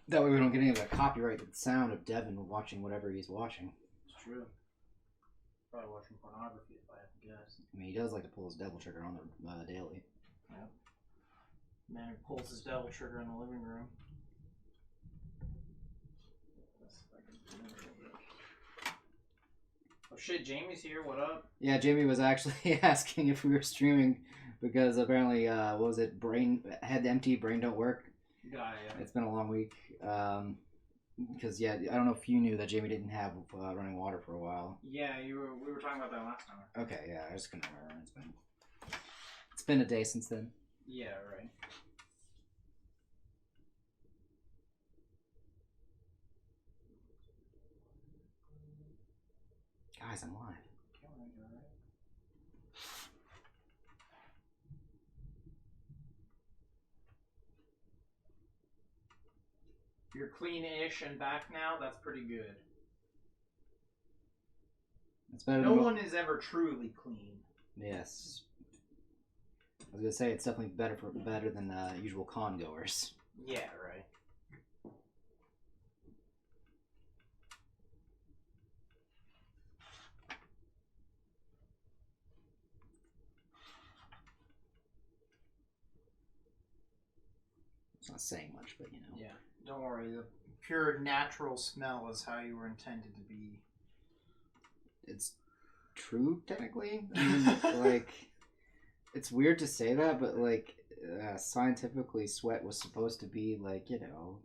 That way we don't get any of the copyrighted sound of Devin watching whatever he's watching. It's true. Probably watching pornography if I had to guess. I mean, he does like to pull his devil trigger on the daily. Yep. Man who pulls his devil trigger in the living room. Oh shit, Jamie's here, what up? Yeah, Jamie was actually asking if we were streaming because apparently, what was it? Head empty, brain don't work. Yeah. It's been a long week. Because, yeah, I don't know if you knew that Jamie didn't have running water for a while. Yeah, we were talking about that last time. Okay, yeah, I just couldn't remember. It's been a day since then. Yeah, right. Guys, I'm live. You're clean-ish and back now? That's pretty good. It's better no one is ever truly clean. Yes. I was gonna say it's definitely better than usual con goers. Yeah, right. It's not saying much, but you know. Yeah. Don't worry. The pure natural smell is how you were intended to be. It's true, technically. I mean, like, it's weird to say that, but like, scientifically, sweat was supposed to be like, you know,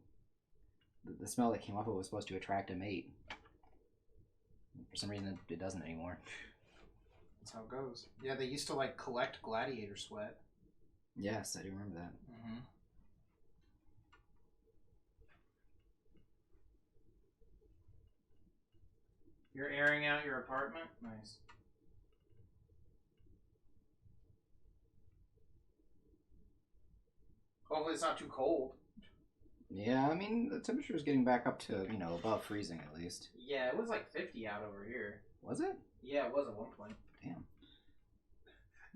the smell that came off of it was supposed to attract a mate. For some reason, it doesn't anymore. That's how it goes. Yeah, they used to like collect gladiator sweat. Yes, I do remember that. Mm-hmm. You're airing out your apartment? Nice. Hopefully it's not too cold. Yeah, I mean, the temperature is getting back up to, you know, above freezing at least. Yeah, it was like 50 out over here. Was it? Yeah, it was at one point. Damn.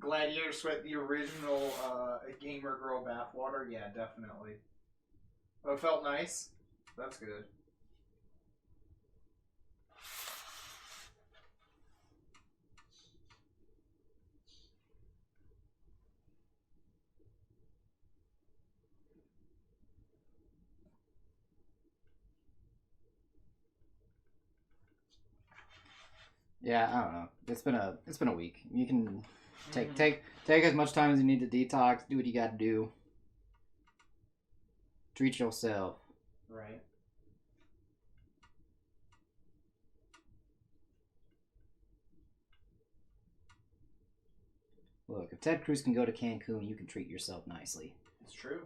Gladiator sweat, the original gamer girl bathwater? Yeah, definitely. Oh, it felt nice? That's good. Yeah, I don't know. It's been a week. You can take as much time as you need to detox. Do what you got to do. Treat yourself. Right. Look, if Ted Cruz can go to Cancun, you can treat yourself nicely. It's true.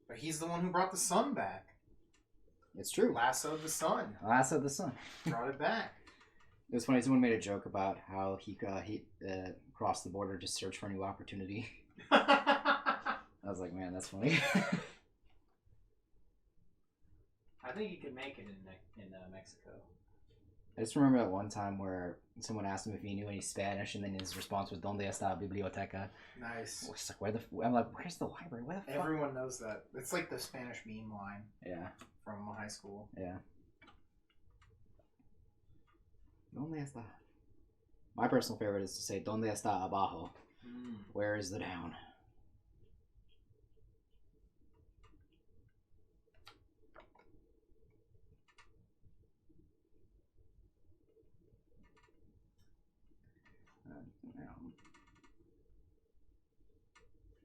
But he's the one who brought the sun back. It's true. Lassoed the sun. Lassoed the sun. Brought it back. It was funny. Someone made a joke about how he crossed the border to search for a new opportunity. I was like, man, that's funny. I think he could make it in Mexico. I just remember that one time where someone asked him if he knew any Spanish, and then his response was "Donde está la biblioteca?" Nice. It's like, I'm like, where's the library? Where the fuck? Everyone knows that. It's like the Spanish meme line. Yeah. From high school. Yeah. ¿Dónde está? My personal favorite is to say ¿Dónde está abajo? Where is the down?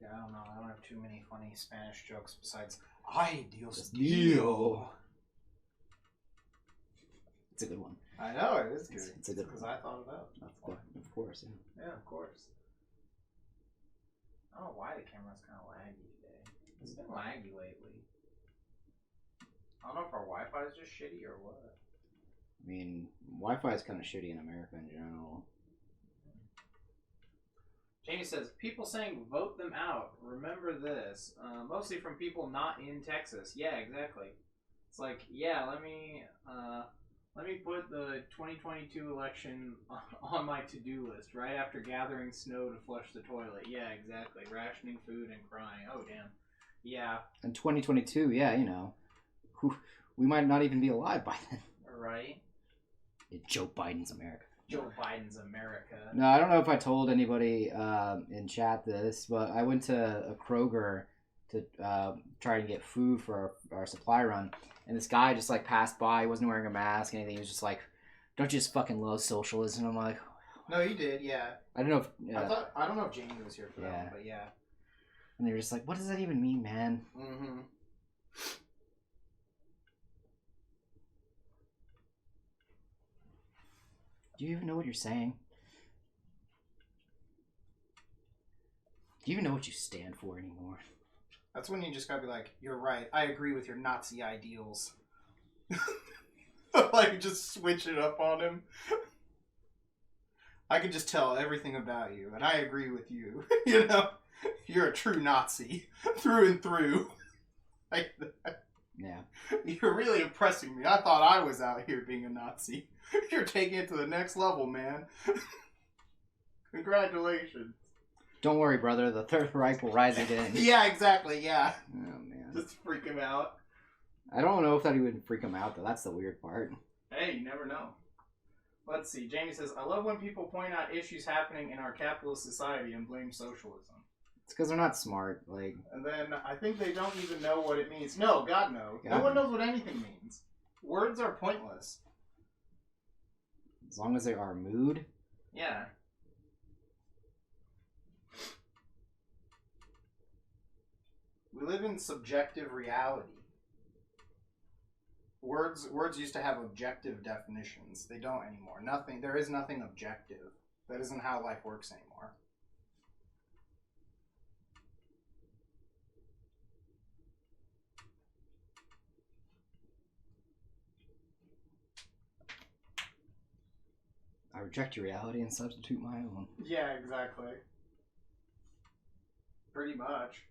Yeah, I don't know. I don't have too many funny Spanish jokes besides "Ay, Dios mío." It's a good one. I know, it is good. It's a good one. Because I thought about it. Of course, yeah. Yeah, of course. I don't know why the camera's kind of laggy today. It's been laggy lately. I don't know if our Wi-Fi is just shitty or what. I mean, Wi-Fi is kind of shitty in America in general. Jamie says, people saying vote them out. Remember this. Mostly from people not in Texas. Yeah, exactly. It's like, yeah, let me put the 2022 election on my to-do list right after gathering snow to flush the toilet. Yeah, exactly. Rationing food and crying. Oh, damn. Yeah. In 2022, yeah, you know, we might not even be alive by then. Right. Joe Biden's America. Joe Biden's America. No, I don't know if I told anybody in chat this, but I went to a Kroger to try to get food for our supply run, and this guy just like passed by. He wasn't wearing a mask, anything. He was just like, "Don't you just fucking love socialism?" I'm like, No, you did, yeah. I don't know if I don't know if Jamie was here for that one, but yeah. And they were just like, "What does that even mean, man?" Mm-hmm. Do you even know what you're saying? Do you even know what you stand for anymore? That's when you just gotta be like, "You're right. I agree with your Nazi ideals." Like, just switch it up on him. I can just tell everything about you, and I agree with you. You know, you're a true Nazi through and through. Like that. Yeah. You're really impressing me. I thought I was out here being a Nazi. You're taking it to the next level, man. Congratulations. Don't worry, brother. The Third Reich will rise again. Yeah, exactly. Yeah. Oh man. Just freak him out. I don't know if that would freak him out though. That's the weird part. Hey, you never know. Let's see. Jamie says, I love when people point out issues happening in our capitalist society and blame socialism. It's because they're not smart. Like, And then I think they don't even know what it means. No, God, no. God, No one no. knows what anything means. Words are pointless. as long as they are mood. Yeah. We live in subjective reality. Words used to have objective definitions. They don't anymore. There is nothing objective. That isn't how life works anymore. I reject your reality and substitute my own. Yeah, exactly. Pretty much.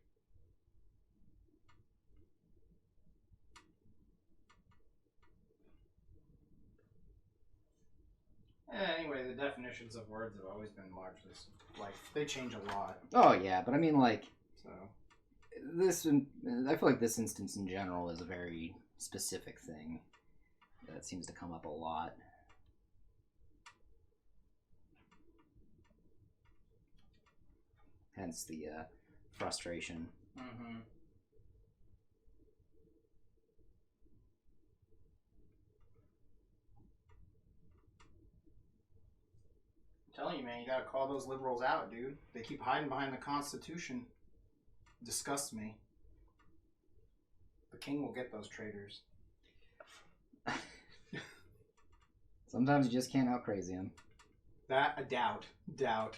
Anyway, the definitions of words have always been largely Like, they change a lot. Oh yeah, but I mean like So I feel like this instance in general is a very specific thing that seems to come up a lot. Hence the frustration. mm-hmm. I'm telling you, man, you gotta call those liberals out, dude. They keep hiding behind the Constitution. Disgusts me. The king will get those traitors. Sometimes you just can't out crazy them. That, I doubt. Doubt.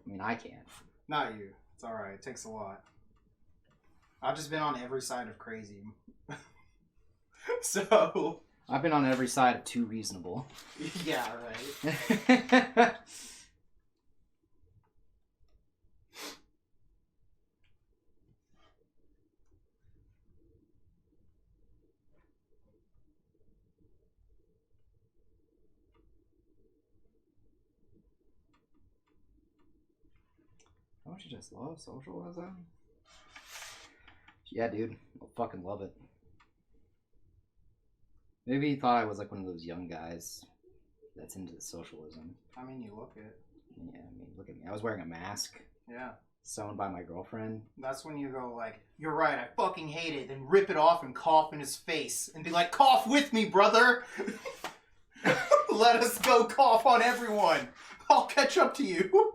I mean, I can't. Not you. It's alright. It takes a lot. I've just been on every side of crazy. So... I've been on every side of too reasonable. Yeah, right. Don't you just love socialism? Yeah, dude. I fucking love it. Maybe he thought I was like one of those young guys that's into socialism. I mean, you look it. Yeah, I mean, look at me. I was wearing a mask Yeah. sewn by my girlfriend. That's when you go like, "You're right, I fucking hate it," then rip it off and cough in his face and be like, "Cough with me, brother! Let us go cough on everyone! I'll catch up to you!"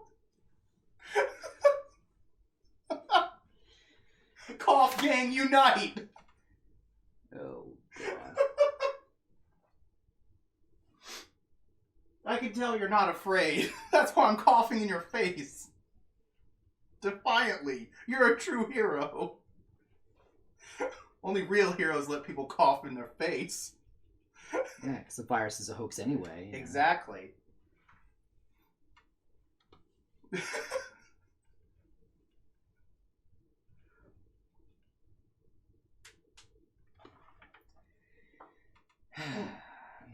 Cough gang unite! Oh, God. I can tell you're not afraid. That's why I'm coughing in your face. Defiantly. You're a true hero. Only real heroes let people cough in their face. Yeah, because the virus is a hoax anyway. Exactly.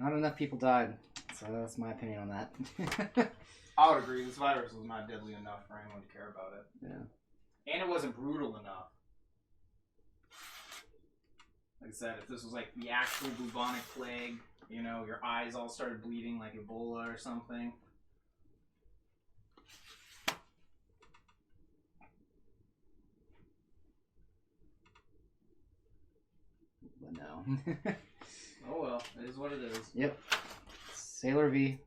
Not enough people died. So that's my opinion on that. I would agree. This virus was not deadly enough for anyone to care about it. Yeah. And it wasn't brutal enough. Like I said, if this was like the actual bubonic plague, you know, your eyes all started bleeding like Ebola or something. But no. Oh well, it is what it is. Yep. Sailor V.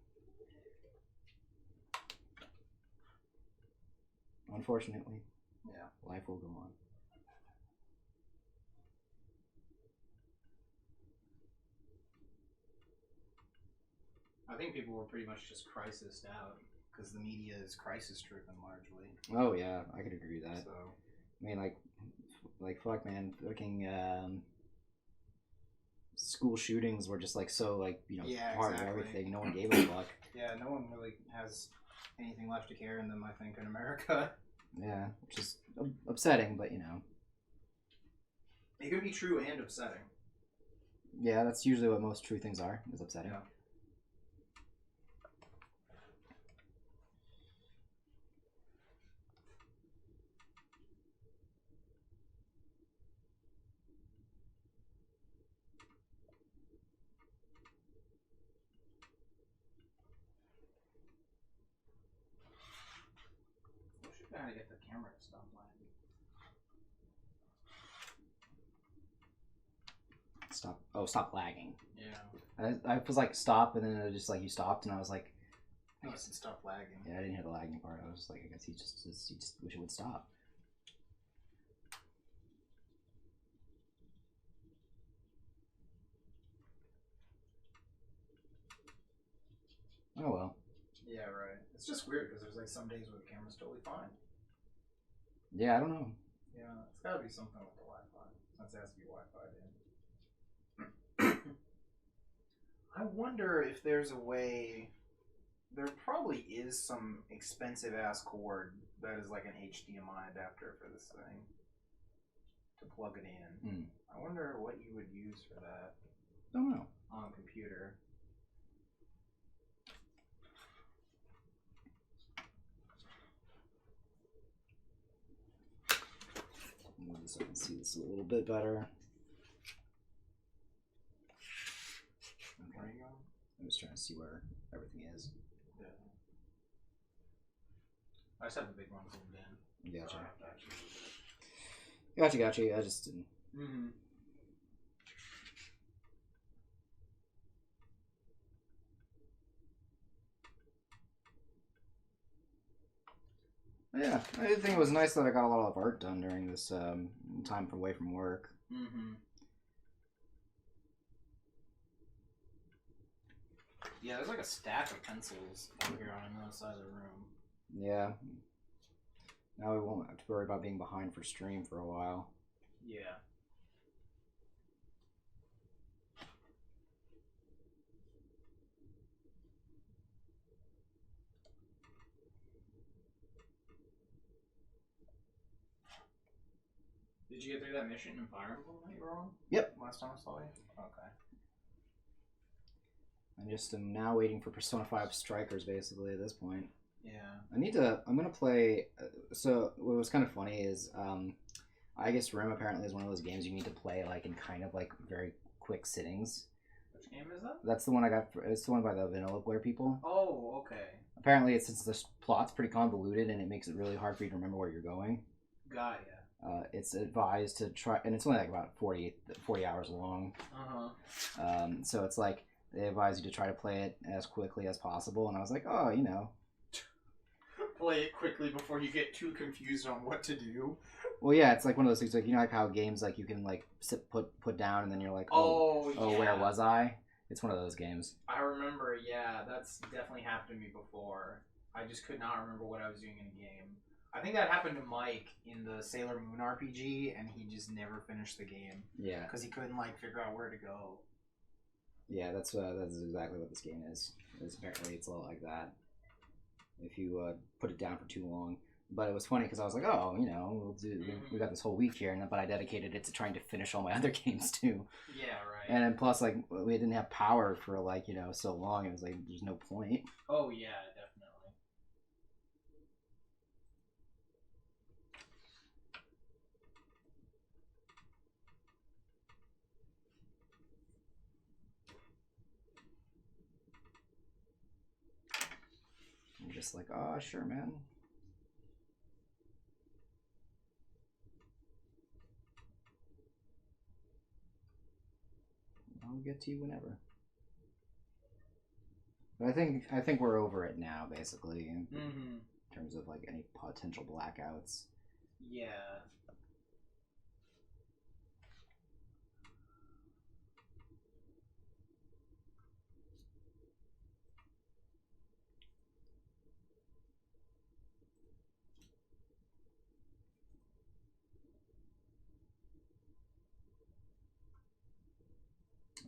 Unfortunately. Yeah. Life will go on. I think people were pretty much just crisis out because the media is crisis driven largely. Oh yeah, I could agree with that. So I mean, like fuck, man, fucking school shootings were just like so like part of everything. No one gave a fuck. Yeah, no one really has anything left to care in them. I think in America. Yeah, which is upsetting, but It can be true and upsetting. Yeah, that's usually what most true things are. Is upsetting. Yeah. We should kind of get the camera to stop lagging. Stop. Oh, stop lagging. Yeah. I was like stop, and then it was just like you stopped, and I was like, I guess it stopped lagging. yeah, I didn't hear the lagging part. I was just like, I guess he just wish it would stop. Oh well. Yeah, right. It's just weird because there's like some days where the camera's totally fine. Yeah, I don't know. Yeah, it's got to be something with the Wi-Fi since it has to be Wi-Fi in. I wonder if there's a way. There probably is some expensive ass cord that is like an HDMI adapter for this thing to plug it in. Hmm. I wonder what you would use for that Don't know. on a computer. Move this so I can see this a little bit better. Okay. Where are you going? I'm just trying to see where everything is. Yeah. I just have the big one zoomed in. Gotcha. Gotcha. Gotcha. I just didn't. Mm-hmm. Yeah, I did think it was nice that I got a lot of art done during this time away from work. Mm-hmm. Yeah, there's like a stack of pencils over here on the other side of the room. Yeah. Now we won't have to worry about being behind for stream for a while. Yeah. Did you get through that mission in Fire Emblem that you were on? Yep. Last time I saw you? Okay. I just am now waiting for Persona 5 Strikers, basically, at this point. Yeah. I'm going to play... so, what was kind of funny is, I guess Rim apparently is one of those games you need to play, like, in kind of, like, very quick sittings. Which game is that? That's the one I got... It's the one by the Vanilla Player people. Oh, okay. Apparently, since the plot's pretty convoluted, and it makes it really hard for you to remember where you're going. Got ya. It's advised to try... And it's only, like, about 40 hours long. Uh-huh. So it's like... They advise you to try to play it as quickly as possible, and I was like, oh, Play it quickly before you get too Confused on what to do. Well, yeah, it's like one of those things, like, like how games, like, you can, like, put down, and then you're like, oh, yeah. Where was I? It's one of those games. I remember, yeah, that's definitely happened to me before. I just could not remember what I was doing in a game. I think that happened to Mike in the Sailor Moon RPG, and he just never finished the game. Yeah. Because he couldn't, like, figure out where to go. Yeah, that's exactly what this game is. Apparently, it's a lot like that. If you put it down for too long. But it was funny because I was like, oh, we got this whole week here, but I dedicated it to trying to finish all my other games too. Yeah, right. And then plus, like, we didn't have power for like so long. It was like there's no point. Oh yeah, definitely. just like, oh, sure, man. I'll get to you whenever. But I think we're over it now, basically, in terms of like any potential blackouts. Yeah.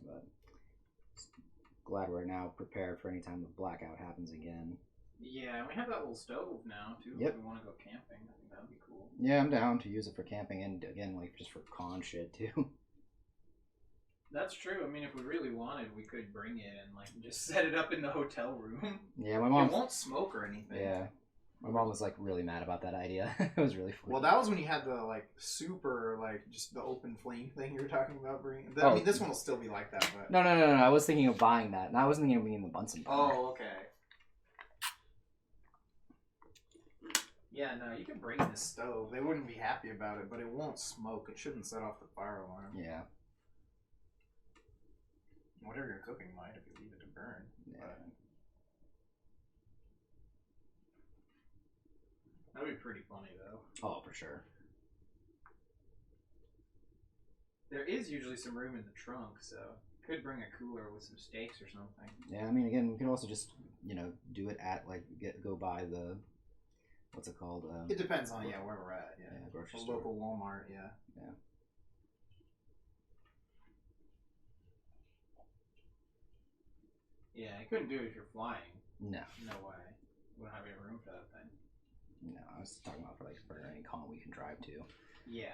But glad we're now prepared for any time the blackout happens again. Yeah, and we have that little stove now too. Yep. If we want to go camping, I think that'd be cool. Yeah, I'm down to use it for camping and again, like just for con shit too. That's true. I mean, if we really wanted, we could bring it and like just set it up in the hotel room. Yeah, my mom. It won't smoke or anything. Yeah, my mom was like really mad about that idea. It was really funny. Well, that was when you had the like super like just the open flame thing you were talking about bringing. Oh. I mean, this one will still be like that, but No. I was thinking of buying that. No, I wasn't thinking of being the Bunsen burner. oh, okay. Yeah, no, you can bring this stove. They wouldn't be happy about it, but it won't smoke. It shouldn't set off the fire alarm. Yeah. Whatever you're cooking might if you leave it to burn. Yeah. But That'd be pretty funny though. Oh, for sure. There is usually some room in the trunk, so could bring a cooler with some steaks or something. Yeah, I mean, again, we could also just do it at like go buy the what's it called? it depends on where we're at. Yeah, grocery a store. local Walmart. Yeah. Yeah. Yeah, I couldn't do it if you're flying. No. No way. We don't have any room for that thing. No, I was talking about for any con we can drive to. Yeah.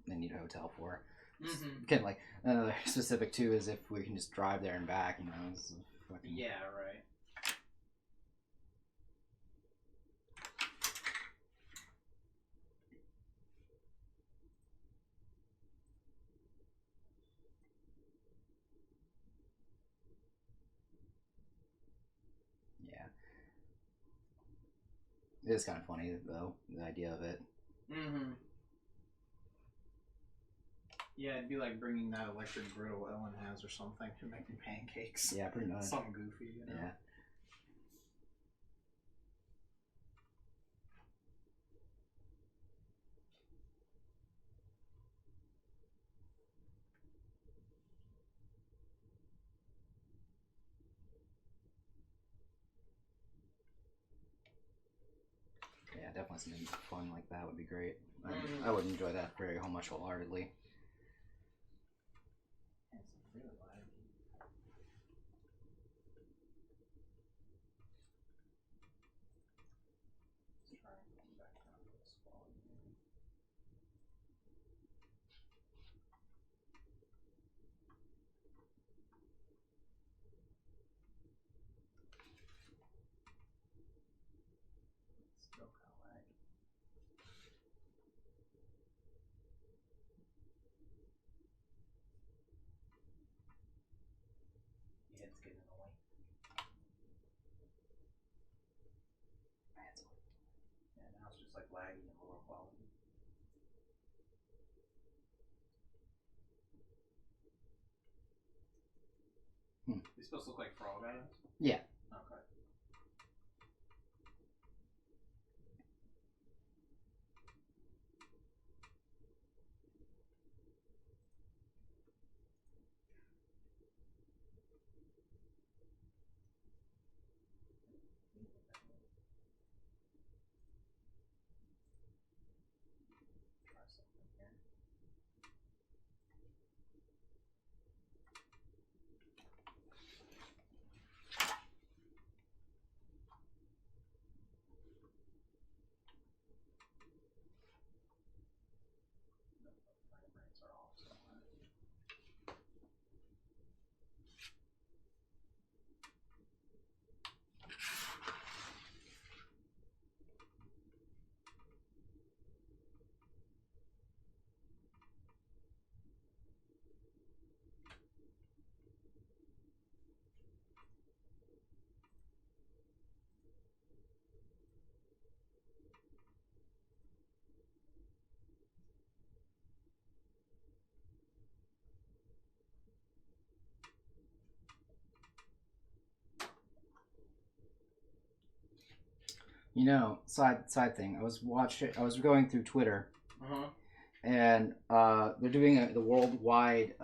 They need a hotel for. Mm-hmm. Again, like another specific too is if we can just drive there and back. It's fucking... Yeah, right. Yeah. It is kind of funny though, the idea of it. Mm-hmm. Yeah, it'd be like bringing that electric griddle Ellen has or something to make pancakes. Yeah, pretty much. Something goofy, Yeah. Yeah, definitely something fun like that would be great. I would enjoy that very much wholeheartedly. Yeah, it's getting annoying. Yeah, now it's just like laggy and lower quality. These supposed to look like frog items? Yeah. Okay. Try something here. You know, side thing. I was going through Twitter, and they're doing the worldwide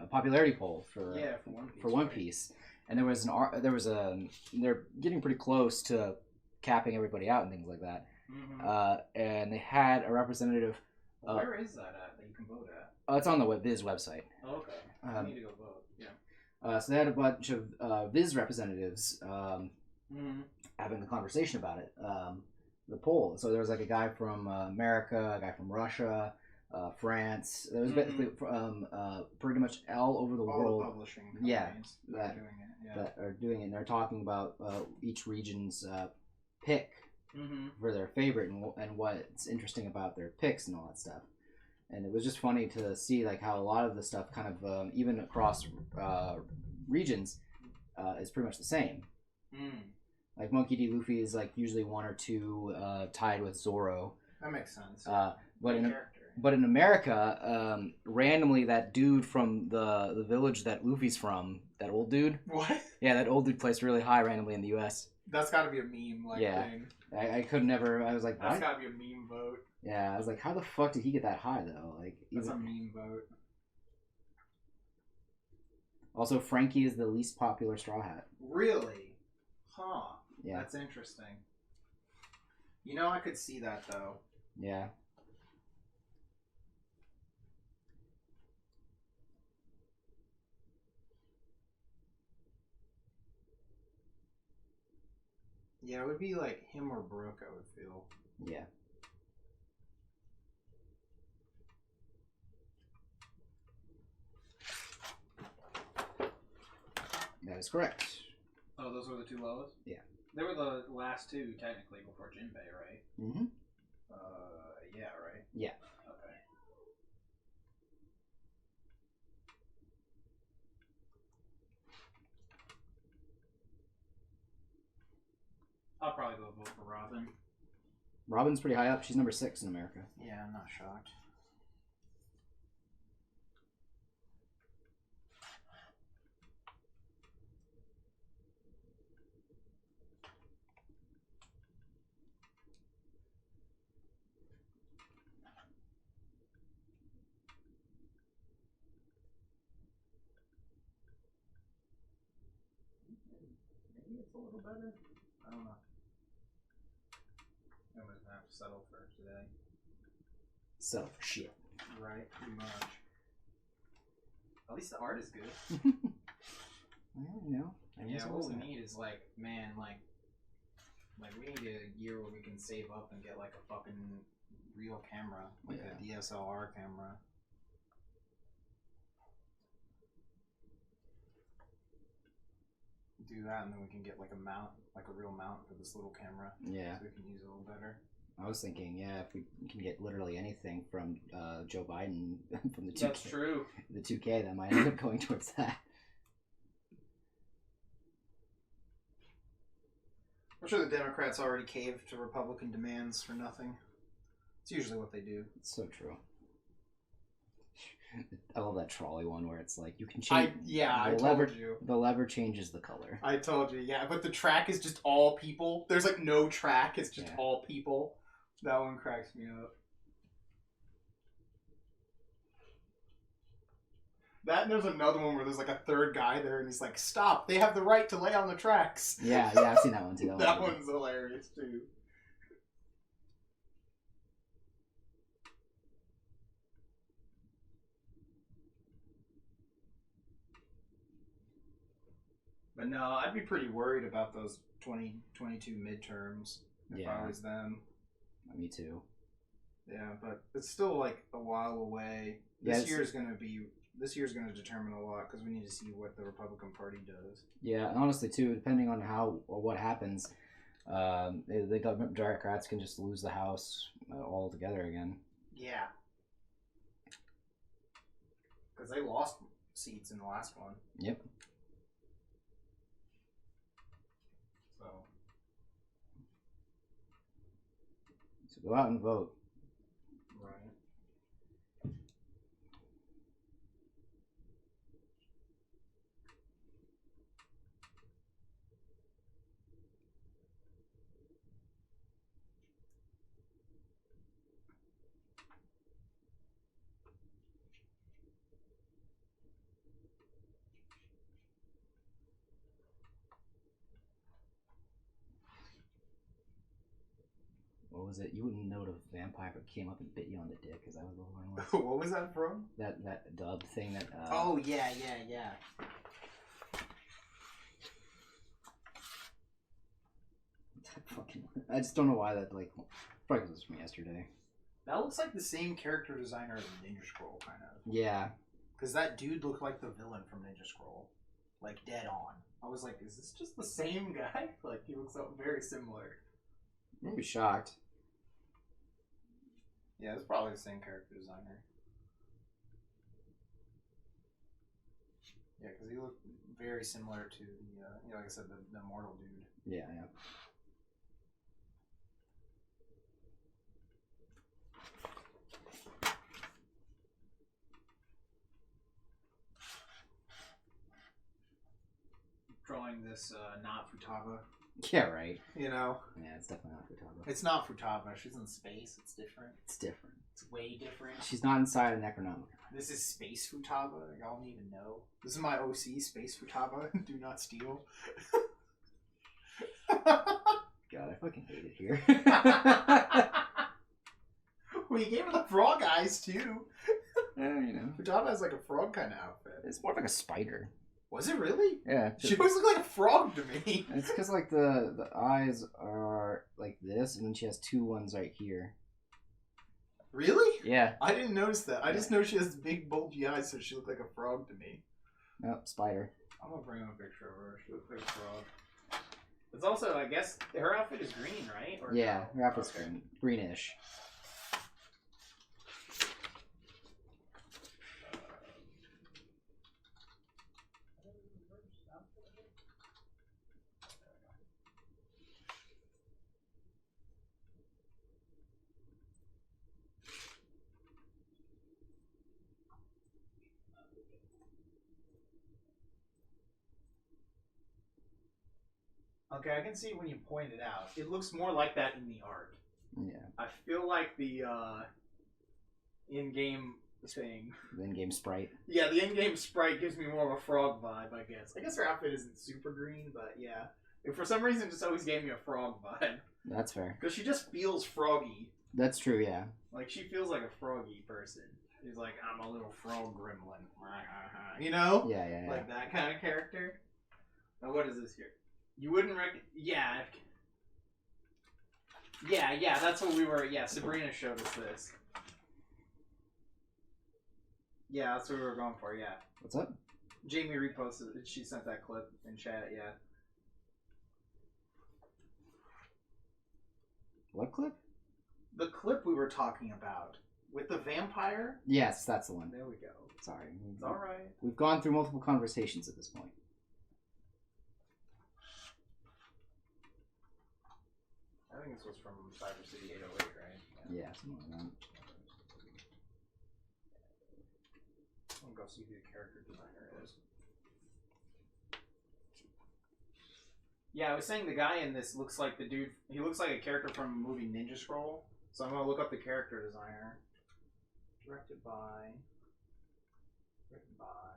popularity poll for One Piece, and they're getting pretty close to capping everybody out and things like that. And they had a representative. Where is that at that you can vote at? It's on the Viz website. Oh, okay. I need to go vote. Yeah. So they had a bunch of Viz representatives having a conversation about it. The poll. So there was like a guy from America, a guy from Russia, France. There was basically pretty much all over the world. The publishing companies that are doing it. And they're talking about each region's pick for their favorite and what's interesting about their picks and all that stuff. And it was just funny to see like how a lot of the stuff kind of even across regions is pretty much the same. Like Monkey D. Luffy is like usually 1 or 2 tied with Zoro. That makes sense. But in America, randomly that dude from the village that Luffy's from, that old dude. What? Yeah, that old dude placed really high randomly in the U.S. That's got to be a meme thing. I could never. I was like, that's got to be a meme vote. Yeah, I was like, how the fuck did he get that high though? Like, that's a meme vote. Also, Frankie is the least popular Straw Hat. Really? Huh. Yeah. That's interesting. You know, I could see that though. Yeah. Yeah, it would be like him or Brooke, I would feel. Yeah. That is correct. Oh, those were the 2 lowest? Yeah. They were the last 2, technically, before Jinbei, right? Mm-hmm. Yeah, right? Yeah. Okay. I'll probably go vote for Robin. Robin's pretty high up. She's number 6 in America. Yeah, I'm not shocked. Maybe it's a little better. I don't know. I'm gonna have to settle for today. Settle for shit. Right, pretty much. At least the art is good. Well, you know. What we need is like, man, like we need a year where we can save up and get like a fucking real camera, like a DSLR camera. Do that, and then we can get like a mount, like a real mount for this little camera. Yeah. So we can use it a little better. I was thinking, if we can get literally anything from Joe Biden from the 2K. That's true. The 2K, that might end up going towards that. I'm sure the Democrats already caved to Republican demands for nothing. It's usually what they do. It's so true. I love that trolley one where it's like you can change. I told you. The lever changes the color. I told you, yeah. But the track is just all people. There's like no track. It's just all people. That one cracks me up. That and there's another one where there's like a third guy there and he's like, stop, they have the right to lay on the tracks. Yeah, I've seen that one too. That one's hilarious too. But no, I'd be pretty worried about those 2022 midterms if I was them. Me too. Yeah, but it's still like a while away. This year's going to determine a lot because we need to see what the Republican Party does. Yeah, and honestly too, depending on what happens, the government Democrats can just lose the House altogether again. Yeah. Because they lost seats in the last one. Yep. So go out and vote. Right. was it? You wouldn't know the vampire if it came up and bit you on the dick, because that was the one was. What was that from? That dub thing that. Oh yeah. Fucking. I just don't know why that like. Probably was from yesterday. That looks like the same character designer as Ninja Scroll, kind of. Yeah. Because that dude looked like the villain from Ninja Scroll, like dead on. I was like, is this just the same guy? Like he looks very similar. I'd be shocked. Yeah, it's probably the same character designer. Yeah, because he looked very similar to the, like I said, the immortal dude. Yeah. Drawing this not Futaba. Yeah, right. You know? Yeah, it's definitely not Futaba. It's not Futaba. She's in space. It's different. It's different. It's way different. She's not inside an Necronomicon. This is Space Futaba. Y'all don't even know. This is my OC, Space Futaba. Do not steal. God, I fucking hate it here. Well, you gave her the frog eyes, too. You know. Futaba has like a frog kind of outfit. It's more like a spider. Was it really? Yeah. She always looked like a frog to me. It's because like the eyes are like this, and then she has two ones right here. Really? Yeah. I didn't notice that. I just know she has big bulgy eyes, so she looked like a frog to me. Nope, spider. I'm gonna bring up a picture of her. She looks like a frog. It's also, I guess, her outfit is green, right? Or Yeah, no? her outfit's green, greenish. Okay, I can see when you point it out. It looks more like that in the art. Yeah. I feel like the in-game thing. The in-game sprite. Yeah, the in-game sprite gives me more of a frog vibe, I guess. I guess her outfit isn't super green, but yeah. And for some reason, it just always gave me a frog vibe. That's fair. Because she just feels froggy. That's true, yeah. Like, she feels like a froggy person. She's like, I'm a little frog gremlin. You know? Yeah. Like that kind of character. Now, what is this here? You wouldn't Yeah, that's what we were... Yeah, Sabrina showed us this. Yeah, that's what we were going for, yeah. What's up? Jamie reposted it. She sent that clip in chat, yeah. What clip? The clip we were talking about. With the vampire? Yes, that's the one. There we go. Sorry. It's alright. We've gone through multiple conversations at this point. I think this was from Cyber City 808, right? Yeah, something like that. I'll go see who the character designer is. Yeah, I was saying the guy in this looks like the dude. He looks like a character from the movie Ninja Scroll. So I'm gonna look up the character designer. Directed by. Written by.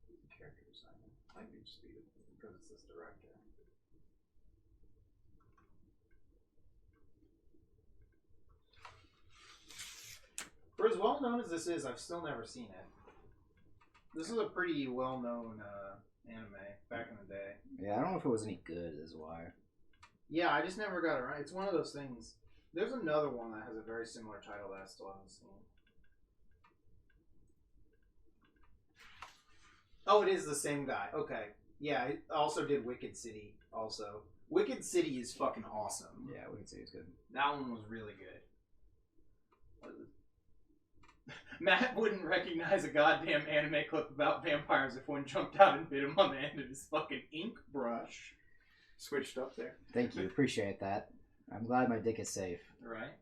Who's the character designer? Might be just be because it's this director. For as well known as this is, I've still never seen it. This is a pretty well known anime back in the day. Yeah, I don't know if it was any good, is why. Yeah, I just never got it right. It's one of those things. There's another one that has a very similar title that I still haven't seen. Oh, it is the same guy. Okay. Yeah, it also did Wicked City, also. Wicked City is fucking awesome. Yeah, we could say it's good. That one was really good. Matt wouldn't recognize a goddamn anime clip about vampires if one jumped out and bit him on the end of his fucking ink brush. Switched up there. Thank you, appreciate that. I'm glad my dick is safe. Right.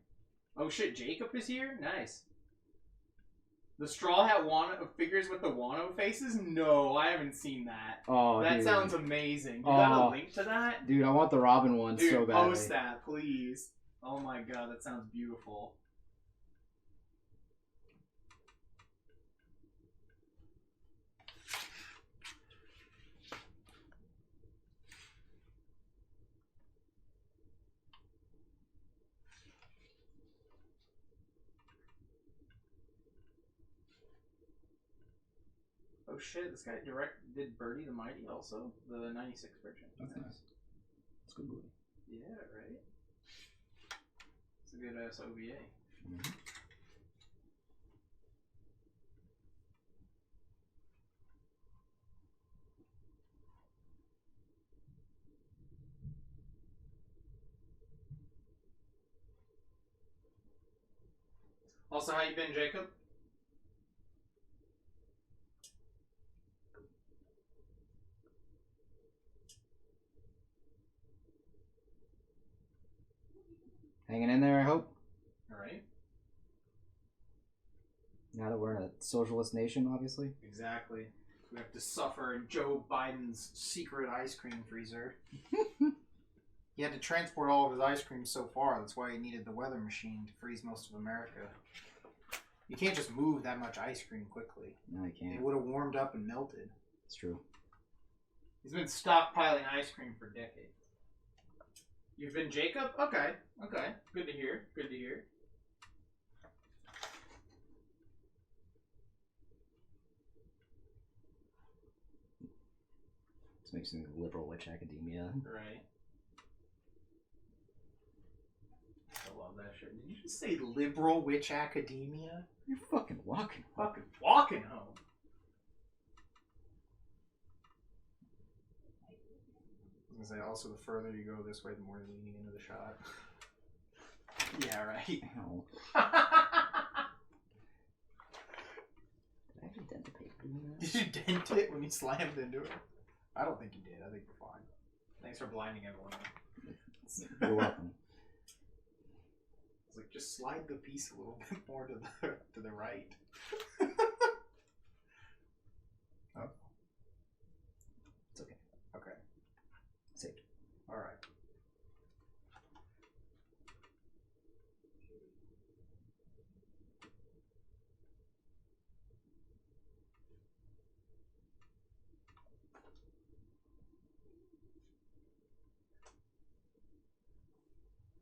Oh shit, Jacob is here? Nice. The Straw Hat Wano figures with the Wano faces? No, I haven't seen that. Oh, that dude. sounds amazing. You got a link to that? Dude, I want the Robin one Dude, so badly. post that, please. Oh my god, that sounds beautiful. shit, this guy did Birdie the Mighty also? The 96 version. That's nice. It's a good movie. Yeah, right? It's a good ass OVA. Mm-hmm. Also, how you been, Jacob? Hanging in there, I hope. Alright. Now that we're in a socialist nation, obviously. Exactly. We have to suffer in Joe Biden's secret ice cream freezer. He had to transport all of his ice cream so far. That's why he needed the weather machine to freeze most of America. You can't just move that much ice cream quickly. No, you can't. It would have warmed up and melted. It's true. He's been stockpiling ice cream for decades. You've been Jacob? Okay. Okay. Good to hear. Good to hear. This makes me think of liberal witch academia. Right. I love that shit. Did you just say Liberal witch academia? You're fucking walking. fucking walking home? I was gonna say, also, the further you go this way, the more you're leaning into the shot. Yeah, right. Ow. Did I actually dent the paper doing that? Did you dent it when you slammed into it? I don't think you did. I think you're fine. Thanks for blinding everyone. You're welcome. It's like, just slide the piece a little bit more to the right. Oh. It's okay. Okay. Saved. All right.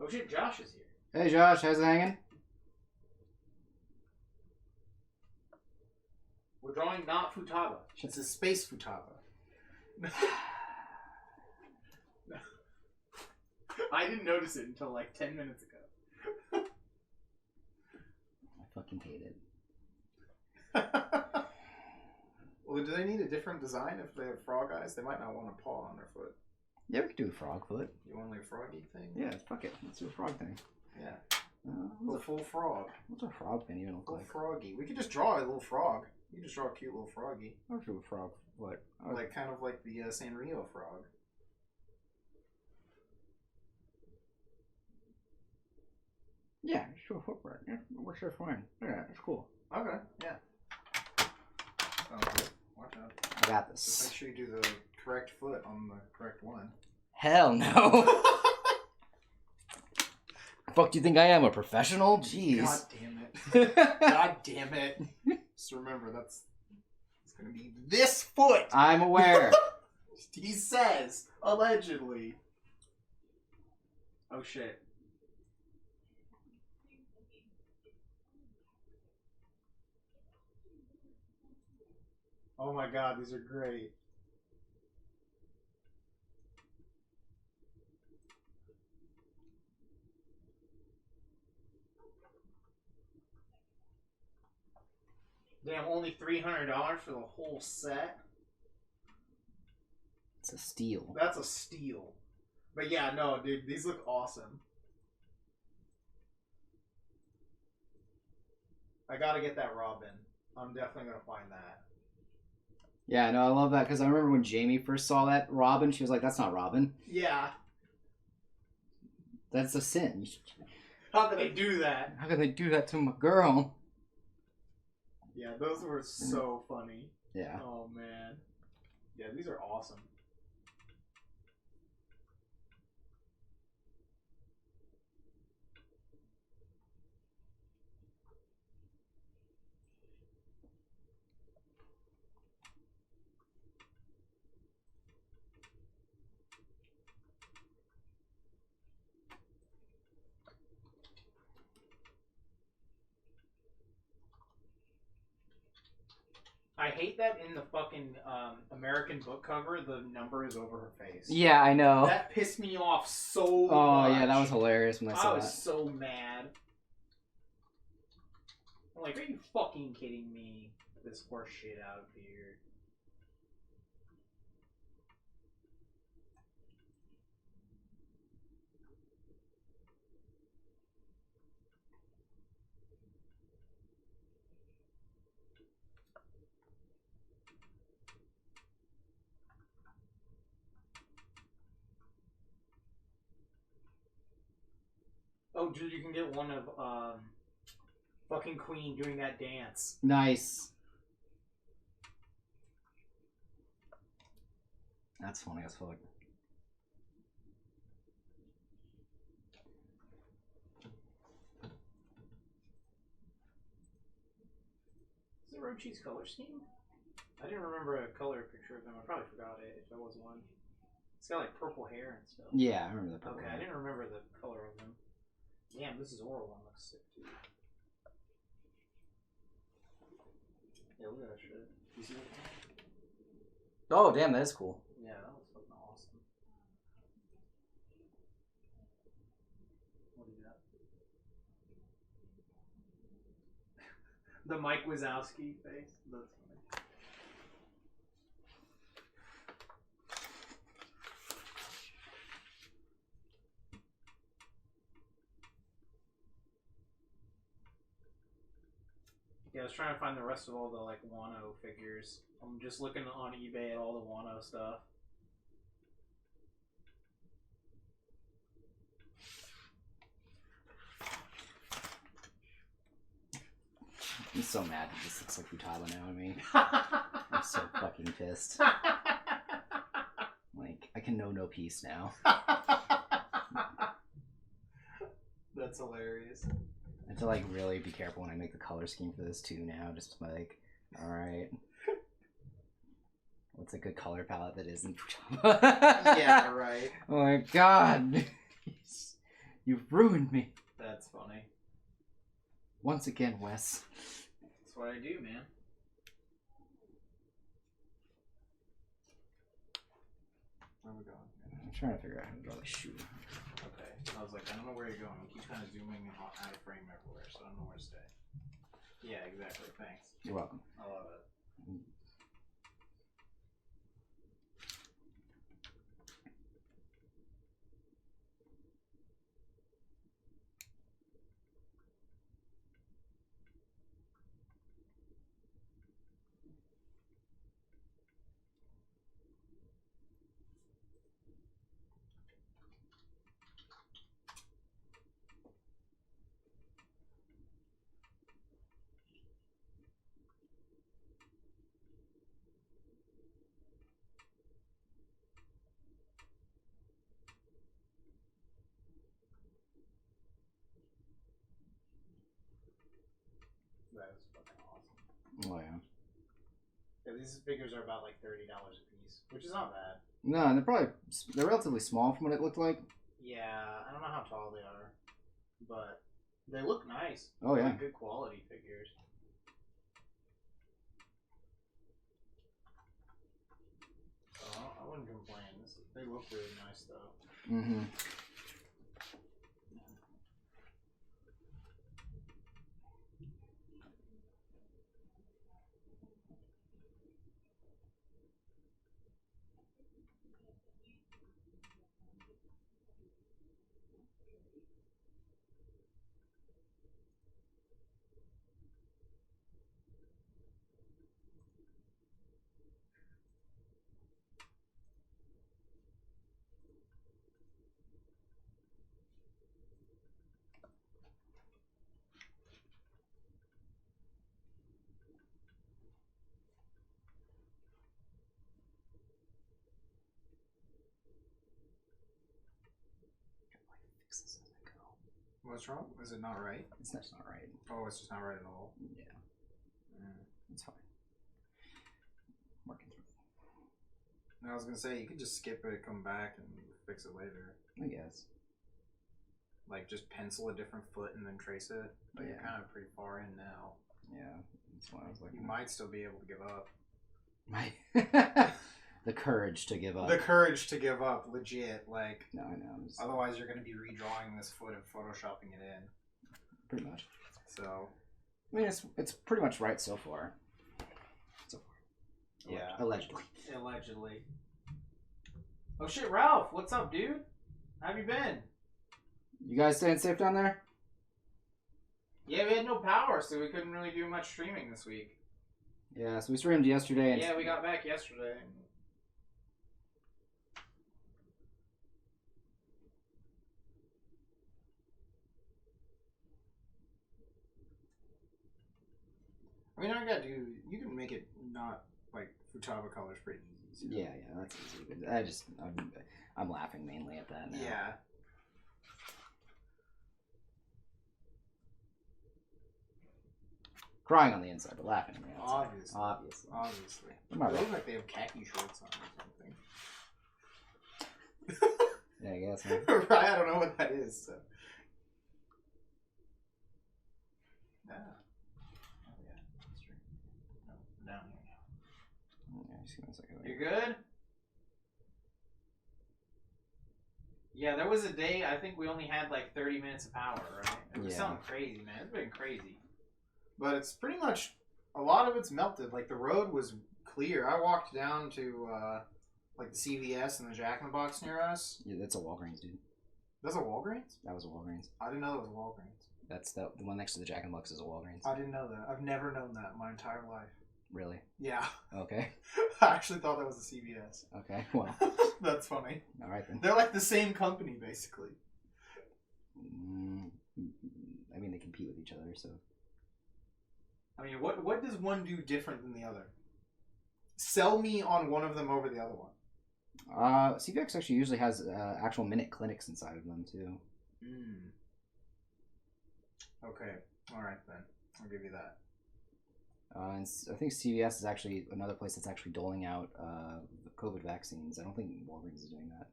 Oh shit, Josh is here. Hey Josh, how's it hanging? We're drawing not Futaba. It's a space futaba. I didn't notice it until like 10 minutes ago. I fucking hate it. Well, do they need a different design if they have frog eyes? They might not want a paw on their foot. Yeah, we could do a frog foot. You want like a froggy thing? Yeah, fuck it. Let's do a frog thing. Yeah. A What's full frog. a frog thing even look Full like? froggy. We could just draw a little frog. You can just draw a cute little froggy. I'll do a frog foot. Like, kind of like the Sanrio frog. Yeah, sure, footprint. Yeah, works just fine. Yeah, it's cool. Okay, yeah. Sounds good. Watch out. I got Just this. make sure you do the correct foot on the correct one. Hell no. Fuck, do you think I am a professional? Jeez. God damn it. God damn it. Just remember, it's gonna be this foot! I'm aware. He says, allegedly. Oh shit. Oh my god, these are great. Damn, only $300 for the whole set? It's a steal. That's a steal. But yeah, no, dude, these look awesome. I gotta get that Robin. I'm definitely gonna find that. Yeah, no, I love that because I remember when Jamie first saw that Robin, she was like, "That's not Robin. Yeah. That's a sin. How could they do that? How can they do that to my girl?" Yeah, those were so funny. Yeah. Oh, man. Yeah, these are awesome. I hate that in the fucking American book cover, the number is over her face. Yeah, I know. That pissed me off so much. Oh, yeah, that was hilarious when I saw I was that. so mad. I'm like, are you fucking kidding me? Get this horse shit out of here. Oh, dude, you can get one of fucking Queen doing that dance. Nice. That's funny as fuck. Is it Rochi's color scheme? I didn't remember a color picture of him. I probably forgot it if there was one. He's got like purple hair and stuff. Yeah, I remember the purple. Okay, hair. I didn't remember the color of him. Damn, this is oral one looks sick too. Yeah, look at that shit. You see that? Oh, damn, that is cool. Yeah, that was fucking awesome. What do you got? The Mike Wazowski face. That's funny. Yeah, I was trying to find the rest of all the like Wano figures. I'm just looking on eBay at all the Wano stuff. I'm so mad that this looks like Futaba now. I mean, I'm so fucking pissed. Like, I can know no peace now. That's hilarious. I have to like really be careful when I make the color scheme for this too now. Just like, all right, what's a good color palette that isn't Futaba? Yeah, right. Oh my god, you've ruined me That's funny. once again, Wes. That's what I do, man. Where are we going? I'm trying to figure out how to draw the shoe. Okay. I was like, I don't know where you're going. You keep kind of zooming out of frame everywhere, so I don't know where to stay. Yeah, exactly. Thanks. You're welcome. I love it. That is fucking awesome. Oh yeah. Yeah, these figures are about like $30 a piece, which is not bad. No, and they're relatively small from what it looked like. Yeah, I don't know how tall they are, but they look nice. Oh yeah. Really good quality figures. Oh, I wouldn't complain. They look really nice though. Mm-hmm. What's wrong? Is it not right? It's just not right. Oh, it's just not right at all. Yeah. It's fine. Working through I was gonna say you could just skip it, come back, and fix it later. it. I guess. Like just pencil a different foot and then trace it. But you're Yeah. kind of pretty far in now. Yeah, that's why I was like, You might still be able to give up. my the courage to give up. The courage to give up, legit. Like, No, I know. otherwise, you're going to be redrawing this foot and photoshopping it in. Pretty much. So, I mean, it's pretty much right so far. So far. yeah. Allegedly. Allegedly. Oh shit, Ralph, what's up, dude? How have you been? You guys staying safe down there? Yeah, we had no power, so we couldn't really do much streaming this week. Yeah, so we streamed yesterday. And Yeah, we got back yesterday. I mean, you can make it not, like, Futaba colors pretty easy. So. Yeah, that's easy. But I'm laughing mainly at that now. Yeah. Crying on the inside, but laughing on the outside. Obviously. Am I They right? look like they have khaki shorts on or something. Yeah, I guess. Huh? Right, I don't know what that is, so. Yeah. Oh yeah, that's true. No, down here. Yeah, just give me a second. You good? Yeah, there was a day I think we only had like 30 minutes of power, right? It was Yeah. something crazy, man. It's been crazy. But it's pretty much, a lot of it's melted. Like, the road was clear. I walked down to, like, the CVS and the Jack in the Box near us. Yeah, that's a Walgreens, dude. That's a Walgreens? That was a Walgreens. I didn't know that was a Walgreens. That's the one next to the Jack in the Box is a Walgreens. I didn't know that. I've never known that in my entire life. Really? Yeah. Okay. I actually thought that was a CVS. Okay. Well. That's funny. All right then. They're like the same company, basically. I mean, they compete with each other, so. I mean, what does one do different than the other? Sell me on one of them over the other one. CVX actually usually has actual minute clinics inside of them too. Okay. All right then. I'll give you that. And I think CVS is actually another place that's actually doling out the COVID vaccines. I don't think Walgreens is doing that.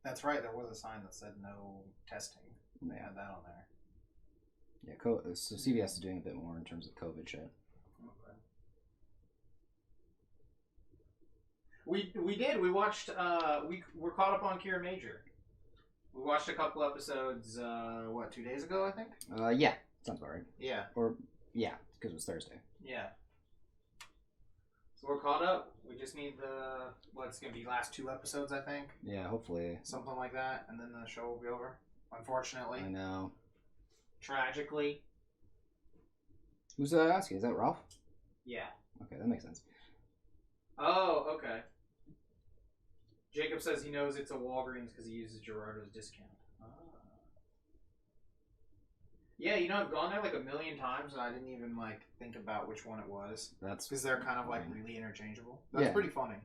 That's right. There was a sign that said no testing. They Yeah. had that on there. Yeah, so CVS is doing a bit more in terms of COVID shit. Okay. We did. We watched. We're caught up on Kira Major. We watched a couple episodes. 2 days ago, I think? Yeah, sounds about right. Yeah. Or yeah, because it was Thursday. Yeah. So we're caught up. We just need the what's gonna be Last 2 episodes, I think. Yeah, hopefully. Something like that, and then the show will be over. Unfortunately. I know. tragically. Who's asking? Is that Ralph? Yeah. Okay, that makes sense. Oh, okay. Jacob says he knows it's a Walgreens because he uses Gerardo's discount. Ah. Yeah, you know, I've gone there like 1,000,000 times And I didn't even like think about which one it was That's because they're kind of like fine. really interchangeable. That's Yeah. pretty funny.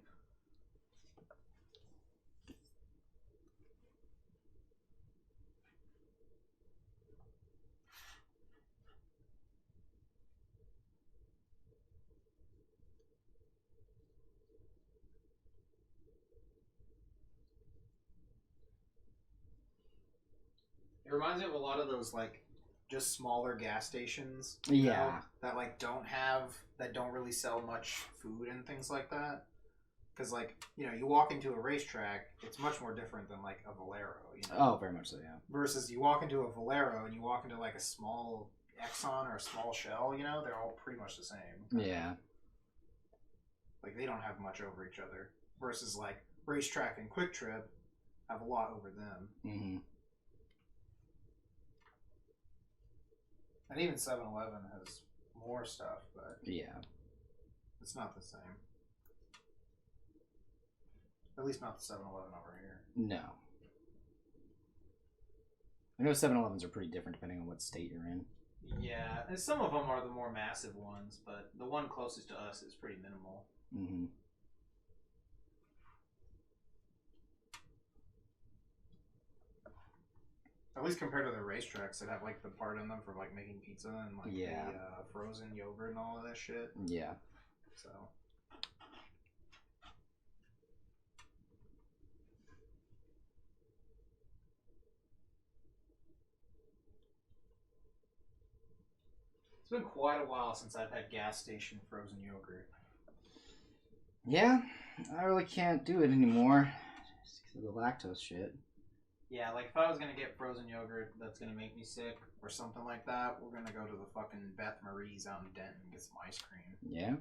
It reminds me of a lot of those like just smaller gas stations. you know, Yeah. that like don't really sell much food and things like that. Because like you walk into a racetrack, it's much more different than like a Valero. Oh, very much so. Yeah. Versus you walk into a Valero and you walk into like a small Exxon or a small Shell. They're all pretty much the same. Yeah. Like they don't have much over each other. Versus like racetrack and Quick Trip have a lot over them. Mm-hmm. And even 7-Eleven has more stuff, but Yeah. it's not the same. At least not the 7-Eleven over here. No. I know 7-Elevens are pretty different depending on what state you're in. Yeah, and some of them are the more massive ones, but the one closest to us is pretty minimal. Mm-hmm. At least compared to the racetracks that have like the part in them for like making pizza and like Yeah. the frozen yogurt and all of that shit. Yeah. So It's been quite a while since I've had gas station frozen yogurt. Yeah, I really can't do it anymore. Just because of the lactose shit. Yeah, like if I was gonna get frozen yogurt that's gonna make me sick or something like that, we're gonna go to the fucking Beth Marie's out in Denton and get some ice cream. Yeah.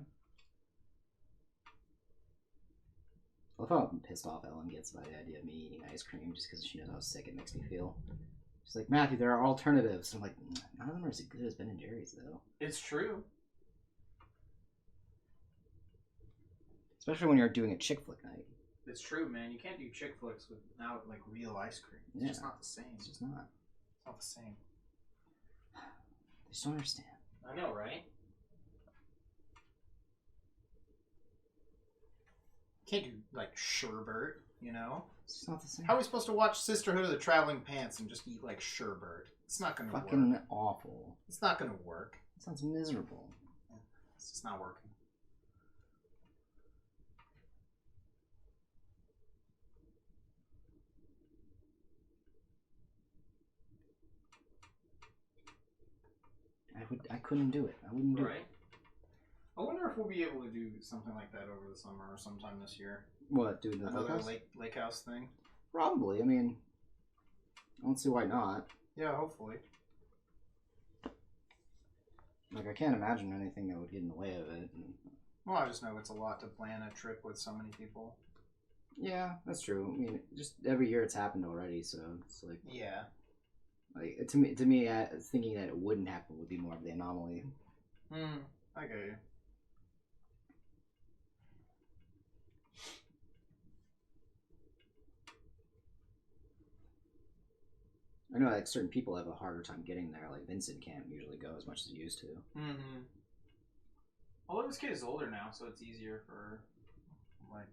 I love how pissed off Ellen gets by the idea of me eating ice cream just because she knows how sick it makes me feel. She's like, Matthew, there are alternatives. I'm like, none of them are as good as Ben and Jerry's, though. It's true. Especially when you're doing a chick flick night. It's true, man. You can't do chick flicks without like real ice cream. It's just not the same. It's just not. It's not the same. They just don't understand. I know, right? Can't do like sherbet, you know? It's just not the same. How are we supposed to watch Sisterhood of the Traveling Pants and just eat like sherbet? It's not gonna Fucking work. awful. It's not gonna work. It sounds miserable. It's just not working. I couldn't do it. I wouldn't do it. I wonder if we'll be able to do something like that over the summer or sometime this year. What, do the Another house? lake house thing? Probably. I mean, I don't see why not. Yeah, hopefully. Like, I can't imagine anything that would get in the way of it. Well, I just know it's a lot to plan a trip with so many people. Yeah, that's true. I mean, just every year it's happened already, so it's like... Yeah. Like, to me, thinking that it wouldn't happen would be more of the anomaly. I get you. I know, like, certain people have a harder time getting there. Like, Vincent can't usually go as much as he used to. Mm-hmm. Although this kid is older now, so it's easier for, like...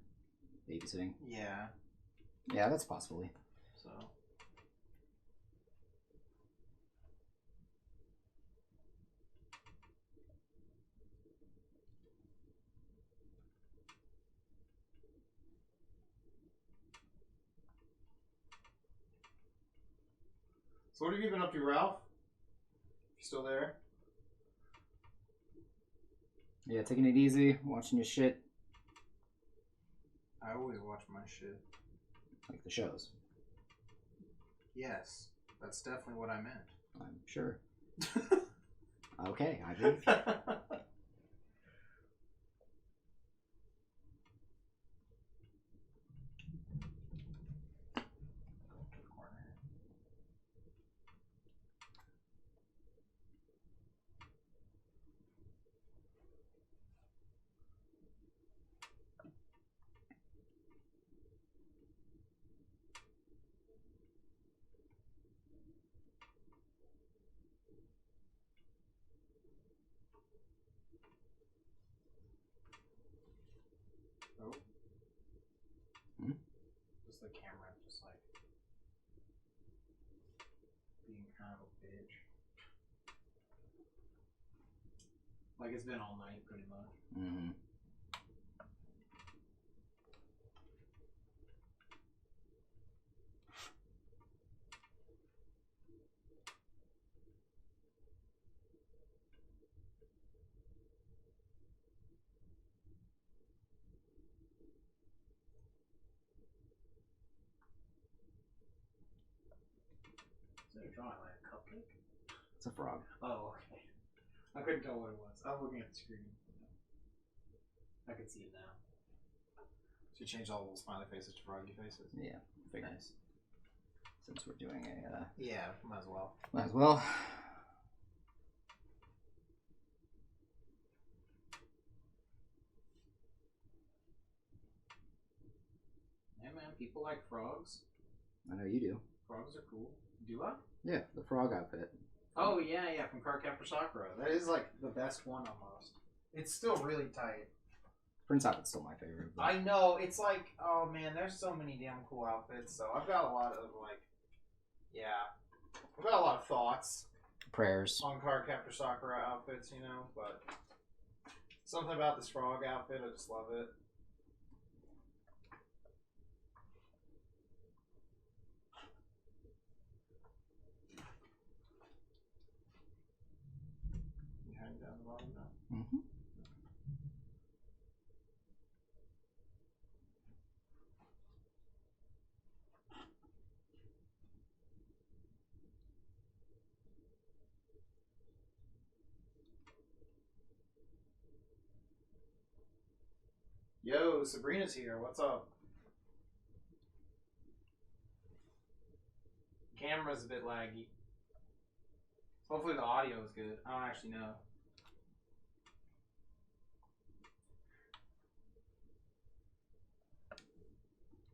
Babysitting? Yeah. Yeah, that's possibly. So... So what have you been up to, Ralph? You still there? Yeah, taking it easy, watching your shit. I always watch my shit. Like the shows. Yes, that's definitely what I meant. I'm sure. Okay, I believe you. Oh. Hmm? Just the camera, just like being kind of a bitch. Like it's been all night, pretty much. Mm-hmm. So you're drawing like a cupcake? It's a frog. Oh, okay. I couldn't tell what it was. I was looking at the screen. I could see it now. So you changed all the little smiley faces to froggy faces? Yeah, figured. Nice. Since we're doing a... Yeah, might as well. Might as well. Yeah, man, people like frogs. I know you do. Frogs are cool. Do I? Yeah, the frog outfit. Oh, yeah, from Cardcaptor Sakura. That is, like, the best one almost. It's still really tight. Prince outfit's still my favorite. But... I know, it's like, oh man, there's so many damn cool outfits, so I've got a lot of, like, yeah. I've got a lot of thoughts Prayers. on Cardcaptor Sakura outfits, you know, but something about this frog outfit, I just love it. bottom now. Mm-hmm. Yo, Sabrina's here. What's up? Camera's a bit laggy. Hopefully the audio is good. I don't actually know.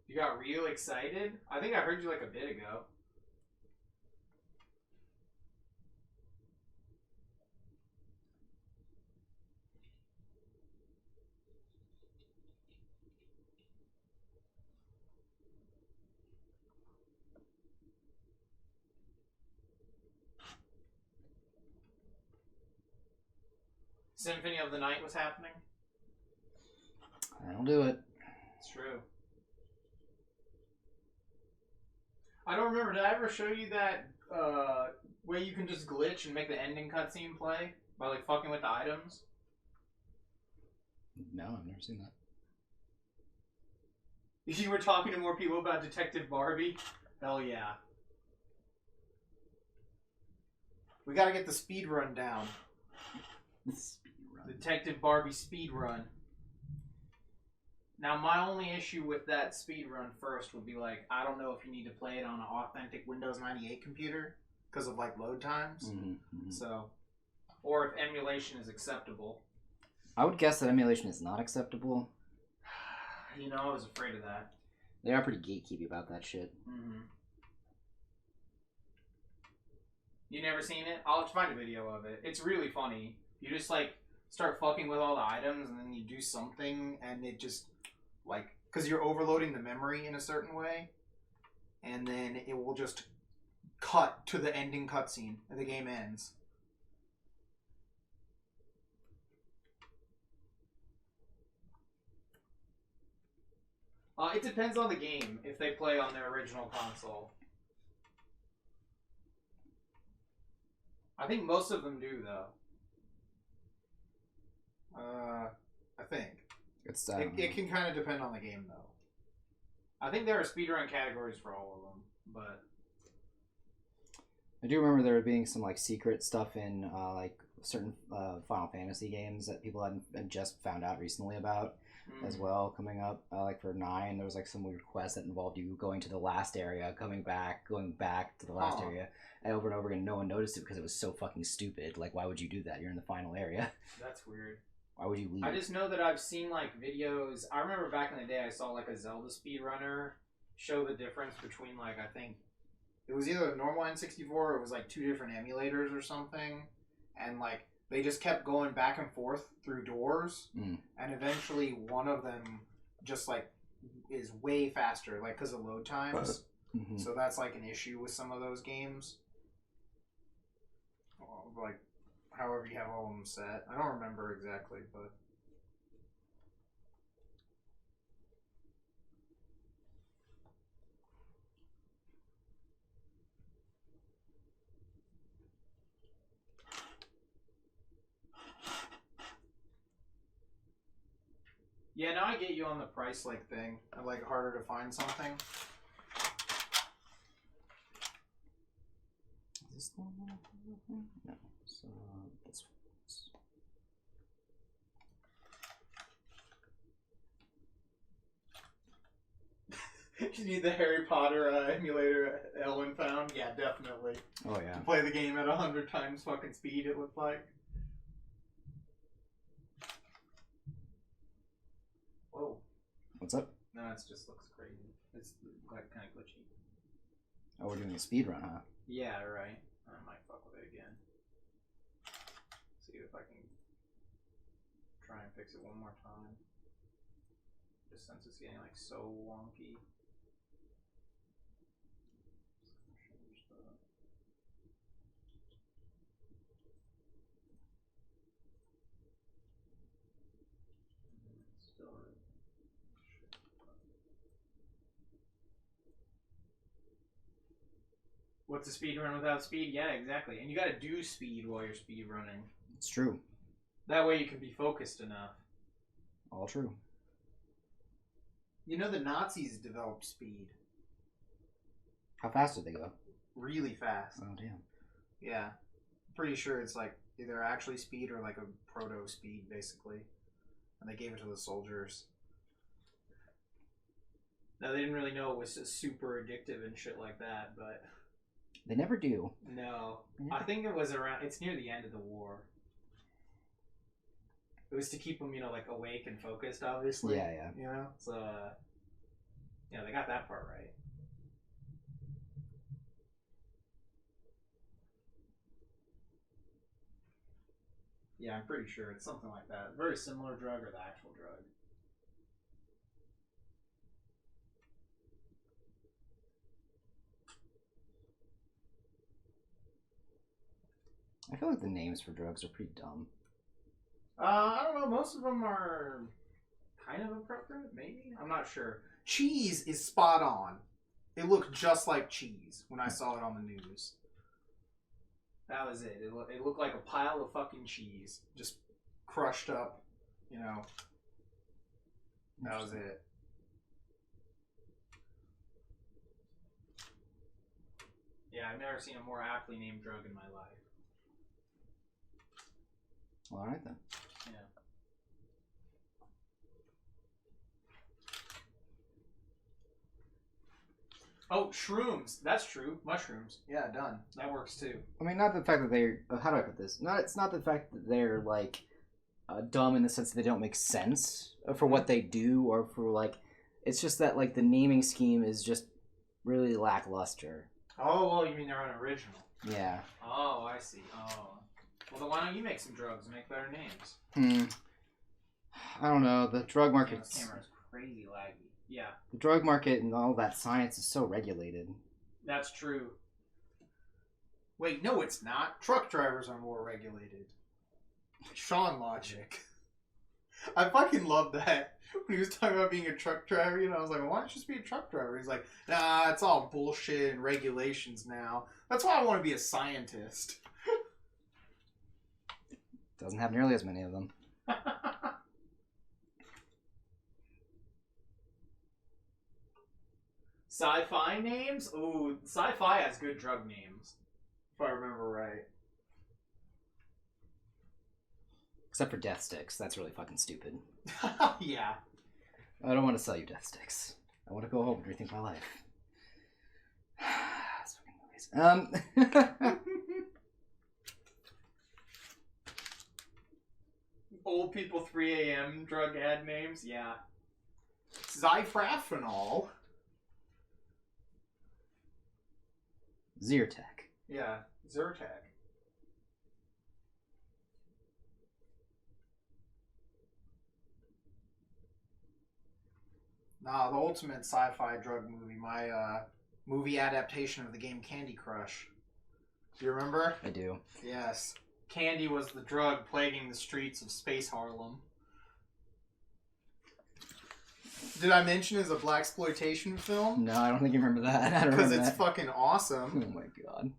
You got real excited? I think I heard you like a bit ago. Symphony of the Night was happening? That'll do it. It's true. I don't remember. Did I ever show you that way you can just glitch and make the ending cutscene play by like fucking with the items? No, I've never seen that. You were talking to more people about Detective Barbie? Hell yeah. We gotta get the speed run down. Detective Barbie speed run. Now, my only issue with that speed run first would be like, I don't know if you need to play it on an authentic Windows 98 computer because of like load times. So, or if emulation is acceptable. I would guess that emulation is not acceptable. You know, I was afraid of that. They are pretty gatekeepy about that shit. You never seen it? I'll find a video of it. It's really funny. You just like start fucking with all the items and then you do something and it just like, because you're overloading the memory in a certain way and then it will just cut to the ending cutscene and the game ends. It depends on the game if they play on their original console. I think most of them do, though. I think. It can kind of depend on the game, though. I think there are speedrun categories for all of them, but... I do remember there being some like secret stuff in like certain Final Fantasy games that people had just found out recently about as well coming up. Like for 9, there was like some weird quest that involved you going to the last area, going back to the last area, and over again. No one noticed it because it was so fucking stupid. Like, why would you do that? You're in the final area. That's weird. Why would you leave? I just know that I've seen like videos. I remember back in the day I saw like a Zelda speedrunner show the difference between like, I think it was either a normal N64 or it was like 2 different emulators or something. And like they just kept going back and forth through doors. And eventually one of them just like is way faster, like because of load times. So that's like an issue with some of those games. Like however you have all of them set. I don't remember exactly, but... Yeah, now I get you on the price like thing. I like harder to find something. Is this the one? No. So this one. You need the Harry Potter emulator Ellen found? Yeah, definitely. Oh yeah. Play the game at 100 times fucking speed, it looked like. Whoa. What's up? No, it just looks crazy. It's like kind of glitchy. Oh, we're doing a speed run, huh? Yeah, right. I might fuck with it again. See if I can try and fix it one more time. Just since it's getting like so wonky. What's a speed run without speed? Yeah, exactly. And you gotta do speed while you're speed running. It's true. That way you can be focused enough. All true. You know the Nazis developed speed How fast did they go? really fast. Oh, damn. Yeah. Pretty sure it's like either actually speed or like a proto speed, basically. And they gave it to the soldiers. Now, they didn't really know it was just super addictive and shit like that, but... They never do. No. I think it was around... It's near the end of the war. It was to keep them, like, awake and focused, obviously. Yeah. You know? So, they got that part right. Yeah, I'm pretty sure it's something like that. Very similar drug or the actual drug. I feel like the names for drugs are pretty dumb. I don't know. Most of them are kind of appropriate, maybe? I'm not sure. Cheese is spot on. It looked just like cheese when I saw it on the news. That was it. It looked like a pile of fucking cheese. Just crushed up, That was it. Yeah, I've never seen a more aptly named drug in my life. Well, alright then. Yeah. Oh, shrooms. That's true. Mushrooms. Yeah, done. That works too. I mean, not the fact that they're... How do I put this? It's not the fact that they're, like, dumb in the sense that they don't make sense for what they do or for, like... It's just that, like, the naming scheme is just really lackluster. Oh, well, you mean they're unoriginal. Yeah. Oh, I see. Oh. Well, then why don't you make some drugs and make better names? I don't know. The drug market... This camera's crazy laggy. Yeah. The drug market and all that science is so regulated. That's true. Wait, no, it's not. Truck drivers are more regulated. Sean logic. I fucking love that. When he was talking about being a truck driver, I was like, well, why don't you just be a truck driver? He's like, nah, it's all bullshit and regulations now. That's why I want to be a scientist. Doesn't have nearly as many of them. Sci-fi names? Ooh, sci-fi has good drug names. If I remember right. Except for death sticks. That's really fucking stupid. Yeah. I don't want to sell you death sticks. I want to go home and rethink my life. That's fucking noise. Old people 3 a.m. drug ad names? Yeah. Zyfrafinol. Zyrtec. Yeah. Zyrtec. Nah, the ultimate sci-fi drug movie. My movie adaptation of the game Candy Crush. Do you remember? I do. Yes. Candy was the drug plaguing the streets of Space Harlem. Did I mention it's a blaxploitation film? No, I don't think you remember that. I don't Because remember it's that. fucking awesome. Oh my god.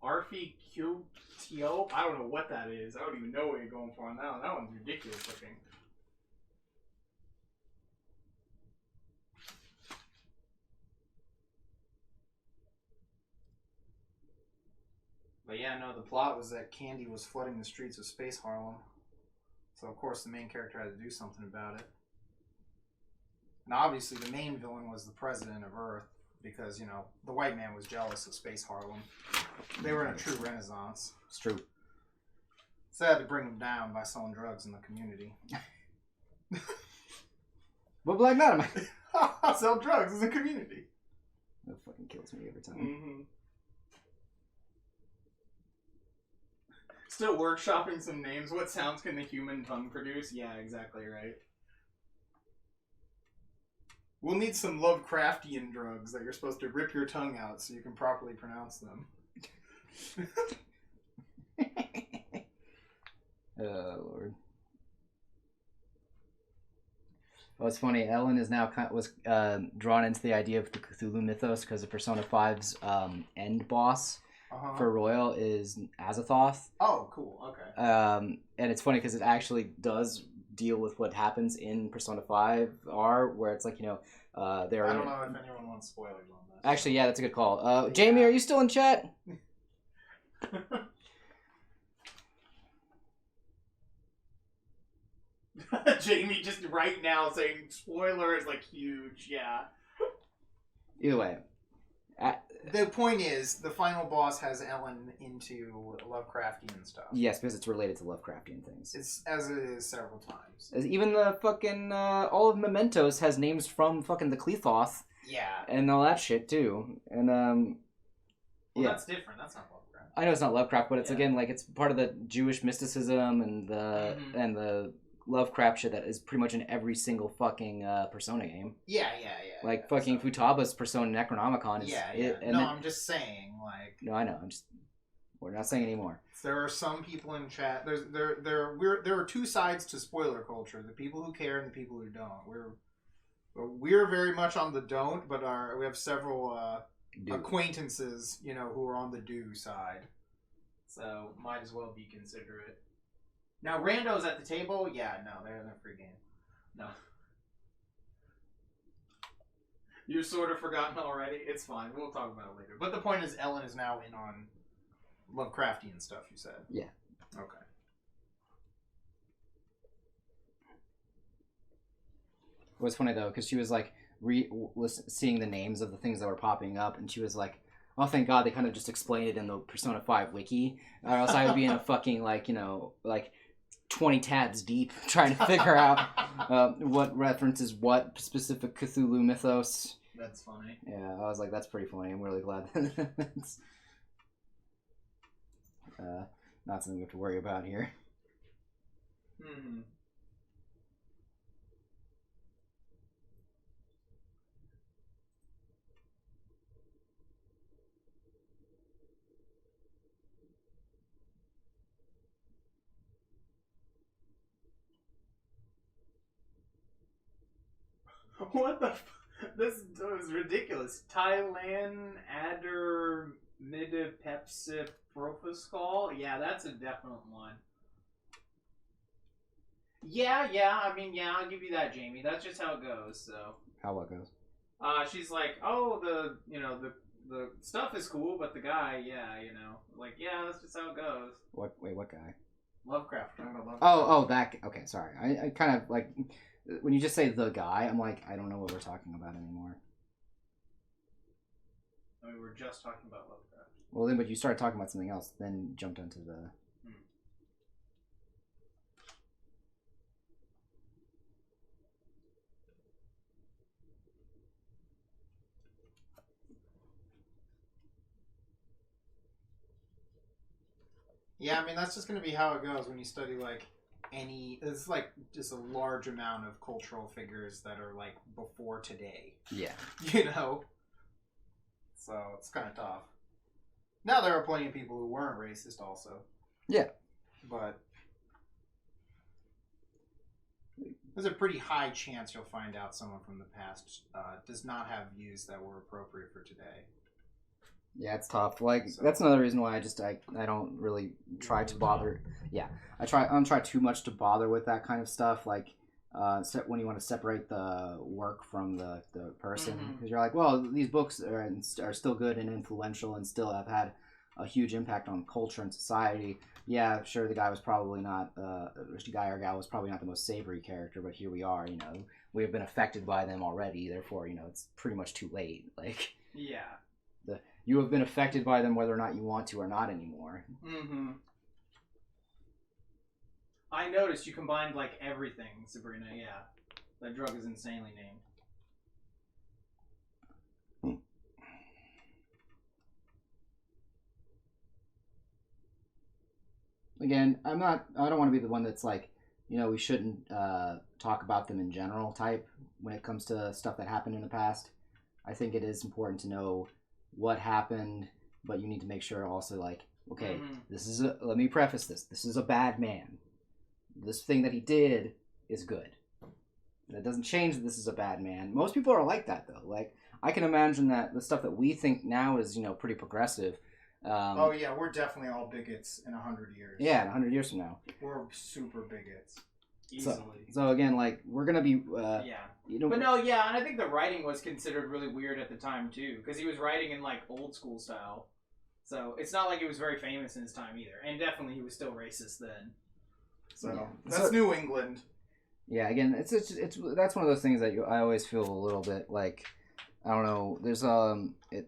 RFQTO? I don't know what that is. I don't even know what you're going for on that one. That one's ridiculous looking. But yeah, no, the plot was that Candy was flooding the streets of Space Harlem. So of course the main character had to do something about it. And obviously the main villain was the president of Earth. Because, the white man was jealous of Space Harlem. They were in a true renaissance. It's true. So they had to bring them down by selling drugs in the community. What Black Knight am I? Sell drugs in the community. That fucking kills me every time. Mm-hmm. Still workshopping some names. What sounds can the human tongue produce? Yeah, exactly right. We'll need some Lovecraftian drugs that you're supposed to rip your tongue out so you can properly pronounce them. Oh, Lord. Well, it's funny. Ellen is now was drawn into the idea of the Cthulhu mythos because of Persona 5's end boss for Royal is Azathoth. Oh, cool. Okay. And it's funny because it actually does deal with what happens in Persona 5 where it's like, there I don't know if anyone wants spoilers on this. Actually, yeah, that's a good call. Jamie, are you still in chat? Jamie just right now saying spoiler is like huge, yeah. Either way. The point is, the final boss has Ellen into Lovecraftian stuff. Yes, because it's related to Lovecraftian things. It's as it is several times. Even the fucking, all of Mementos has names from fucking the Clethoth. Yeah. And all that shit, too. And, well, that's different. That's not Lovecraft. I know it's not Lovecraft, but it's, again, like, it's part of the Jewish mysticism and the Lovecraft shit that is pretty much in every single fucking Persona game. Yeah. Like, fucking Futaba's Persona Necronomicon is... I'm just saying, like... No, I know. We're not saying anymore. There are some people in chat... There are two sides to spoiler culture. The people who care and the people who don't. We're very much on the don't, but we have several acquaintances, who are on the do side. So, might as well be considerate. Now, randos at the table? Yeah, no, they're in a free game. No. You've sort of forgotten already? It's fine. We'll talk about it later. But the point is, Ellen is now in on Lovecraftian stuff, you said? Yeah. Okay. It was funny, though, because she was, like, seeing the names of the things that were popping up, and she was like, oh, thank God they kind of just explained it in the Persona 5 wiki, or else I would be in a fucking, like, 20 tabs deep trying to figure out what references what specific Cthulhu mythos. That's funny. Yeah, I was like, that's pretty funny. I'm really glad that it's not something we have to worry about here. Hmm. What the This was ridiculous. Thailand Adder Midipepsiprophoscol? Yeah, that's a definite one. Yeah, I mean, yeah, I'll give you that, Jamie. That's just how it goes, so. How what goes? She's like, oh, the stuff is cool, but the guy, yeah, like, yeah, that's just how it goes. What guy? Lovecraft. Oh, that, okay, sorry. I kind of, like, when you just say the guy, I'm like, I don't know what we're talking about anymore. I mean, we're just talking about Lovecraft. Well, then, but you started talking about something else, then jumped into the... Yeah, I mean, that's just going to be how it goes when you study, like, it's like just a large amount of cultural figures that are, like, before today. Yeah. So, it's kind of tough. Now, there are plenty of people who weren't racist also. Yeah. But there's a pretty high chance you'll find out someone from the past does not have views that were appropriate for today. Yeah, it's tough. Like, that's another reason why I don't really try to bother. Yeah, I don't try too much to bother with that kind of stuff. Like, when you want to separate the work from the person, because you're like, well, these books are still good and influential and still have had a huge impact on culture and society. Yeah, sure, the guy was probably not guy or gal was probably not the most savory character, but here we are. We have been affected by them already. Therefore, it's pretty much too late. Like, yeah. You have been affected by them whether or not you want to or not anymore. Mm-hmm. I noticed you combined, like, everything, Sabrina, yeah. That drug is insanely named. Again, I don't want to be the one that's like, we shouldn't talk about them in general type when it comes to stuff that happened in the past. I think it is important to know what happened, but you need to make sure also, like, okay, let me preface this. This is a bad man. This thing that he did is good. That doesn't change that this is a bad man. Most people are like that, though. Like, I can imagine that the stuff that we think now is, pretty progressive. Oh, yeah, we're definitely all bigots in 100 years. Yeah, in 100 years from now. We're super bigots. Easily. So again, like, we're going to be... But no, yeah, and I think the writing was considered really weird at the time, too. Because he was writing in, like, old school style. So it's not like he was very famous in his time, either. And definitely he was still racist then. So that's New England. Yeah, again, it's that's one of those things that I always feel a little bit like, I don't know. There's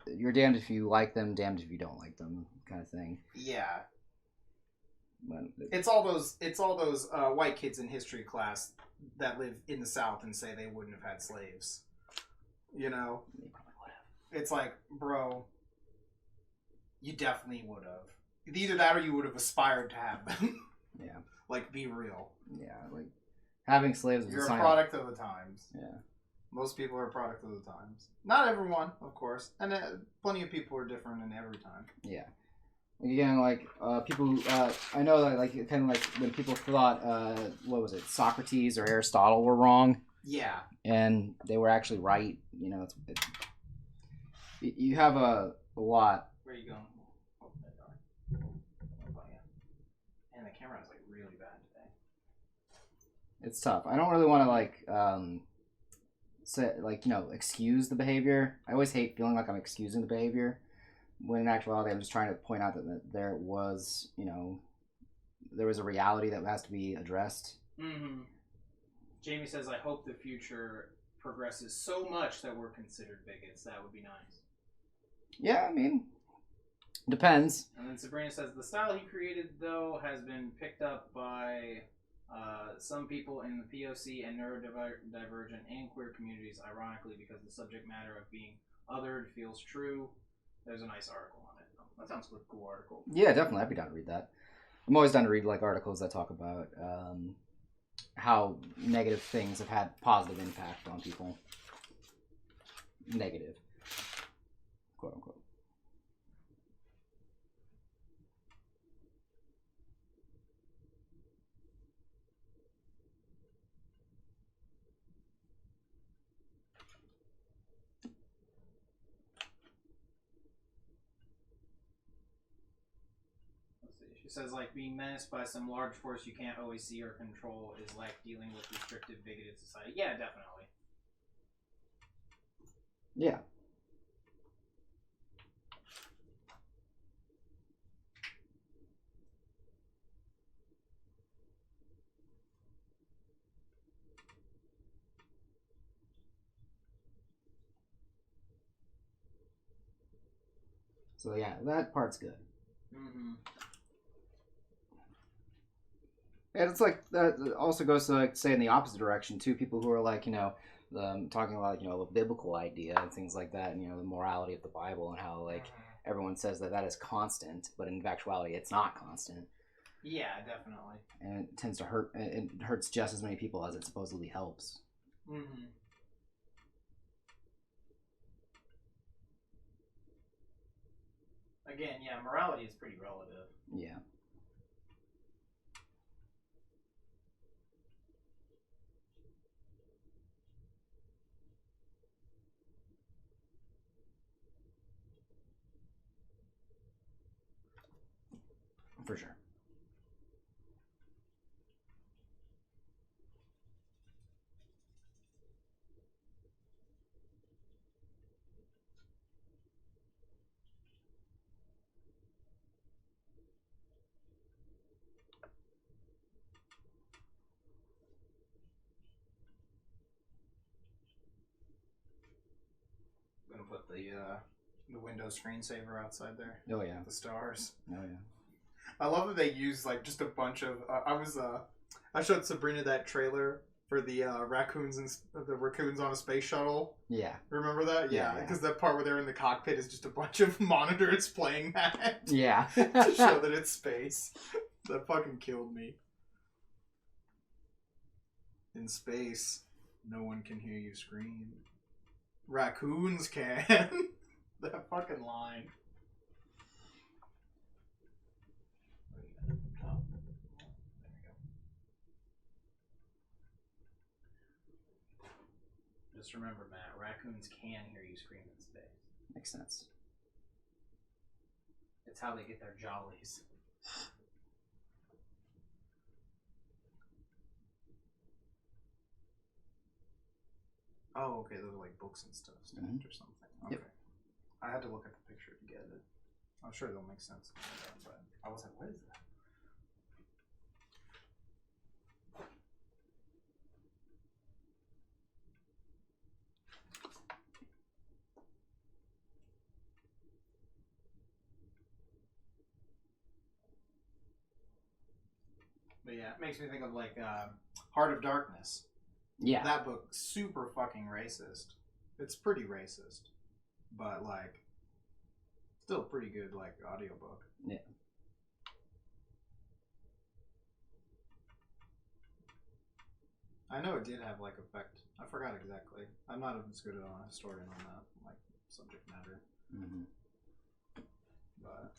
you're damned if you like them, damned if you don't like them, kind of thing. Yeah. But It's all those white kids in history class that live in the South and say they wouldn't have had slaves. You know, they probably would have. It's like, bro, you definitely would have. Either that or you would have aspired to have them. Yeah. Like, be real. Yeah, like having slaves was You're a a sign product of the times. Yeah. Most people are a product of the times. Not everyone, of course. And plenty of people are different in every time. Yeah. Again, like, people who, I know that, like, kind of like when people thought, what was it, Socrates or Aristotle were wrong. Yeah. And they were actually right. You have a lot. Where are you going? Oh, yeah. And the camera is, like, really bad today. It's tough. I don't really want to, like, say, like, excuse the behavior. I always hate feeling like I'm excusing the behavior. When in actuality, I'm just trying to point out that there was, there was a reality that has to be addressed. Mm-hmm. Jamie says, I hope the future progresses so much that we're considered bigots. That would be nice. Yeah, I mean, depends. And then Sabrina says, the style he created, though, has been picked up by some people in the POC and neurodivergent and queer communities, ironically, because the subject matter of being othered feels true. There's a nice article on it. That sounds like a cool article. Yeah, definitely. I'd be down to read that. I'm always down to read like articles that talk about how negative things have had positive impact on people. Negative, quote unquote. She says, like, being menaced by some large force you can't always see or control is like dealing with restrictive, bigoted society. Yeah, definitely. Yeah. So yeah, that part's good. Mm-hmm. And it's like that also goes to like say in the opposite direction too. People who are like talking about a biblical idea and things like that, and the morality of the Bible and how like everyone says that is constant, but in actuality it's not constant. Yeah, definitely. And it tends to hurt. It hurts just as many people as it supposedly helps. Mm-hmm. Again, yeah, morality is pretty relative. Yeah. For sure. I'm gonna put the Windows screensaver outside there. Oh yeah. The stars. Oh yeah. I love that they use like just a bunch of. I showed Sabrina that trailer for the raccoons on a space shuttle. Yeah. Remember that? Yeah. Because that part where they're in the cockpit is just a bunch of monitors playing that. Yeah. To show that it's space. That fucking killed me. In space, no one can hear you scream. Raccoons can. That fucking line. Just remember, Matt, raccoons can hear you scream in space. Makes sense. It's how they get their jollies. Oh, okay, those are like books and stuff stacked or something. Okay. Yep. I had to look at the picture to get it. I'm sure they'll make sense, but I was like, what is that? But yeah, it makes me think of like Heart of Darkness. Yeah. That book, super fucking racist. It's pretty racist, but like, still pretty good like audiobook. Yeah. I know it did have like effect. I forgot exactly. I'm not as good a historian on that like subject matter. Mm-hmm. But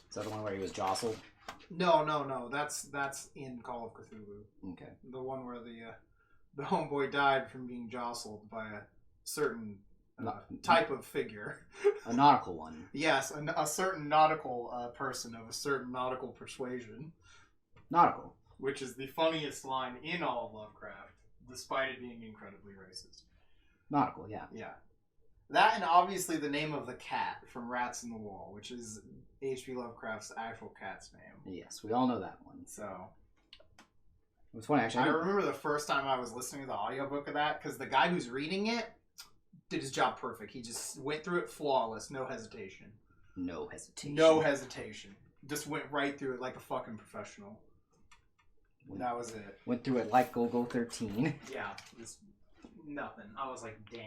Is that the one where he was jostled? no. That's in Call of Cthulhu. Okay. The one where the homeboy died from being jostled by a certain type of figure. A nautical one. Yes, a certain nautical person of a certain nautical persuasion. Nautical. Which is the funniest line in all of Lovecraft, despite it being incredibly racist. Nautical, yeah. Yeah. That and obviously the name of the cat from Rats in the Wall, which is H.P. Lovecraft's actual cat's name. Yes, we all know that one. So, It was funny, actually. I remember the first time I was listening to the audiobook of that, because the guy who's reading it did his job perfect. He just went through it flawless, no hesitation. No hesitation. No hesitation. Just went right through it like a fucking professional. That was it. Went through it like Go 13. Yeah, just nothing. I was like, damn.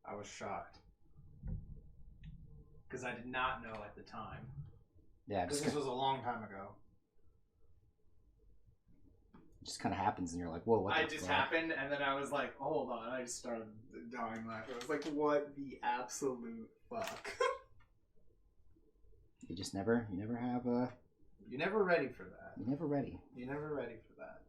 I was shocked. Because I did not know at the time. Yeah, Because this was a long time ago. It just kind of happens, and you're like, whoa, what the It just fuck? happened, and then I was like, hold on. I just started dying laughing. I was like, what the absolute fuck? You just never, you never have You're never ready for that. you're never ready. You're never ready for that.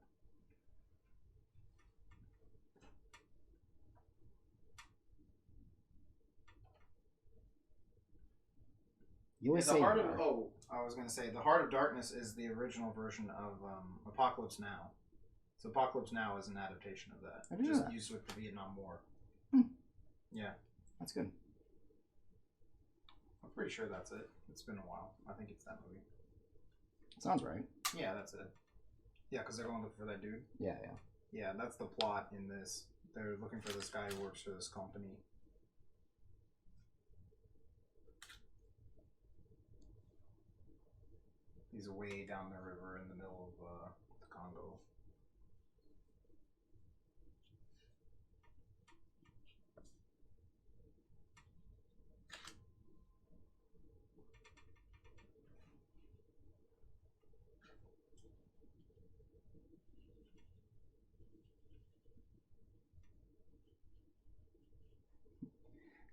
You always The say Heart you of are. I was going to say, The Heart of Darkness is the original version of Apocalypse Now. So Apocalypse Now is an adaptation of that. I didn't know Just that. used with the Vietnam War. Hmm. Yeah. That's good. I'm pretty sure that's it. It's been a while. I think it's that movie. Sounds right. Yeah, that's it. Yeah, because they're going looking for that dude. Yeah. Yeah, that's the plot in this. They're looking for this guy who works for this company. He's way down the river in the middle of the Congo.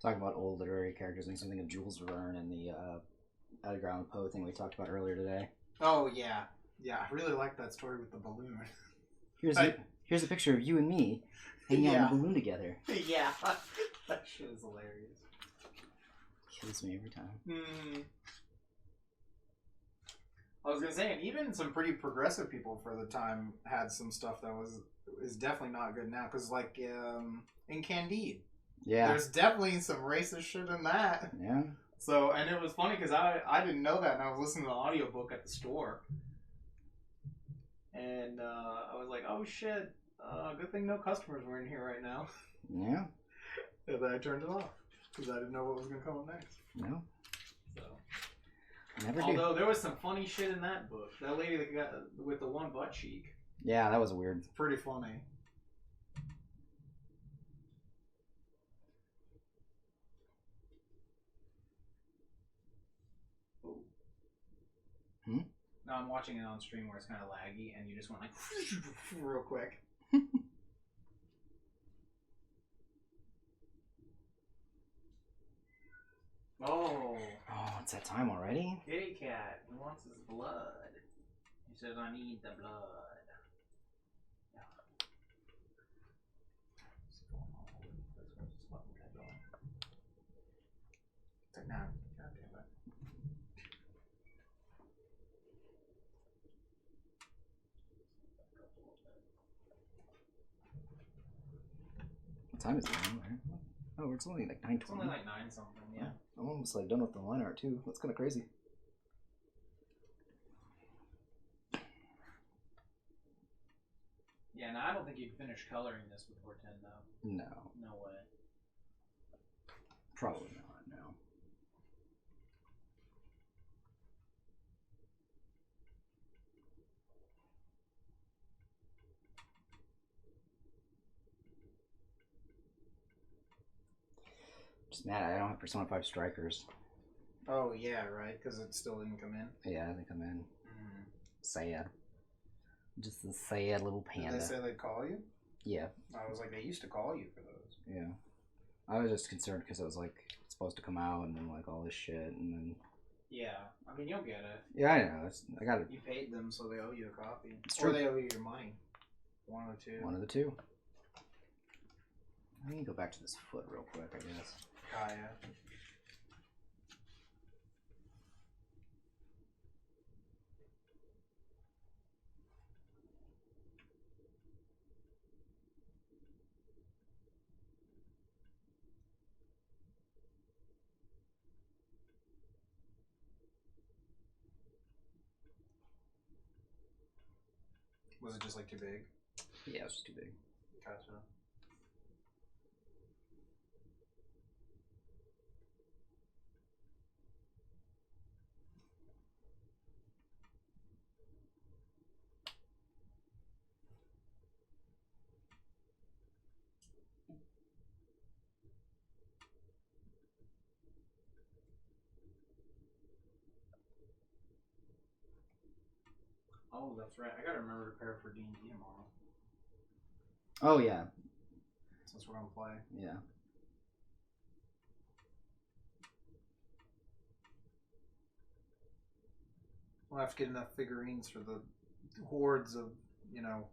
Talking about old literary characters makes me think of Jules Verne and the Edgar Allan Poe thing we talked about earlier today. Oh, yeah. Yeah, I really like that story with the balloon. Here's a picture of you and me hanging out in a balloon together. Yeah. That shit is hilarious. Kills me every time. I was gonna say, and even some pretty progressive people for the time had some stuff that is definitely not good now. Because like in Candide, Yeah. there's definitely some racist shit in that. Yeah. So, and it was funny because I didn't know that, and I was listening to the audiobook at the store, and I was like, oh shit, good thing no customers were in here right now. Yeah. And then I turned it off because I didn't know what was gonna come up next. No. So. Never do. Although there was some funny shit in that book. That lady that got with the one butt cheek. Yeah, that was weird. Pretty funny. No, I'm watching it on stream where it's kind of laggy, and you just went like Real quick. Oh, It's that time already? kitty cat. He wants his blood. He says, I need the blood. What time is it? Oh, it's only like 9:20. It's only like 9 something, yeah. I'm almost like done with the line art too. That's kind of crazy. Yeah, no, I don't think you'd finish coloring this before 10 though. No. No way. Probably not, no. Just mad I don't have Persona 5 Strikers. Oh, yeah, right, because it still didn't come in. Yeah, I think I'm in. Sad. Just a sad little panda. Did they say they'd call you? Yeah. I was like, they used to call you for those. Yeah. I was just concerned because it was like supposed to come out and then like all this shit and then. Yeah, I mean, you'll get it. Yeah, I know. I got it. You paid them, so they owe you a copy. It's Or true. they owe you your money. One of the two. One of the two. I need to go back to this foot real quick, I guess. Kaya. Was it just like too big? Yeah, it's just too big. Gotcha. Oh, that's right. I gotta remember to prepare for D&D tomorrow. Oh, yeah. Since we're gonna play. Yeah. We'll have to get enough figurines for the hordes of,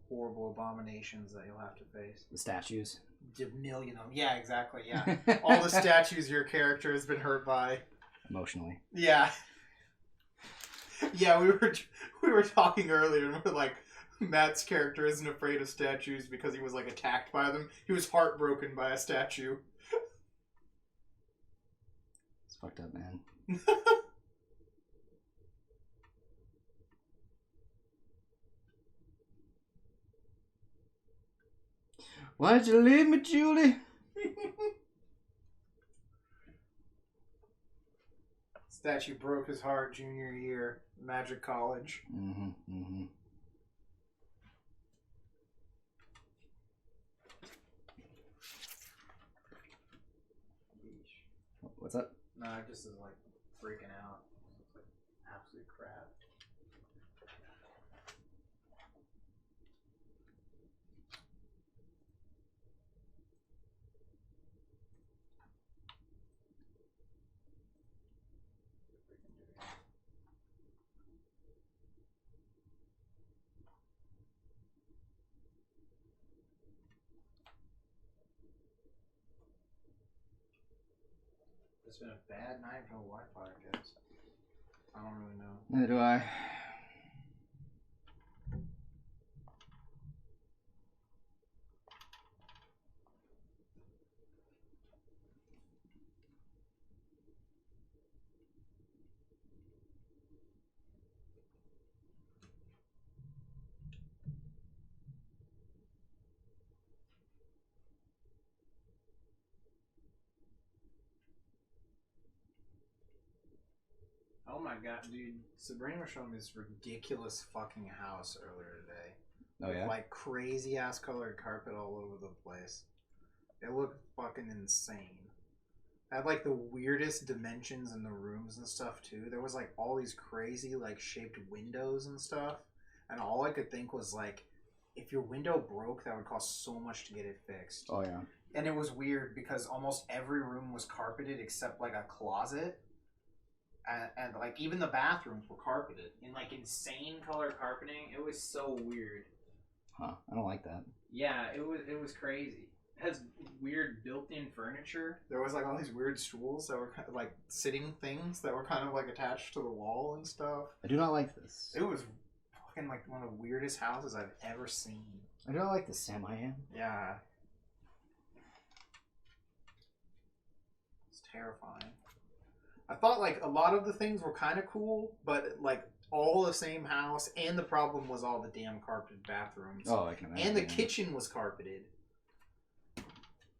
horrible abominations that you'll have to face. The statues. A million of them. Yeah, exactly, yeah. All the statues your character has been hurt by. Emotionally. Yeah. Yeah, we were talking earlier and we're like, Matt's character isn't afraid of statues because he was like attacked by them. He was heartbroken by a statue. It's fucked up, man. Why'd you leave me, Julie? Statue broke his heart junior year, Magic College. What's up? No, it just is like freaking out. It's like absolute crap. It's been a bad night for Wi-Fi, I guess. I don't really know. Neither do I. Oh my god, dude. Sabrina was showing me this ridiculous fucking house earlier today. Oh, yeah? With, like, crazy ass colored carpet all over the place. It looked fucking insane. It had, like, the weirdest dimensions in the rooms and stuff, too. There was, like, all these crazy, like, shaped windows and stuff. And all I could think was, like, if your window broke, that would cost so much to get it fixed. Oh, yeah. And it was weird because almost every room was carpeted except, like, a closet. And like, even the bathrooms were carpeted. In, like, insane color carpeting. It was so weird. Huh. I don't like that. Yeah, it was crazy. It has weird built-in furniture. There was, like, all these weird stools that were, kind of, like, sitting things that were kind of, like, attached to the wall and stuff. I do not like this. It was fucking, like, one of the weirdest houses I've ever seen. I do not like this, Sam. I am. Yeah. terrifying. I thought like a lot of the things were kind of cool, but like all the same house, and the problem was all the damn carpeted bathrooms. Oh, I can imagine. And the kitchen was carpeted.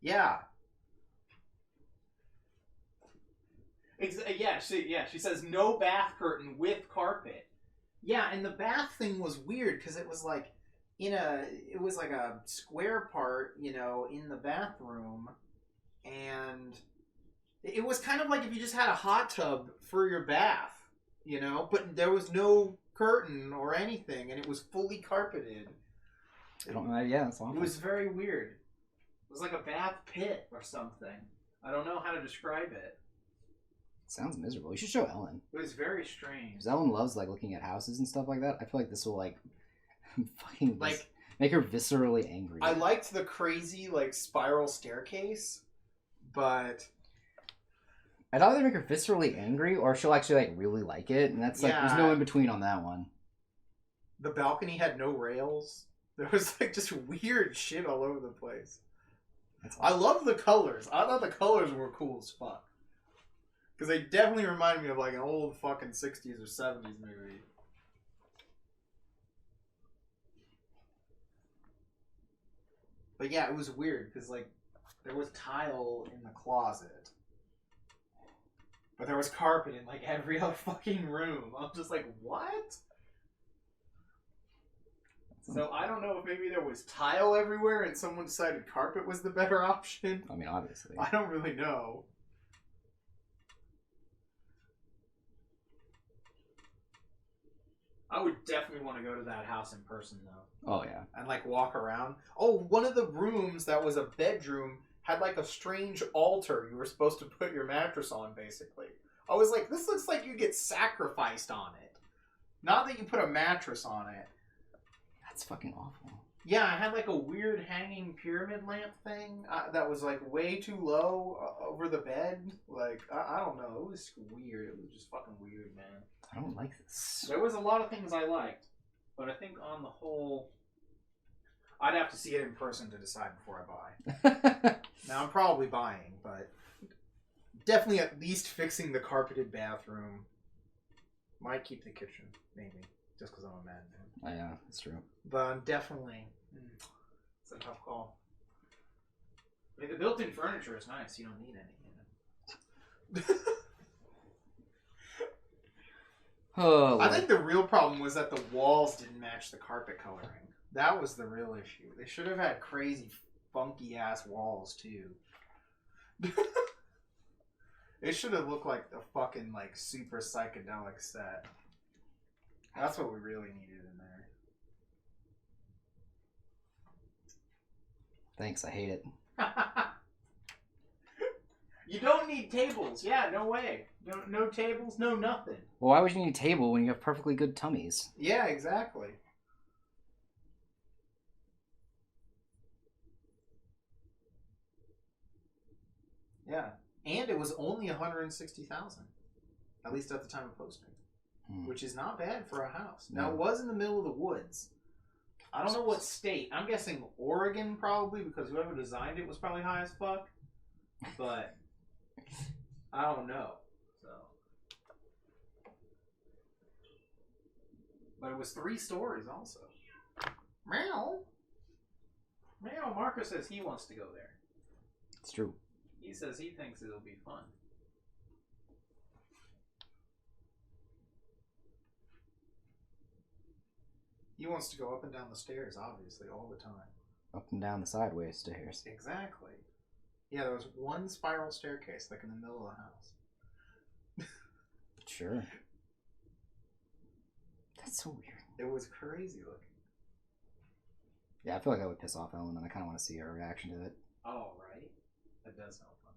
Yeah. Yeah, she says no bath curtain with carpet. Yeah, and the bath thing was weird because it was like it was like a square part, you know, in the bathroom, and it was kind of like if you just had a hot tub for your bath, you know, but there was no curtain or anything, and it was fully carpeted. I don't know. Yeah, it's awful. It was very weird. It was like a bath pit or something. I don't know how to describe it. Sounds miserable. You should show Ellen. It was very strange. Because Ellen loves like looking at houses and stuff like that. I feel like this will like fucking Like make her viscerally angry. I liked the crazy like spiral staircase, but I'd either make her viscerally angry or she'll actually like really like it, and that's like there's no in between on that one. the balcony had no rails. There was like just weird shit all over the place. I love the colors. I thought the colors were cool as fuck. Because they definitely remind me of like an old fucking 60s or 70s movie. But yeah, it was weird because like there was tile in the closet. But there was carpet in like every other fucking room. I'm just like, what? So I don't know if maybe there was tile everywhere and someone decided carpet was the better option. I mean, obviously. I don't really know. I would definitely want to go to that house in person, though. Oh, yeah. And like walk around. Oh, one of the rooms that was a bedroom had like a strange altar you were supposed to put your mattress on, basically. I was like, this looks like you get sacrificed on it. Not that you put a mattress on it. That's fucking awful. Yeah, I had like a weird hanging pyramid lamp thing that was like way too low over the bed. Like, I don't know. It was weird. It was just fucking weird, man. I don't like this. There was a lot of things I liked, but I think on the whole, I'd have to see it in person to decide before I buy. Now, I'm probably buying, but definitely at least fixing the carpeted bathroom. Might keep the kitchen, maybe, just because I'm a madman. Oh, yeah, that's true. But I'm definitely... it's a tough call. I mean, the built-in furniture is nice. You don't need anything. Oh, I think the real problem was that the walls didn't match the carpet coloring. That was the real issue. They should have had crazy, funky-ass walls, too. It should have looked like a fucking, like, super psychedelic set. That's what we really needed in there. Thanks, I hate it. You don't need tables. Yeah, no way. No tables, no nothing. Well, why would you need a table when you have perfectly good tummies? Yeah, exactly. Yeah. And it was only $160,000. At least at the time of posting. Which is not bad for a house. Now, it was in the middle of the woods. I don't know what state. I'm guessing Oregon, probably, because whoever designed it was probably high as fuck. But I don't know. So, but it was 3 stories also. Meow. Meow. Marco says he wants to go there. It's true. He says he thinks it'll be fun. He wants to go up and down the stairs, obviously, all the time. Up and down the sideways stairs. Exactly. Yeah, there was one spiral staircase, like in the middle of the house. Sure. That's so weird. It was crazy looking. Yeah, I feel like that would piss off Ellen, and I kind of want to see her reaction to it. Oh, right. That does sound funny.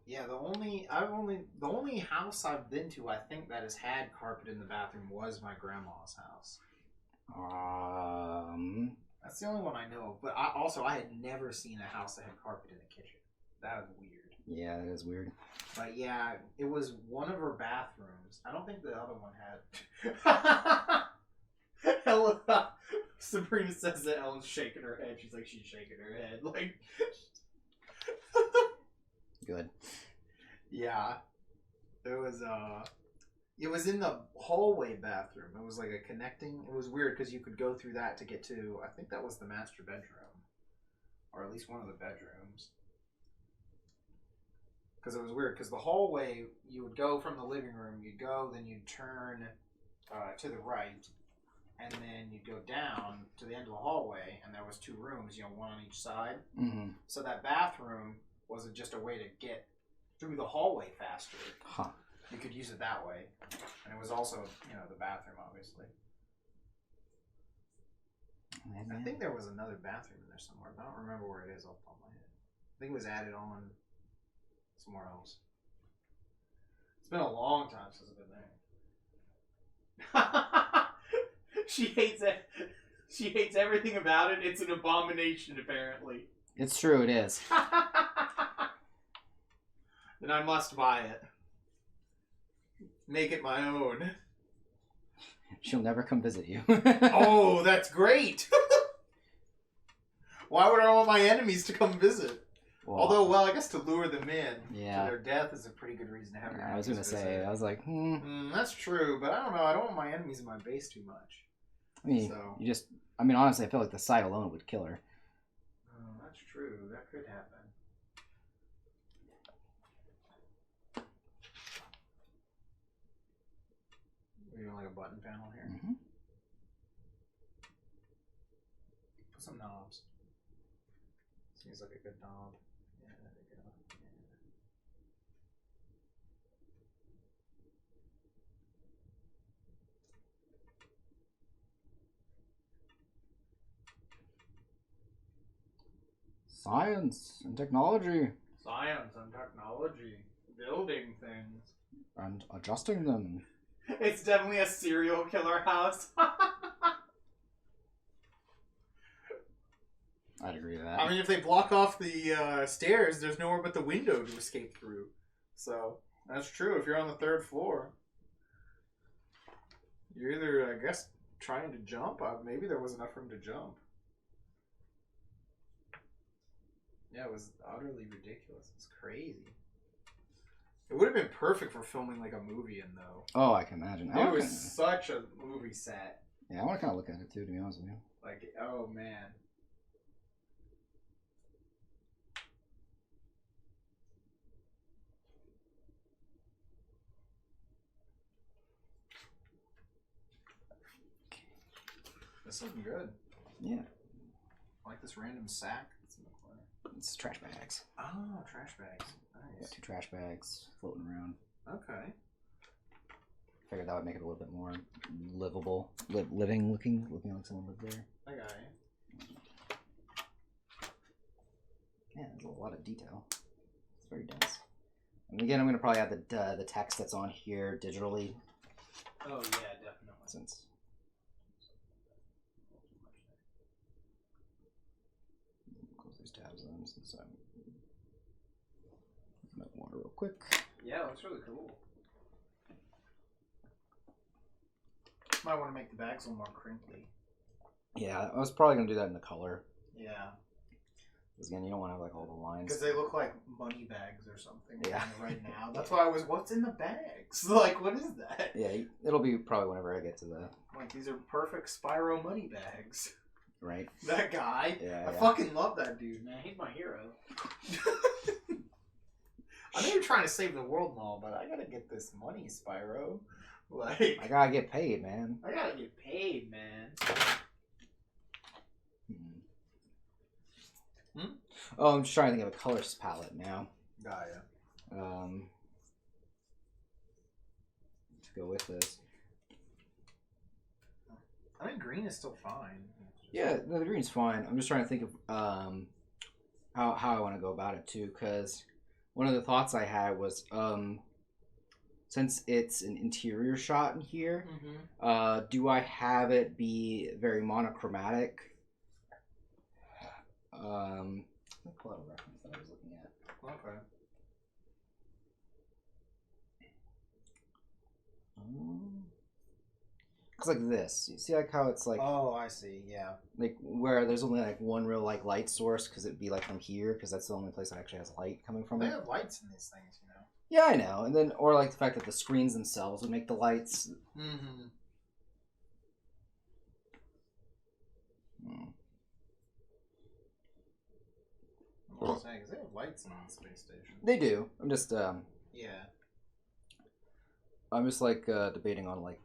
Yeah, the only house I've been to, I think, that has had carpet in the bathroom was my grandma's house. That's the only one I know of. But I had never seen a house that had carpet in the kitchen. That was weird. Yeah, that is weird. But yeah, it was one of her bathrooms. I don't think the other one had. Hella Sabrina says that Ellen's shaking her head. She's like, she's shaking her head. Like, Good. yeah. It was in the hallway bathroom. It was like a connecting. It was weird because you could go through that to get to, I think that was the master bedroom. Or at least one of the bedrooms. Because it was weird, because the hallway, you would go from the living room, you'd go, then you'd turn to the right, and then you'd go down to the end of the hallway, and there was 2 rooms, one on each side. Mm-hmm. So that bathroom wasn't just a way to get through the hallway faster. Huh. You could use it that way. And it was also, the bathroom, obviously. I think there was another bathroom in there somewhere, but I don't remember where it is off the top of my head. I think it was added on somewhere else. It's been a long time since I've been there. She hates it. She hates everything about it. It's an abomination, apparently. It's true, it is. Then I must buy it. Make it my own. She'll never come visit you. Oh, that's great! Why would I want my enemies to come visit? Well, Although, well, I guess to lure them in yeah. to their death is a pretty good reason to have your I was enemies gonna say, visit. I was like, That's true, but I don't know. I don't want my enemies in my base too much. I mean, So. honestly, I feel like the sight alone would kill her. Oh, that's true. That could happen. We're doing like a button panel here. Mm-hmm. Put some knobs. Seems like a good knob. Yeah, there we go. Science and technology. Science and technology. Building things. And adjusting them. It's definitely a serial killer house. I'd agree with that. I mean, if they block off the stairs, there's nowhere but the window to escape through. So, that's true. If you're on the 3rd floor, you're either, I guess, trying to jump. Maybe there was enough room to jump. Yeah, it was utterly ridiculous. It's crazy. It would have been perfect for filming like a movie in, though. Oh, I can imagine. It was such a movie set. Yeah, I want to kind of look at it too, to be honest with you. Like, oh man. This looking good. Yeah. I like this random sack that's in the corner. It's trash bags. Oh, trash bags. Got Nice. 2 trash bags floating around. Okay. Figured that would make it a little bit more livable. Looking like someone lived there. I got it. Yeah, there's a lot of detail. It's very dense. And again, I'm going to probably add the text that's on here digitally. Oh yeah, definitely. Since close these tabs then, since I'm looking at water real quick. Yeah, it looks really cool. Might want to make the bags a little more crinkly. Yeah, I was probably going to do that in the color. Yeah. Because again, you don't want to have like all the lines. Because they look like money bags or something. Yeah. Right now. That's why I was, what's in the bags? Like, what is that? Yeah, it'll be probably whenever I get to the... Like, these are perfect Spyro money bags. Right? That guy. Yeah, I yeah. fucking love that dude, man. Man, he's my hero. I know you're trying to save the world and all, but I gotta get this money, Spyro. Like, I gotta get paid, man. I gotta get paid, man. Oh, I'm just trying to think of a color palette now. Oh, yeah. To go with this. I mean, green is still fine. Yeah, no, the green's fine. I'm just trying to think of how I want to go about it too, because one of the thoughts I had was since it's an interior shot in here, do I have it be very monochromatic? Let me pull out a reference that I was looking at. Okay. It's like this. You see like how it's like Oh, I see. Yeah. like where there's only like one real like light source because it'd be like from here because that's the only place that actually has light coming from They it. have lights in these things, you know. Yeah, I know. And then or like the fact that the screens themselves would make the lights. Mm-hmm. Hmm. I'm just saying, 'cause they have lights in the space station. They do. Yeah. I'm just like debating on like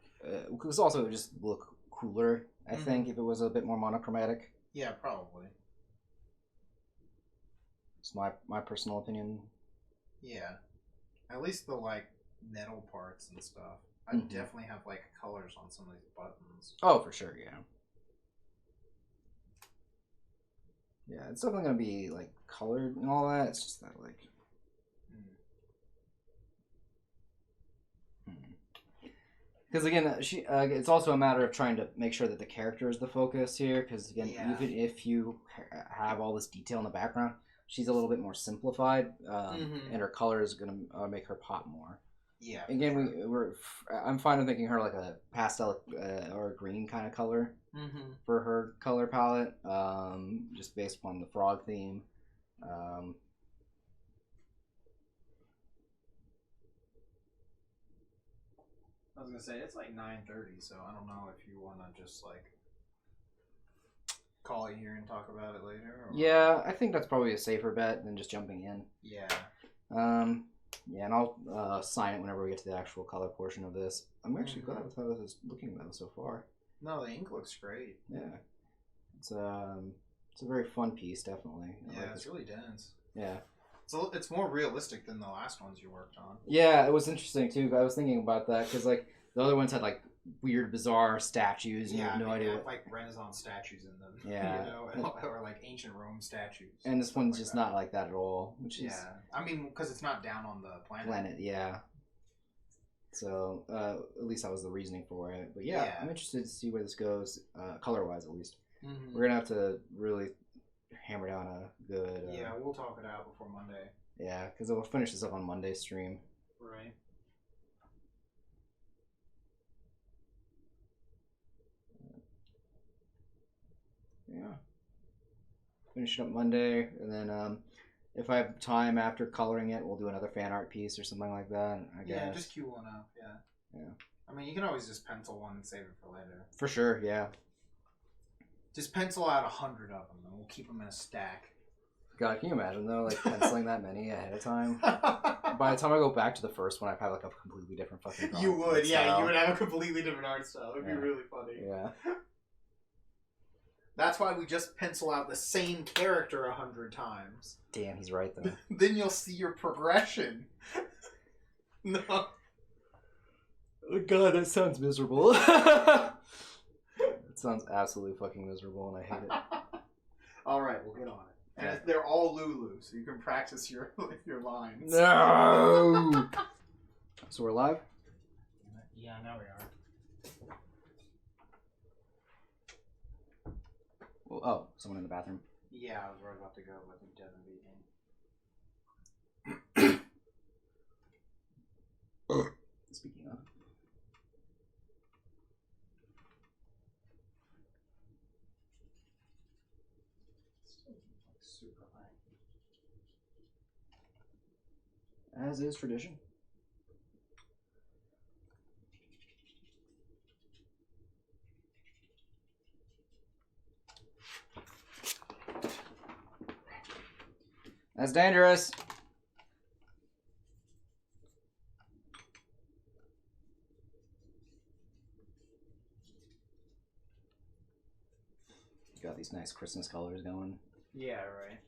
because also it would just look cooler. I think if it was a bit more monochromatic. Yeah, probably. It's my personal opinion. Yeah. At least the like metal parts and stuff. I definitely have like colors on some of these buttons. Oh, for sure, yeah. Yeah, it's definitely gonna be like colored and all that. It's just that like. Because again, it's also a matter of trying to make sure that the character is the focus here. Because again, even if you have all this detail in the background, she's a little bit more simplified, and her color is gonna make her pop more. Yeah. Again, I'm fine with making her like a pastel or a green kind of color for her color palette, just based upon the frog theme. I was gonna say it's like 9:30, so I don't know if you want to just like call it here and talk about it later. Or... Yeah, I think that's probably a safer bet than just jumping in. Yeah. Yeah, and I'll sign it whenever we get to the actual color portion of this. I'm actually glad with how this is looking though so far. No, the ink looks great. Yeah, it's a very fun piece, definitely. Yeah, it's really dense. Yeah. So it's more realistic than the last ones you worked on. Yeah, it was interesting too. I was thinking about that because like the other ones had like weird, bizarre statues. And you have no idea what... like Renaissance statues in them. Yeah, you know, or like ancient Rome statues. And this one's just not like that at all. Which is I mean, because it's not down on the planet. Yeah. So at least that was the reasoning for it. But yeah, I'm interested to see where this goes, color-wise at least. We're gonna have to really hammer down a good. Yeah, we'll talk it out before Monday. Yeah, because we'll finish this up on Monday's stream. Right. Yeah. Finish it up Monday, and then if I have time after coloring it, we'll do another fan art piece or something like that. I guess. Yeah, just cue one up. Yeah. I mean, you can always just pencil one and save it for later. For sure. Yeah. Just pencil out 100 of them, and we'll keep them in a stack. God, can you imagine though, like penciling that many ahead of time? By the time I go back to the first one, I'd have like a completely different fucking drawing. You would, yeah. You would have a completely different art style. It'd be really funny. Yeah. That's why we just pencil out the same character 100 times. Damn, he's right though. Then you'll see your progression. No. Oh, God, that sounds miserable. It sounds absolutely fucking miserable, and I hate it. All right, we'll get on it. And they're all Lulu, so you can practice your lines. No. So we're live? Yeah, now we are. Well, oh, someone in the bathroom. Yeah, I was right about to go, but I think Devin beat me. Speaking of. Super high. As is tradition. That's dangerous. Got these nice Christmas colors going. Yeah, right.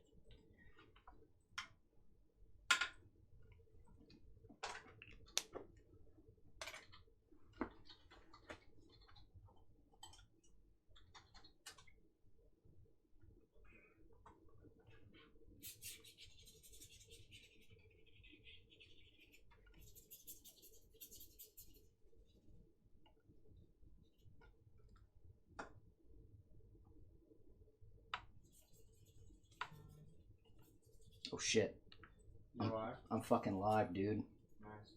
Oh shit. You are? I'm fucking live, dude. Nice.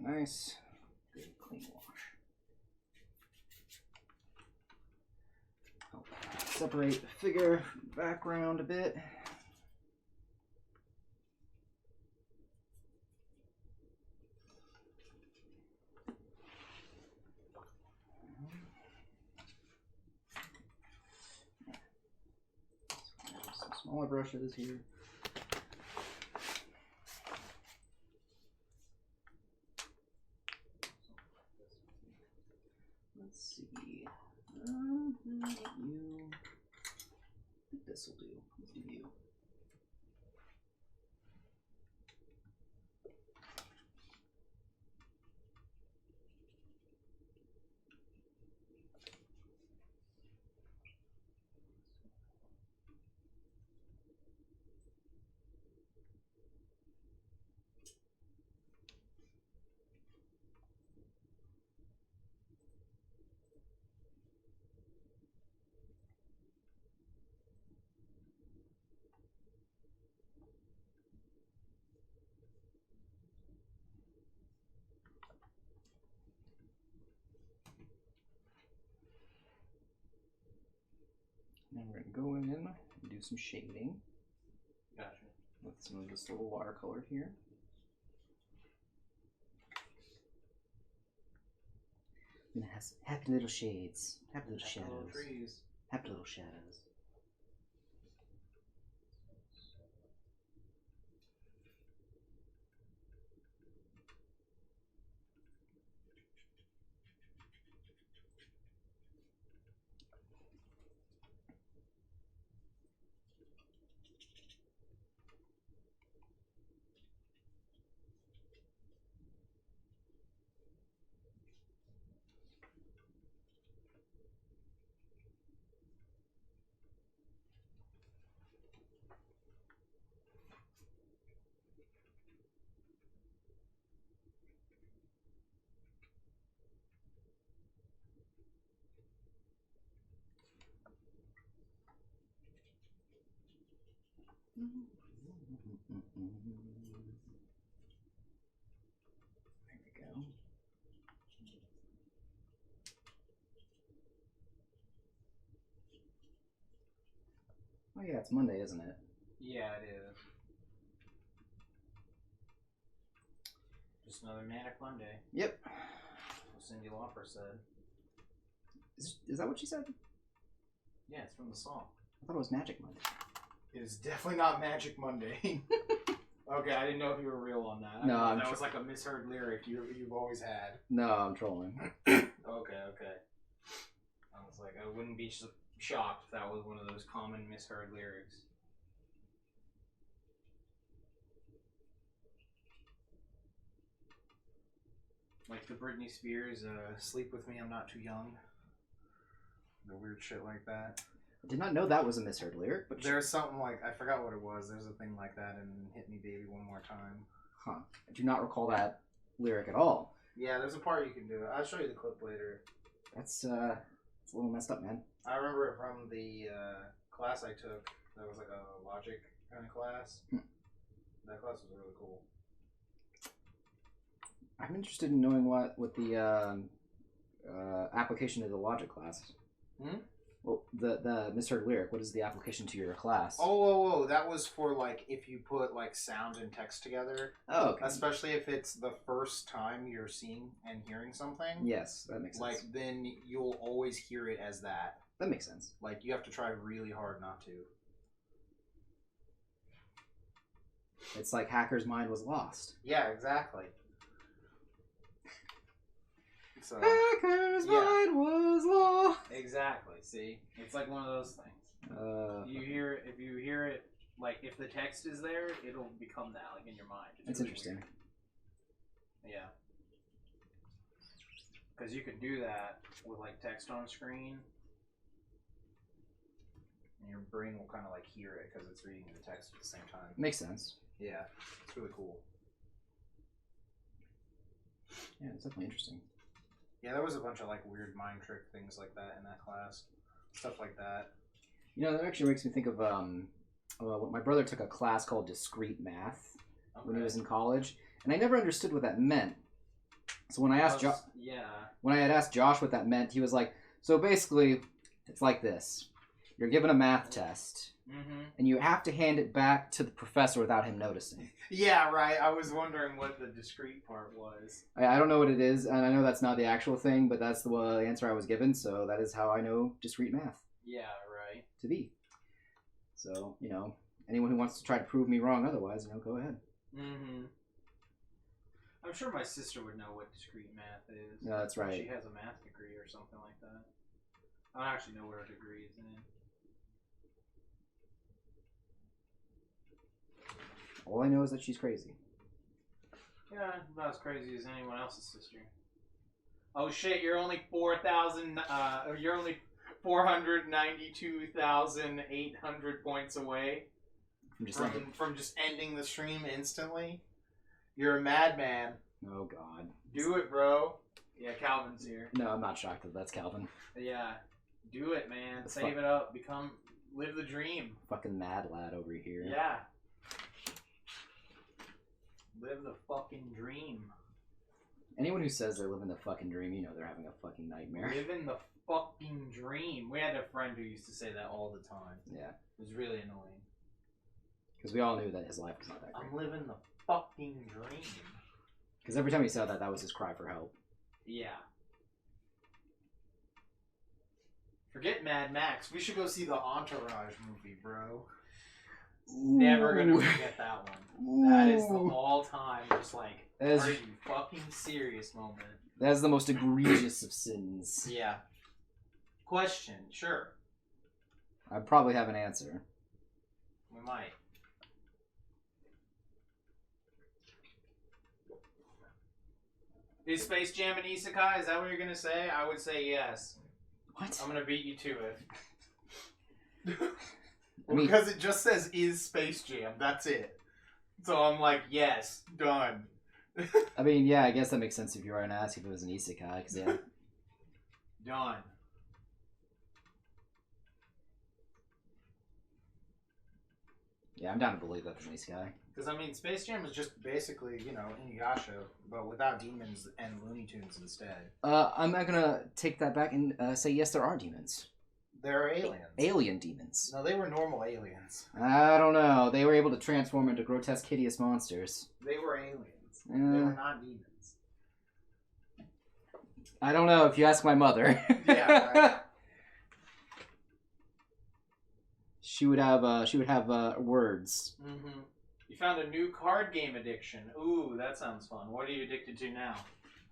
nice. Good clean wash. Help separate the figure background a bit. Some smaller brushes here. Let's see. You. I think this will do. Let's do you. Now we're going to go in and do some shading. Gotcha. With some of this little watercolor here. And it has happy little shades, happy little shadows. Little trees. Happy little shadows. There we go. Oh yeah, it's Monday, isn't it? Yeah, it is. Just another Manic Monday. Yep. What Cindy Lauper said. Is that what she said? Yeah, it's from the song. I thought it was Magic Monday. It is definitely not Magic Monday. Okay, I didn't know if you were real on that. No, that was like a misheard lyric you've always had. No, I'm trolling. Okay. I was like, I wouldn't be shocked if that was one of those common misheard lyrics. Like the Britney Spears, "Sleep With Me, I'm Not Too Young." The weird shit like that. I did not know that was a misheard lyric, but There's something like, I forgot what it was. There's a thing like that in "Hit Me Baby One More Time." huh. I do not recall that lyric at all. Yeah, there's a part you can do. I'll show you the clip later. That's a little messed up, man. I remember it from the class I took. That was like a logic kind of class. That class was really cool. I'm interested in knowing what the application to the logic class. Well, the misheard lyric. What is the application to your class? Oh, that was for like if you put like sound and text together. Oh, okay. Especially if it's the first time you're seeing and hearing something. Yes, that makes sense. Like then you'll always hear it as that. That makes sense. Like you have to try really hard not to. It's like Hacker's mind was lost. Yeah, exactly. So, Hacker's mind was lost. Exactly. See, it's like one of those things. If you hear it, like if the text is there, it'll become that, like in your mind. It's really interesting. Weird. Yeah. Because you can do that with like text on screen, and your brain will kind of like hear it because it's reading the text at the same time. Makes sense. Yeah, it's really cool. Yeah, it's definitely interesting. Yeah, there was a bunch of like weird mind trick things like that in that class. Stuff like that. You know, that actually makes me think of my brother took a class called discrete math when he was in college, and I never understood what that meant. So when I asked when I had asked Josh what that meant, he was like, "So basically, it's like this: you're given a math test, and you have to hand it back to the professor without him noticing." Yeah, right. I was wondering what the discrete part was. I don't know what it is, and I know that's not the actual thing, but that's the answer I was given, so that is how I know discrete math. Yeah, right. To be. So, anyone who wants to try to prove me wrong otherwise, go ahead. I'm sure my sister would know what discrete math is. No, that's right. She has a math degree or something like that. I don't actually know what her degree is in. All I know is that she's crazy. Yeah, not as crazy as anyone else's sister. Oh shit, you're only 492,800 points away from just ending the stream instantly. You're a madman. Oh god. Do it, bro. Yeah, Calvin's here. No, I'm not shocked that that's Calvin. Yeah. Do it, man. Save it up. Live the dream. Fucking mad lad over here. Yeah. Live the fucking dream. Anyone who says they're living the fucking dream, they're having a fucking nightmare. Living the fucking dream. We had a friend who used to say that all the time. Yeah. It was really annoying. Because we all knew that his life was not that great. I'm living the fucking dream. Because every time he said that was his cry for help. Yeah. Forget Mad Max. We should go see the Entourage movie, bro. Never gonna forget that one. Ooh. That is the all-time, just like, are you fucking serious moment. That is the most egregious of sins. Yeah. Question, sure. I probably have an answer. We might. Is Space Jam an isekai? Is that what you're gonna say? I would say yes. What? I'm gonna beat you to it. Because it just says "is Space Jam." That's it. So I'm like, yes, done. I mean, yeah, I guess that makes sense if you were going to ask if it was an isekai, because yeah. Done. Yeah, I'm down to believe that's an isekai. Because, I mean, Space Jam is just basically, Inuyasha, but without demons and Looney Tunes instead. I'm not going to take that back and say, yes, there are demons. There are aliens. Alien demons. No, they were normal aliens. I don't know. They were able to transform into grotesque, hideous monsters. They were aliens. They were not demons. I don't know if you ask my mother. Yeah, right. She would have words. Mm-hmm. You found a new card game addiction. Ooh, that sounds fun. What are you addicted to now?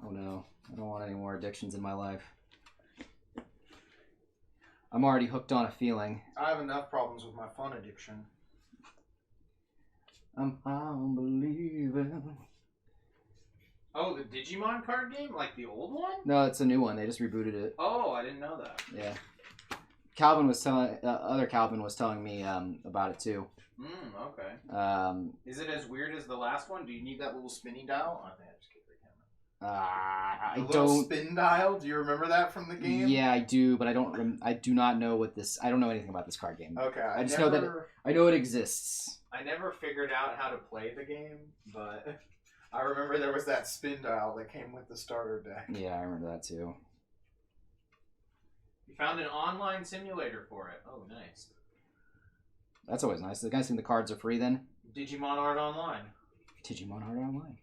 Oh no, I don't want any more addictions in my life. I'm already hooked on a feeling. I have enough problems with my fun addiction. I'm unbelieving. Oh, the Digimon card game? Like the old one? No, it's a new one. They just rebooted it. Oh, I didn't know that. Yeah. Calvin was telling, other Calvin was telling me about it too. Okay. Is it as weird as the last one? Do you need that little spinny dial? I think I just kicked the camera. I the don't. Little spin dial. Do you remember that from the game? Yeah, I do, but I don't. I do not know what this. I don't know anything about this card game. Okay. I just know that I know it exists. I never figured out how to play the game, but I remember there was that spin dial that came with the starter deck. Yeah, I remember that too. You found an online simulator for it. Oh, nice. That's always nice. The guys think the cards are free then? Digimon Art Online. Digimon Art Online.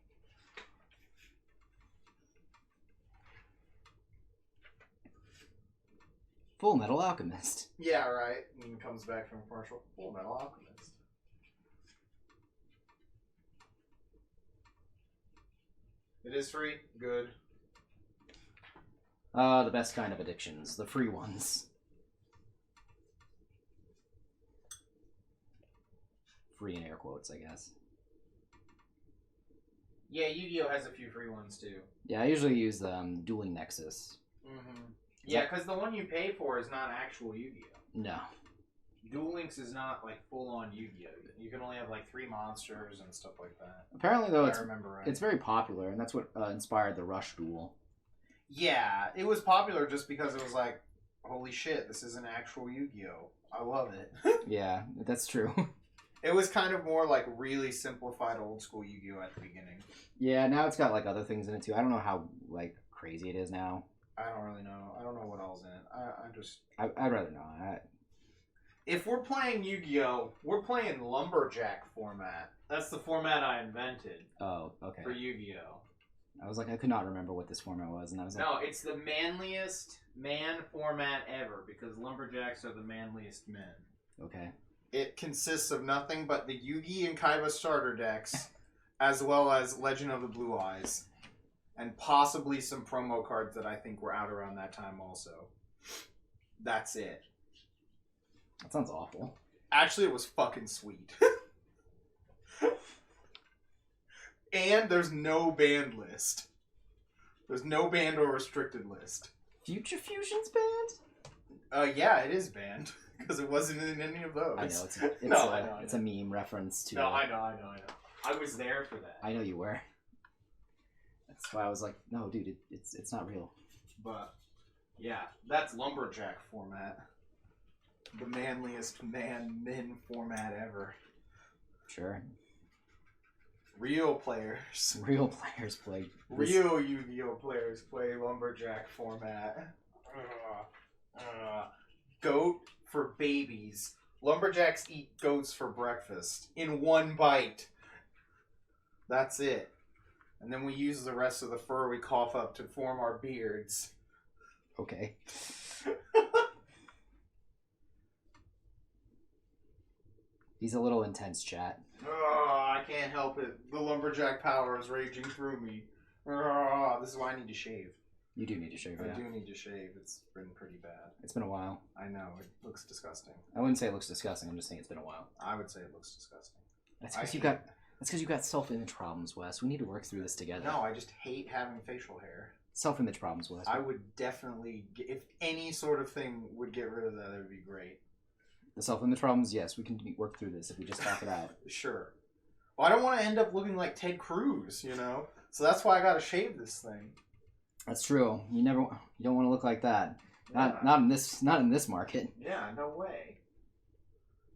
Full Metal Alchemist. Yeah, right. And comes back from commercial. Full Metal Alchemist. It is free. Good. The best kind of addictions. The free ones. Free in air quotes, I guess. Yeah, Yu-Gi-Oh! Has a few free ones too. Yeah, I usually use Dueling Nexus. Mm-hmm. Yeah, because the one you pay for is not actual Yu-Gi-Oh! No. Duel Links is not like full-on Yu-Gi-Oh! You can only have like 3 monsters and stuff like that. Apparently, though, I remember right. It's very popular, and that's what inspired the Rush Duel. Yeah, it was popular just because it was like, holy shit, this is an actual Yu-Gi-Oh! I love it. Yeah, that's true. It was kind of more like really simplified old school Yu-Gi-Oh at the beginning. Yeah, now it's got like other things in it too. I don't know how like crazy it is now. I don't really know. I don't know what else in it. I'd rather not. If we're playing Yu-Gi-Oh, we're playing lumberjack format. That's the format I invented Oh, okay. for Yu-Gi-Oh. I was like, I could not remember what this format was, and I was like, No, it's the manliest man format ever because lumberjacks are the manliest men. okay. It consists of nothing but the Yugi and Kaiba starter decks, as well as Legend of the Blue Eyes, and possibly some promo cards that I think were out around that time also. That's it. That sounds awful. Actually, it was fucking sweet. And there's no banned list. There's no banned or restricted list. Future Fusion's banned? Yeah, it is banned. Because it wasn't in any of those. I know, it's a meme reference to... No, I know. I was there for that. I know you were. That's why I was like, no, dude, it's not real. But, yeah, that's lumberjack format. The manliest men format ever. Sure. Real players. Real players play... Real Yu-Gi-Oh players play lumberjack format. Goat for babies. Lumberjacks eat goats for breakfast. In one bite. That's it. And then we use the rest of the fur we cough up to form our beards. Okay. He's a little intense, chat. I can't help it. The lumberjack power is raging through me. This is why I need to shave. You do need to shave, I yeah. do need to shave. It's been pretty bad. It's been a while. I know. It looks disgusting. I wouldn't say it looks disgusting. I'm just saying it's been a while. I would say it looks disgusting. That's because you got self-image problems, Wes. We need to work through this together. No, I just hate having facial hair. Self-image problems, Wes. I would definitely, if any sort of thing would get rid of that, it would be great. The self-image problems, yes, we can work through this if we just talk it out. Sure. Well, I don't want to end up looking like Ted Cruz, you know? So that's why I gotta shave this thing. That's true. You don't want to look like that. Not in this market. Yeah, no way.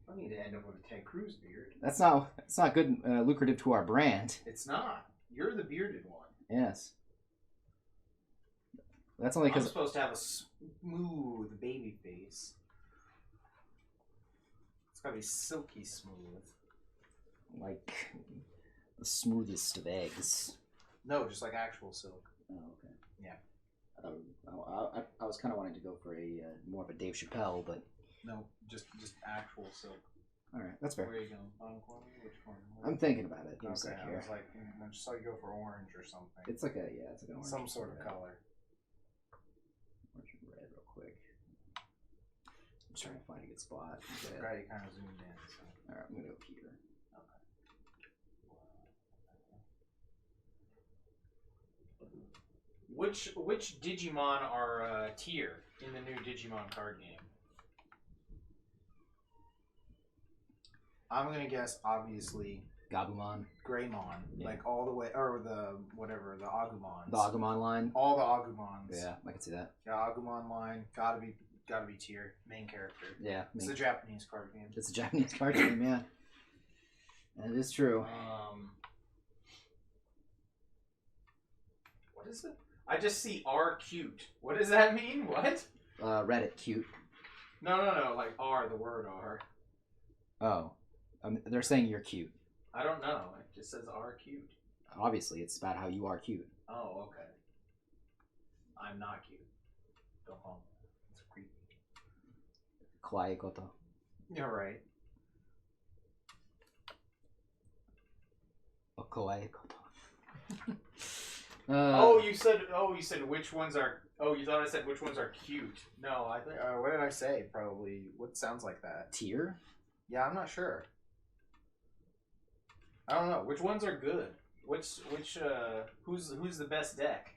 I need to end up with a Ted Cruz beard. That's not good lucrative to our brand. It's not. You're the bearded one. Yes. That's only I'm because supposed to have a smooth baby face. It's gotta be silky smooth. like the smoothest of eggs. No, just like actual silk. Oh, okay. Yeah. I was kind of wanting to go for a more of a Dave Chappelle, but No, just actual silk. all right, that's fair. Where are you going? Bottom corner? Which corner? I'm thinking about it. Give me a Okay, sec I here. was like, I just saw you go for orange or something. It's like an orange. Some sort of color. Orange and red, real quick. I'm just trying to find a good spot. Right, you kind of zoomed in. So. All right, I'm gonna go here. Which Digimon are tier in the new Digimon card game? I'm gonna guess, obviously, Gabumon. Greymon, Yeah. like all the way, or the whatever, the Agumons. The Agumon line. All the Agumons. Yeah, I can see that. Yeah, Agumon line, gotta be tier, main character. Yeah, It's a Japanese card game. it's a Japanese card game, yeah. That is true. What is it? I just see R cute. What does that mean? What? Reddit, cute. No. Like R, the word R. Oh, they're saying you're cute. I don't know. It just says R cute. Obviously, it's about how you are cute. Oh, okay. I'm not cute. Go home. It's creepy. Kawaii koto. You're right. Oh, kawaii koto. You said which ones are. Oh, you thought I said which ones are cute. No, I think. What did I say? Probably. What sounds like that? Tier? Yeah, I'm not sure. I don't know. Which ones are good? Who's the best deck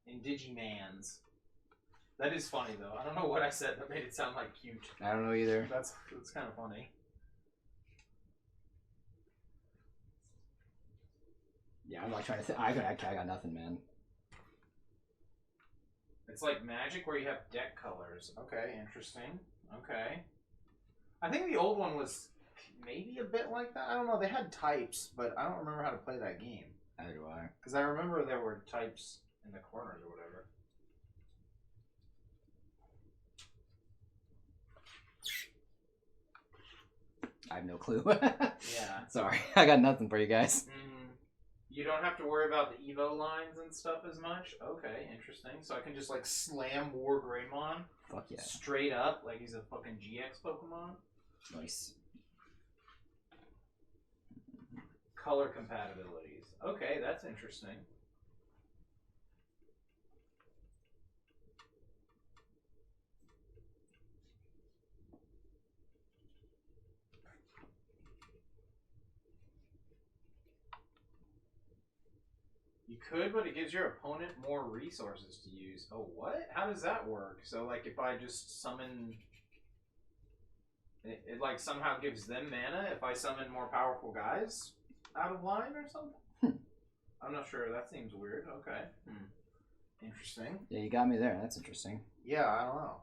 in Digimans? That is funny though. I don't know what I said that made it sound like cute. I don't know either. That's kind of funny. Yeah, I'm like trying to think. I got nothing, man. It's like Magic where you have deck colors. Okay, interesting. Okay. I think the old one was maybe a bit like that. I don't know. They had types, but I don't remember how to play that game. Neither do I. Because I remember there were types in the corners or whatever. I have no clue. Yeah. Sorry, I got nothing for you guys. You don't have to worry about the Evo lines and stuff as much? Okay, interesting. So I can just like slam War Greymon Fuck yeah. straight up like he's a fucking GX Pokemon? Nice. Color compatibilities. Okay, that's interesting. You could, but it gives your opponent more resources to use. Oh, what? How does that work? So, like, if I just summon... It like, somehow gives them mana if I summon more powerful guys out of line or something? I'm not sure. That seems weird. Okay. Interesting. Yeah, you got me there. That's interesting. Yeah, I don't know.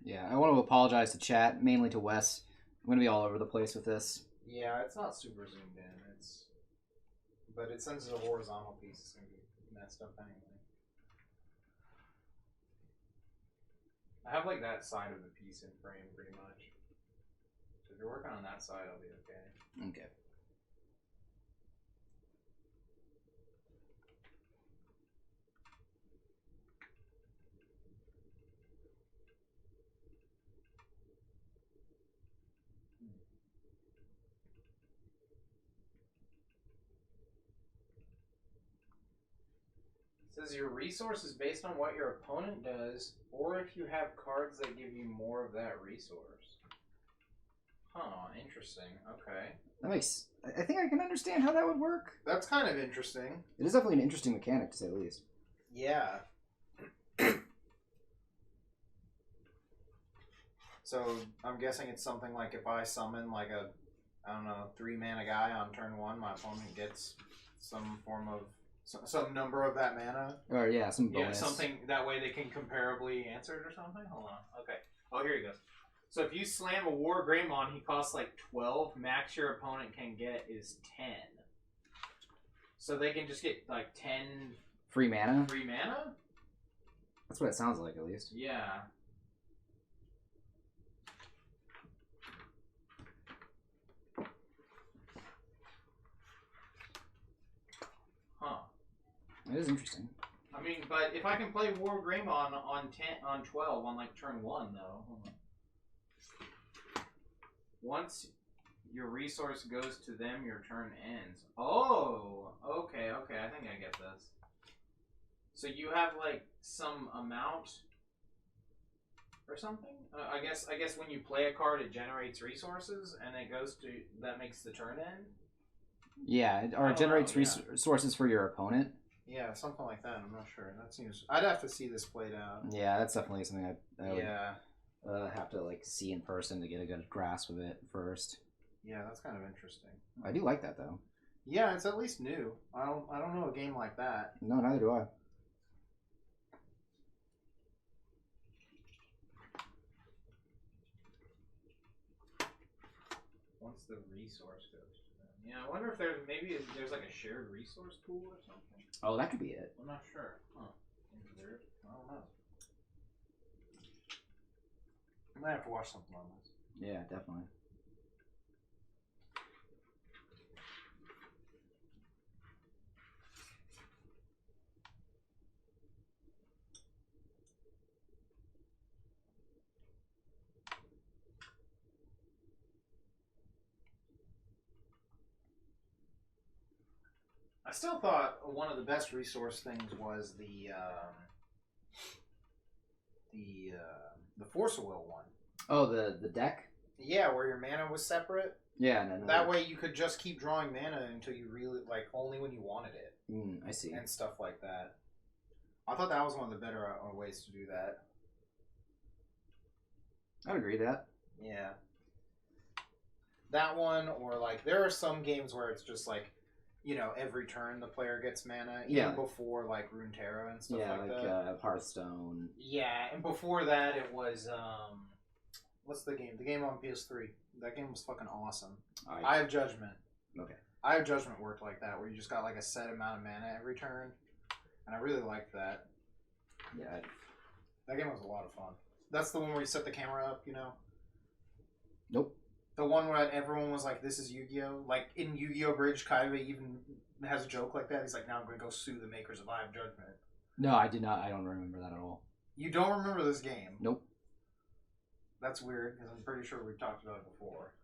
Yeah, I want to apologize to chat, mainly to Wes. I'm going to be all over the place with this. Yeah, it's not super zoomed in. But it since it's a horizontal piece, it's gonna be messed up anyway. I have like that side of the piece in frame pretty much. So if you're working on that side, I'll be okay. Okay. It says your resource is based on what your opponent does, or if you have cards that give you more of that resource. Huh, interesting. Okay. That makes... I think I can understand how that would work. That's kind of interesting. It is definitely an interesting mechanic, to say the least. Yeah. So I'm guessing it's something like if I summon like a, I don't know, 3-mana guy on turn 1, my opponent gets some form of, some number of that mana. Or, yeah, some bonus. Yeah, something, that way they can comparably answer it or something? Hold on. Okay. Oh, here he goes. So if you slam a War Greymon, he costs like 12. Max your opponent can get is 10. So they can just get like 10 Free mana? free mana? That's what it sounds like, at least. Yeah. Huh. It is interesting. I mean, but if I can play War Greymon on 12 on like turn 1 though. Hold on. Once your resource goes to them, your turn ends. Oh, okay, I think I get this. So you have like some amount or something? I guess when you play a card, it generates resources, and it goes to that makes the turn end. Yeah, or it generates resources for your opponent. Yeah, something like that. I'm not sure. That seems. I'd have to see this played out. Yeah, that's definitely something I Yeah. would have to like see in person to get a good grasp of it first. Yeah, that's kind of interesting. I do like that though. Yeah, it's at least new. I don't know a game like that. No, neither do I. Once the resource goes to them. Yeah, I wonder if there's like a shared resource pool or something. Oh, that could be it. I'm not sure. Huh. Seems weird. I don't know. I might have to watch something on this. Yeah, definitely. I still thought one of the best resource things was the Force of Will one. Oh, the deck? Yeah, where your mana was separate. Yeah, no. That way you could just keep drawing mana until you really, like, only when you wanted it. I see. And stuff like that. I thought that was one of the better ways to do that. I'd agree with that. Yeah. That one, or like there are some games where it's just like, you know, every turn the player gets mana, even before like Runeterra and stuff like that. Hearthstone. Yeah, and before that it was what's the game? The game on PS3. That game was fucking awesome. I Have Judgment. Okay. I Have Judgment worked like that, where you just got like a set amount of mana every turn, and I really liked that. Yeah. That game was a lot of fun. That's the one where you set the camera up, you know? Nope. The one where everyone was like, this is Yu-Gi-Oh! Like, in Yu-Gi-Oh! Bridge, Kaiba even has a joke like that. He's like, now I'm going to go sue the makers of I Have Judgment. No, I did not. I don't remember that at all. You don't remember this game? Nope. That's weird, because I'm pretty sure we've talked about it before.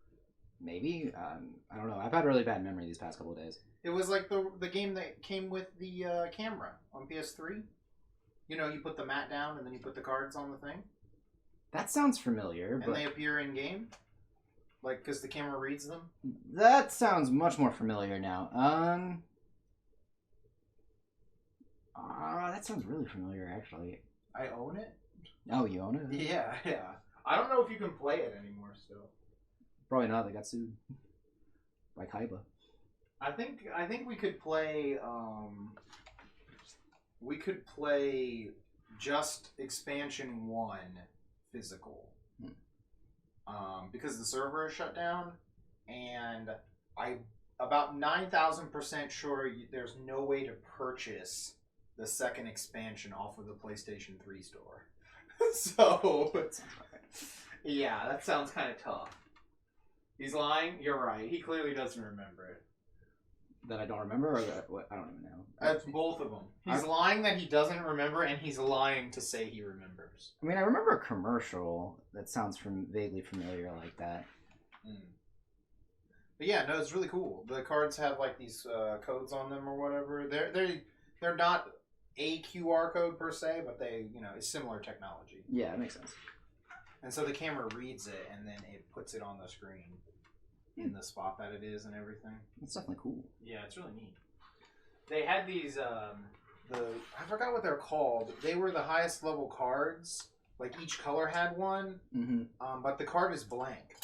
Maybe? I don't know. I've had a really bad memory these past couple of days. It was like the game that came with the camera on PS3. You know, you put the mat down, and then you put the cards on the thing. That sounds familiar, and they appear in-game? Like, because the camera reads them? That sounds much more familiar now. That sounds really familiar, actually. I own it? Oh, you own it? Yeah. I don't know if you can play it anymore still. Probably not. They got sued by Kaiba. I think we could play. We could play just expansion 1 physical. Because the server is shut down, and I'm about 9,000% sure there's no way to purchase the second expansion off of the PlayStation 3 store. So, yeah, that sounds kind of tough. He's lying? You're right. He clearly doesn't remember it. That I don't remember, or that what? I don't even know. That's both of them. He's lying that he doesn't remember, and he's lying to say he remembers. I mean, I remember a commercial that sounds vaguely familiar like that. But yeah, no, it's really cool. The cards have like these codes on them or whatever. They're not a QR code per se, but they, you know, it's similar technology. Yeah, it makes sense. And so the camera reads it, and then it puts it on the screen in the spot that it is and everything. It's definitely cool. Yeah, it's really neat. They had these, I forgot what they're called. They were the highest level cards. Like, each color had one, but the card is blank.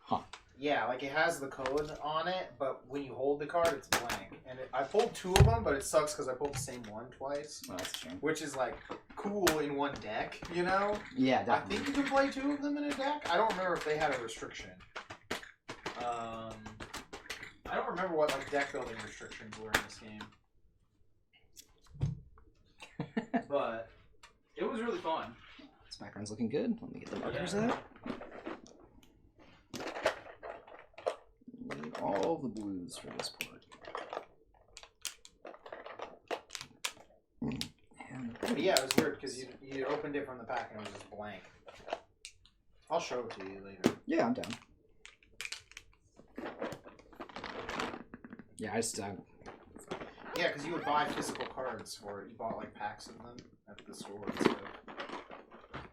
Huh. Yeah, like, it has the code on it, but when you hold the card, it's blank. And I pulled 2 of them, but it sucks because I pulled the same one twice. Oh, that's a shame. Which is, like, cool in one deck, you know? Yeah, definitely. I think you can play 2 of them in a deck. I don't remember if they had a restriction. I don't remember what like deck building restrictions were in this game, but it was really fun. This background's looking good. Let me get the markers out. Need all the blues for this part. But yeah, it was weird because you opened it from the pack and it was just blank. I'll show it to you later. Yeah, I'm down. Yeah, Yeah, because you would buy physical cards for it. You bought like packs of them at the store and stuff.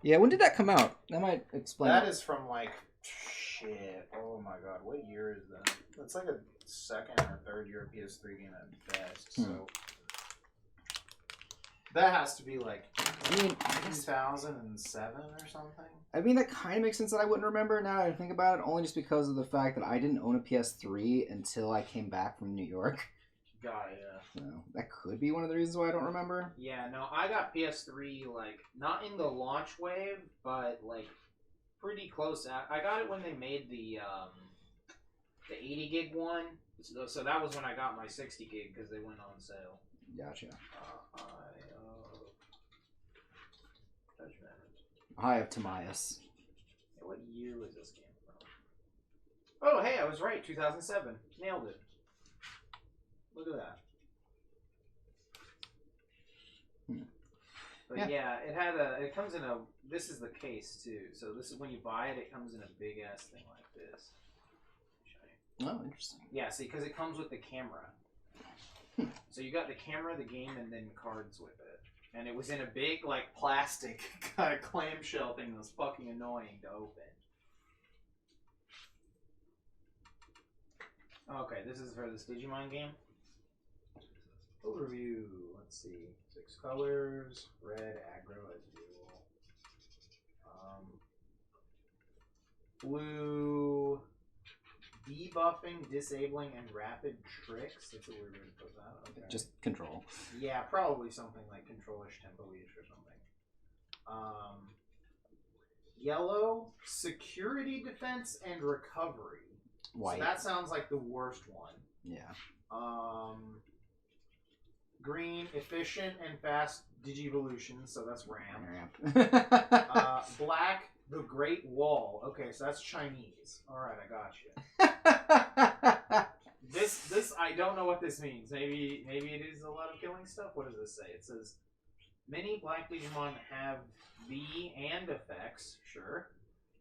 Yeah, when did that come out? That might explain. That is from like shit. Oh my god, what year is that? It's like a second or third year PS3 game at best. So that has to be like 2007 or something. I mean, that kind of makes sense that I wouldn't remember now that I think about it, only just because of the fact that I didn't own a PS3 until I came back from New York. Got it, yeah. So that could be one of the reasons why I don't remember. Yeah, no, I got PS3, like, not in the launch wave, but, like, pretty close. I got it when they made the 80 gig one. So that was when I got my 60 gig, because they went on sale. Gotcha. Judgment. Eye of Timaeus. Hey, what year was this game from? Oh, hey, I was right. 2007. Nailed it. Look at that. But yeah, it comes in a, this is the case too. So this is when you buy it, it comes in a big ass thing like this. Oh, interesting. Yeah, see, because it comes with the camera. So you got the camera, the game, and then cards with it. And it was in a big, like, plastic kind of clamshell thing that was fucking annoying to open. Okay, this is for this Digimon game. Overview. Let's see. 6 colors. Red, aggro as usual. Blue, debuffing, disabling, and rapid tricks. That's a weird way to put that. Okay. Just control. Yeah, probably something like controlish, tempo-ish or something. Yellow, security, defense, and recovery. White. So that sounds like the worst one. Yeah. Green, efficient and fast digivolution, so that's Ram. Black, the Great Wall. Okay, so that's Chinese. Alright, I got you. This I don't know what this means. Maybe it is a lot of killing stuff. What does this say? It says many black Digimon have V and effects, sure,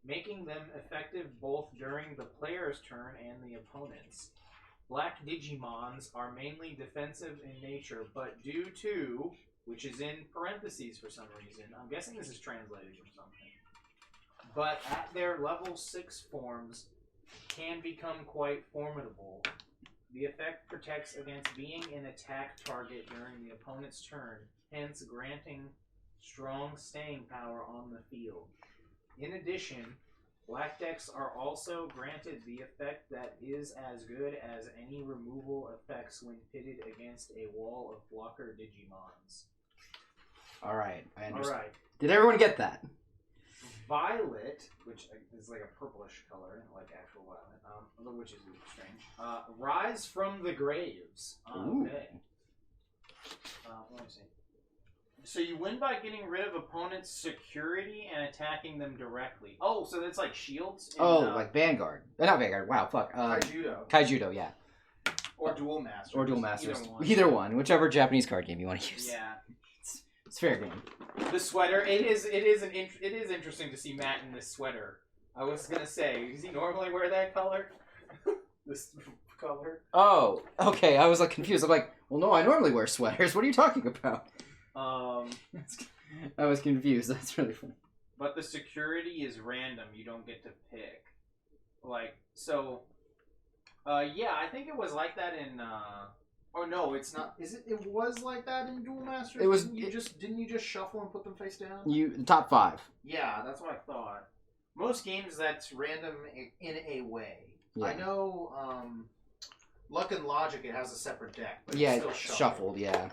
making them effective both during the player's turn and the opponent's. Black Digimons are mainly defensive in nature, but due to, which is in parentheses for some reason, I'm guessing this is translated from something, but at their level 6 forms can become quite formidable. The effect protects against being an attack target during the opponent's turn, hence granting strong staying power on the field. In addition, black decks are also granted the effect that is as good as any removal effects when pitted against a wall of blocker Digimons. Alright, I understand. Alright. Did everyone get that? Violet, which is like a purplish color, like actual violet, which is strange. Rise from the graves. Okay. Let me see. So you win by getting rid of opponent's security and attacking them directly. Oh, so that's like shields? Like Vanguard. Not Vanguard, wow, fuck. Kaijudo, yeah. Or Duel Masters. Or Duel Masters. Either one. Either one, whichever Japanese card game you want to use. Yeah. It's fair game. The sweater, it is interesting to see Matt in this sweater. I was gonna say, does he normally wear that color? This color? Oh, okay, I was like confused. I'm like, well, no, I normally wear sweaters. What are you talking about? I was confused. That's really funny. But the security is random. You don't get to pick. Like, so... yeah, I think it was like that in... Oh no, it's not. Is it? It was like that in Duel Masters. It was. Didn't you just shuffle and put them face down? The top 5. Yeah, that's what I thought. Most games that's random in a way. Yeah. I know. Luck and Logic, it has a separate deck. But yeah, it's still shuffled. Yeah.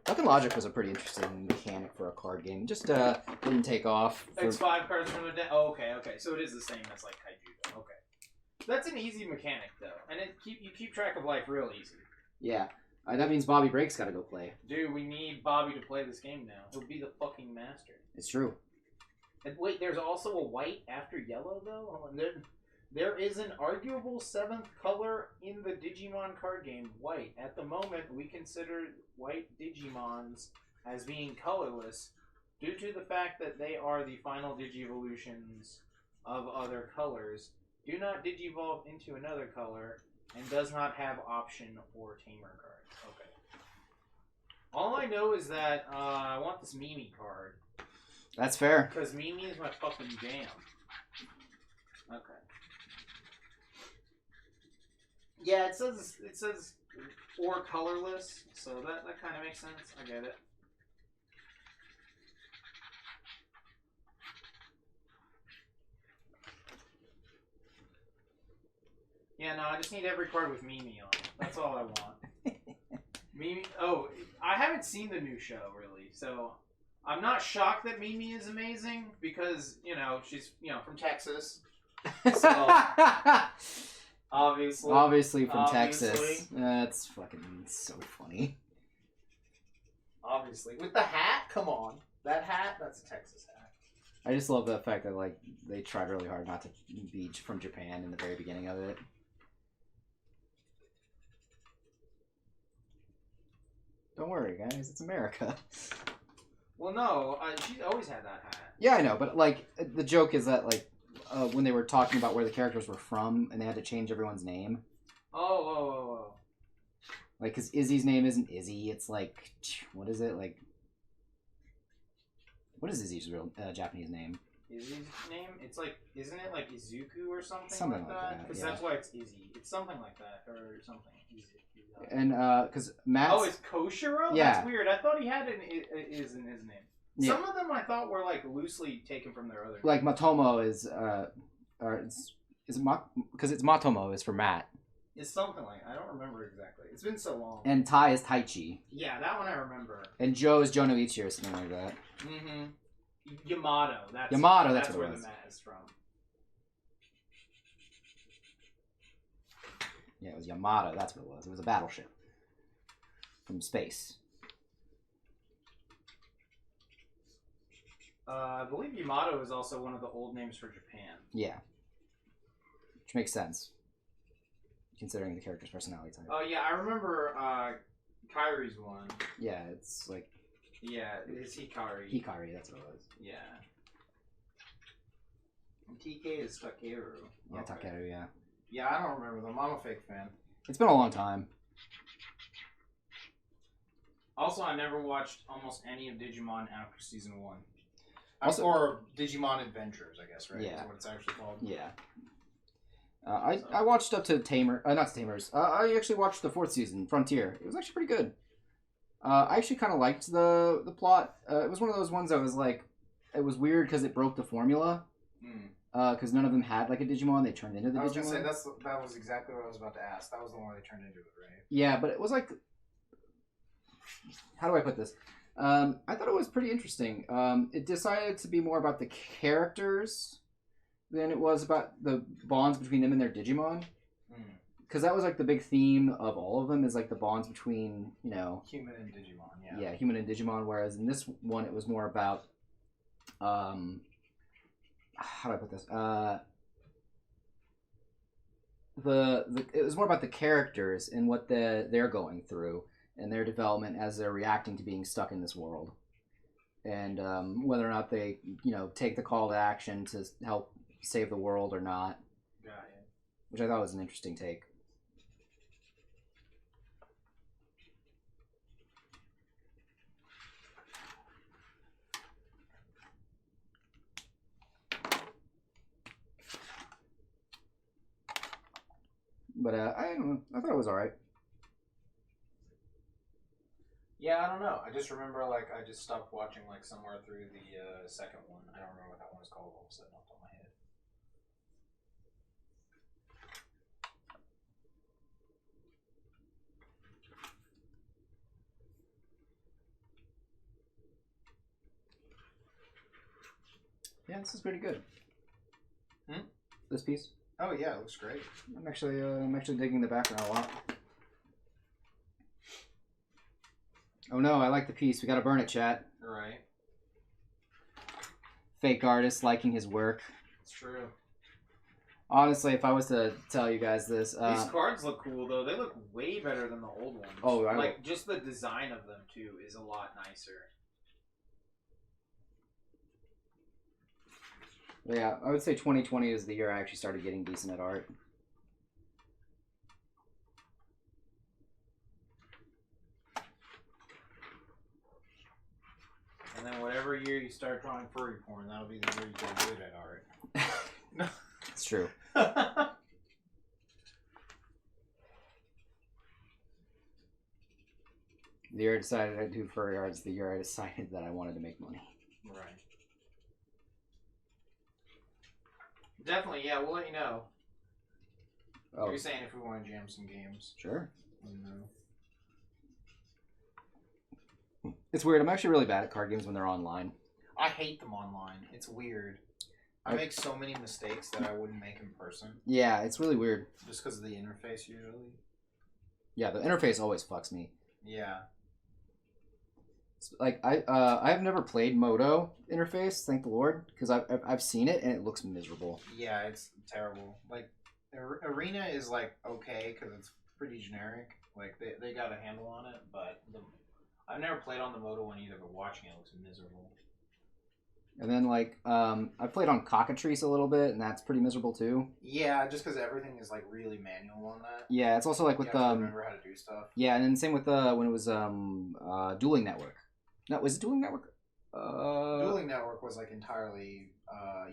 Luck and Logic was a pretty interesting mechanic for a card game. Just didn't take off. It's 5 cards from the deck. Oh, okay. So it is the same as like Kaijudo. Okay. That's an easy mechanic though, and you keep track of life real easy. Yeah. That means Bobby Brake's got to go play. Dude, we need Bobby to play this game now. He'll be the fucking master. It's true. And wait, there's also a white after yellow, though? Hold on. There is an arguable 7th color in the Digimon card game, white. At the moment, we consider white Digimons as being colorless due to the fact that they are the final Digivolutions of other colors, do not Digivolve into another color, and does not have option or tamer cards. Okay. All I know is that I want this Mimi card. That's fair. Because Mimi is my fucking jam. Okay. Yeah, it says or colorless, so that kind of makes sense. I get it. Yeah, no, I just need every card with Mimi on it. That's all I want. Mimi. Oh, I haven't seen the new show really, so I'm not shocked that Mimi is amazing because she's from Texas. So obviously from Texas. That's fucking so funny. Obviously, with the hat. Come on, that's a Texas hat. I just love the fact that they tried really hard not to be from Japan in the very beginning of it. Don't worry, guys. It's America. Well, no. She's always had that hat. Yeah, I know. But, the joke is that, when they were talking about where the characters were from and they had to change everyone's name. Oh. Because Izzy's name isn't Izzy. It's, what is it? What is Izzy's real Japanese name? Izzy's name? It's isn't it Izuku or something? Something like that? Because that's why it's Izzy. It's something like that, or something. Izzy. And because Matt. Oh, it's Koshiro? Yeah. That's weird. I thought he had an is in his name. Yeah. Some of them I thought were loosely taken from their other. Matomo is or is it because it's Matomo is for Matt, It's something like I don't remember exactly. It's been so long. and Tai is Taichi, Yeah, that one I remember. and Joe is Jonoichi or something like that. Mm-hmm. Yamato. Yamato, That's what it where was. the mat is from. Yeah, it was Yamato. That's what it was. It was a battleship from space. I believe Yamato is also one of the old names for Japan. Yeah, which makes sense considering the character's personality type. Oh yeah, I remember Kairi's one. Yeah, it's like Yeah, it's Hikari. Hikari. That's what it was. Yeah. And TK is Takeru. Yeah, Okay. Takeru. Yeah, Yeah, I don't remember them. I'm a fake fan. it's been a long time. Also, I never watched almost any of Digimon after season 1. Also- or Digimon Adventures, I guess, right? Yeah. Is what it's actually called. Yeah. I watched up to Tamer, not Tamers. I actually watched the 4th season, Frontier. It was actually pretty good. I actually kind of liked the plot. It was one of those ones that was like, it was weird because it broke the formula. Because none of them had like a Digimon, they turned into the I was Digimon. gonna say that was exactly what I was about to ask. That was the one they turned into it, right? Yeah, but it was like, how do I put this? I thought it was pretty interesting. It decided to be more about the characters than it was about the bonds between them and their Digimon. Because that was like the big theme of all of them is like the bonds between, you know, Human and Digimon, yeah. yeah, human and Digimon. Whereas in this one, it was more about, how do I put this? It was more about the characters and what they're going through and their development as they're reacting to being stuck in this world, and whether or not they, you know, take the call to action to help save the world or not. Got it. Which I thought was an interesting take. But I don't know. I thought it was all right. Yeah, I don't know. I just remember, like, I just stopped watching, like, somewhere through the second one. I don't remember what that one was called all of a sudden off the top of my head. Yeah, this is pretty good. Hmm? This piece. Oh yeah, it looks great. I'm actually digging the background a lot. Oh no, I like the piece. We gotta burn it, chat. Right. Fake artist liking his work. It's true. Honestly, if I was to tell you guys this, These cards look cool, though. They look way better than the old ones. Oh, like, just the design of them, too, is a lot nicer. yeah, I would say 2020 is the year I actually started getting decent at art. And then whatever year you start drawing furry porn, that'll be the year you get good at art. It's true. The year I decided I'd do furry art is the year I decided that I wanted to make money. Right. Definitely, yeah, we'll let you know. Oh, You're saying if we want to jam some games. sure. No. It's weird. I'm actually really bad at card games when they're online. I hate them online. It's weird. I make so many mistakes that I wouldn't make in person. Yeah, it's really weird. Just because of the interface, usually. Yeah, the interface always fucks me. Yeah. Like I have never played Moto interface, thank the Lord, because I've seen it and it looks miserable. Yeah, it's terrible. Like, Arena is, like, okay, because it's pretty generic. Like, they got a handle on it, but I've never played on the Moto one either, but watching it looks miserable. And then like I played on Cockatrice a little bit, and that's pretty miserable too. Yeah, just because everything is, like, really manual on that. Yeah, it's also like You with have to remember how to do stuff. yeah, and then same with when it was Dueling Network. No, was it Dueling Network? Dueling Network was, like, entirely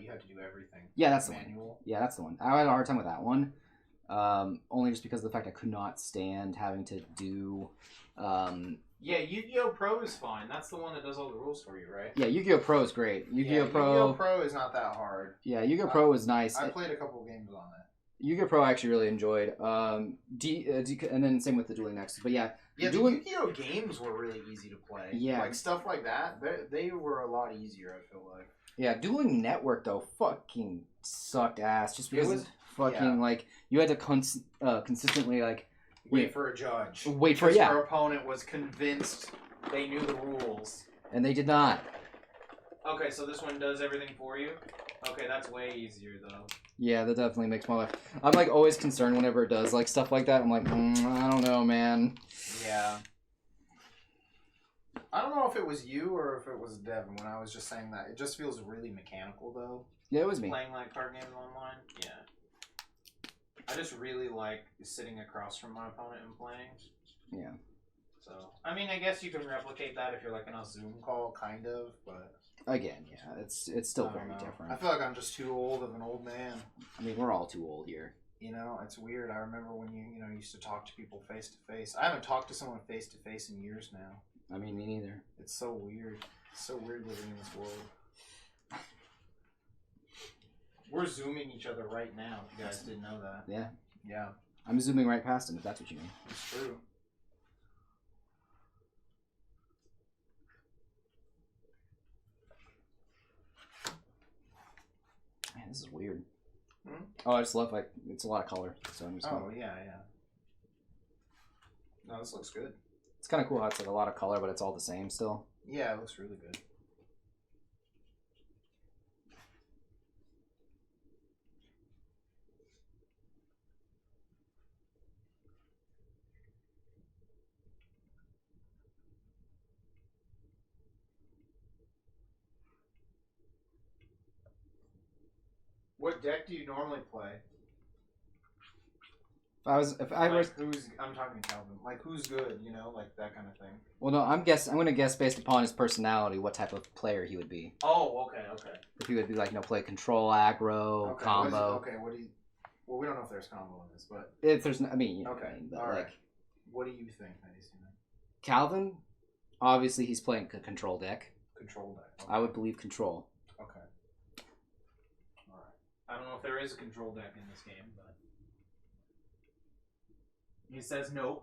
you had to do everything. Yeah, that's the manual. one. Yeah, that's the one. I had a hard time with that one. Only just because of the fact I could not stand having to do Yeah, Yu-Gi-Oh! Pro is fine. That's the one that does all the rules for you, right? Yeah, Yu-Gi-Oh! Pro is great. Yu-Gi-Oh! Pro. Yu-Gi-Oh! Pro is not that hard. Yeah, Yu-Gi-Oh! Pro is nice. I played a couple games on it. Yu-Gi-Oh! Pro I actually really enjoyed. And then same with the Dueling Nexus. But yeah, Yeah, the Dueling... Yu-Gi-Oh! Games were really easy to play. Yeah. Like, stuff like that, they were a lot easier, I feel like. Yeah, Dueling Network, though, fucking sucked ass. Just because It was... fucking, like, you had to consistently, like... Wait for a judge. Wait for, because yeah. your opponent was convinced they knew the rules. And they did not. Okay, so this one does everything for you? Okay, that's way easier, though. Yeah, that definitely makes my life... I'm, like, always concerned whenever it does, like, stuff like that. I'm like, I don't know, man. Yeah. I don't know if it was you or if it was Devin when I was just saying that. It just feels really mechanical, though. Yeah, it was me. Playing, like, card games online? Yeah. I just really like sitting across from my opponent and playing. Yeah. So, I mean, I guess you can replicate that if you're, like, in a Zoom call, kind of, but... Again, yeah, it's still very different. I feel like I'm just too old of an old man. I mean, we're all too old here. You know, it's weird. I remember when you used to talk to people face to face. I haven't talked to someone face to face in years now. I mean, me neither. It's so weird. It's so weird living in this world. We're zooming each other right now, if you guys didn't know that. Yeah. Yeah. I'm zooming right past him, if that's what you mean. It's true. Man, this is weird. Hmm? Oh, I just love, like, it's a lot of color, so I'm just Oh, yeah. No, this looks good. It's kind of cool how it's, like, a lot of color, but it's all the same still. Yeah, it looks really good. What deck do you normally play? If I was, I'm talking to Calvin. Like, who's good, you know, like that kind of thing. well, no, I'm gonna guess based upon his personality what type of player he would be. Oh, okay. If he would be like, play control, aggro, combo. What do you? Well, we don't know if there's combo in this, but If there's, I mean, you know okay, what I mean, but all right. like What do you think, Mason? Calvin, obviously he's playing a control deck. Control deck. Okay. I would believe control. Okay. All right. I don't know if there is a control deck in this game, but... He says no.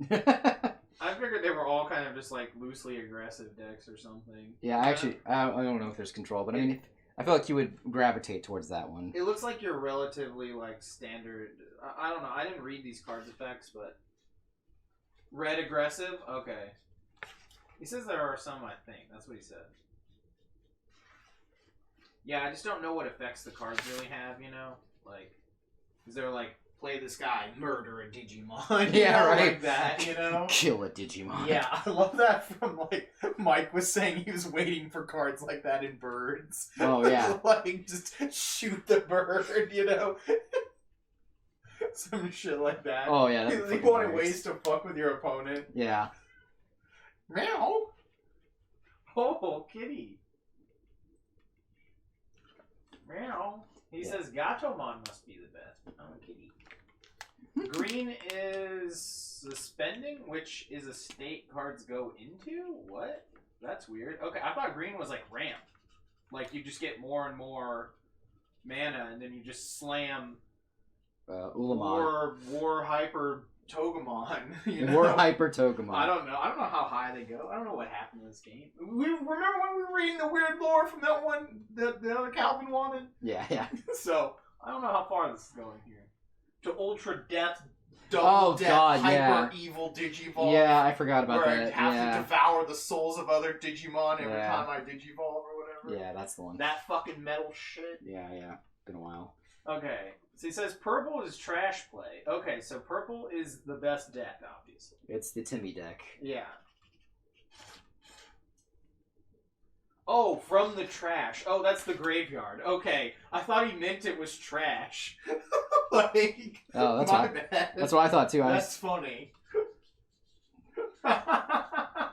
I figured they were all kind of just, like, loosely aggressive decks or something. Yeah, actually, I don't know if there's control, but I mean, I feel like you would gravitate towards that one. It looks like you're relatively, like, standard... I don't know. I didn't read these cards effects, but... Red aggressive? Okay. He says there are some, I think. That's what he said. Yeah, I just don't know what effects the cards really have, you know? Like, is there, like, play this guy, murder a Digimon? Yeah, right. Like that, you know? Kill a Digimon. Yeah, I love that from, like, Mike was saying he was waiting for cards like that in birds. Oh, yeah. Like, just shoot the bird, you know? Some shit like that. Oh, yeah. You wanted ways to fuck with your opponent. Yeah. Meow. Oh, kitty. Meow. He says Gatomon must be the best. I'm a kitty. Green is suspending, which is a state cards go into? What? That's weird. Okay, I thought green was like ramp. Like you just get more and more mana and then you just slam Ulamon. War Hyper Togemon. You know? War Hyper Togemon. I don't know. I don't know how high they go. I don't know what happened in this game. We remember when we were reading the weird lore from that one that the other Calvin wanted? Yeah, yeah. So, I don't know how far this is going here. To Ultra Death, Double Death, God, Hyper yeah. Evil Digivolve. Yeah, I forgot about where I that. have Yeah. to devour the souls of other Digimon every Yeah. time I Digivolve or whatever. Yeah, that's the one. that fucking metal shit. Yeah, yeah. Been a while. Okay, so he says purple is trash play. Okay, so purple is the best deck, obviously. It's the Timmy deck. Yeah. Oh, from the trash. Oh, that's the graveyard. Okay, I thought he meant it was trash. Like, Oh, that's my what bad. that's what I thought too. That's funny. I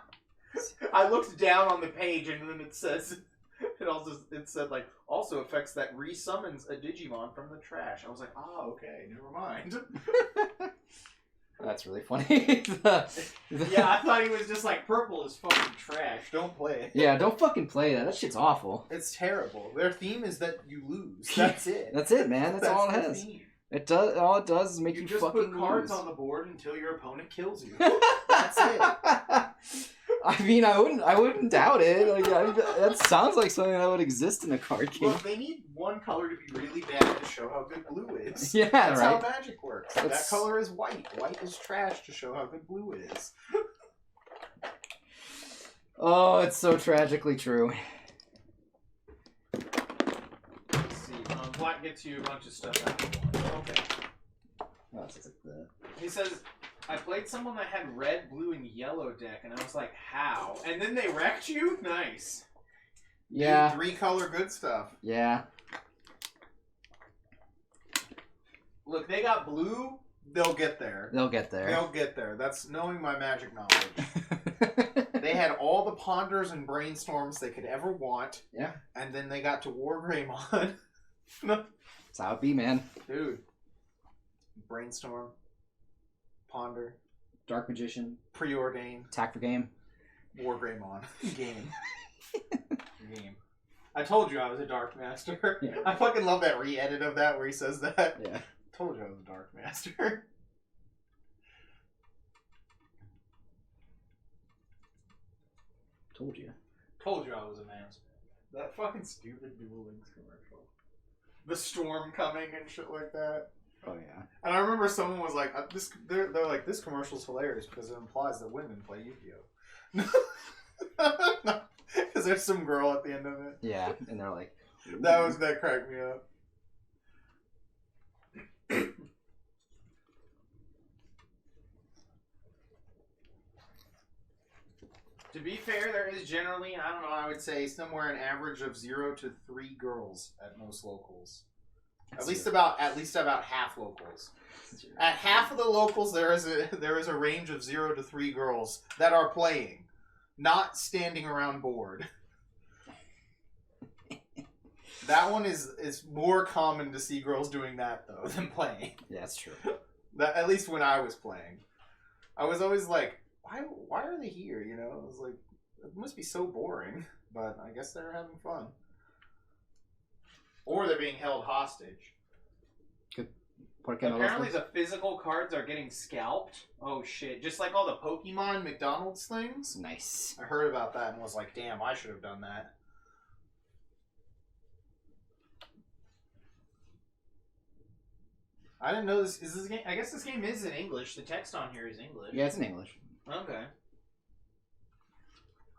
looked down on the page and then it says, it said like also affects that resummons a Digimon from the trash. I was like, oh, okay, never mind. That's really funny. Yeah, I thought he was just like purple is fucking trash. Don't play it. Yeah, don't fucking play that. That shit's awful. It's terrible. Their theme is that you lose. That's it. That's it, man. That's all it the has. theme. It does. All it does is make you, just fucking put cards lose. on the board until your opponent kills you. That's it. I mean, I wouldn't doubt it. Like, that sounds like something that would exist in a card game. Look, they need one color to be really bad to show how good blue is. Yeah, That's right. how Magic works. That That's- color is white. White is trash to show how good blue is. Oh, it's so tragically true. Let's see. Black gets you a bunch of stuff out of one. Okay. Oh, it's like the... He says, I played someone that had red, blue, and yellow deck, and I was like, how? And then they wrecked you? Nice. Yeah. Dude, 3-color good stuff. Yeah. Look, they got blue. They'll get there. They'll get there. They'll get there. That's knowing my Magic knowledge. They had all the ponders and brainstorms they could ever want. Yeah. And then they got to War Greymon. That's how it be, man. Dude. Brainstorm. Ponder. Dark Magician. Preordain. Attack for game. War Greymon. Game. I told you I was a Dark Master. Yeah. I fucking love that re-edit of that where he says that. Yeah. Told you I was a Dark Master. Told you. Told you I was a master. That fucking stupid Duel Links commercial. The storm coming and shit like that. Oh, yeah. And I remember someone was like, they're like, this commercial's hilarious because it implies that women play Yu-Gi-Oh! Because there's some girl at the end of it. Yeah, and they're like... That cracked me up. To be fair, there is generally, I don't know, I would say somewhere an average of 0 to 3 girls at most locals. At least about half locals. At half of the locals, there is a range of 0 to 3 girls that are playing, not standing around bored. That one is more common to see girls doing that though than playing. Yeah, that's true. That, at least when I was playing, I was always like, why are they here? You know, I was like, it must be so boring. But I guess they're having fun, or they're being held hostage. Apparently the physical cards are getting scalped. Oh shit. Just like all the Pokemon McDonald's things. Nice. I heard about that and was like, damn, I should have done that. I didn't know this. Is this game? I guess this game is in English. The text on here is English. Yeah, it's in English. Okay.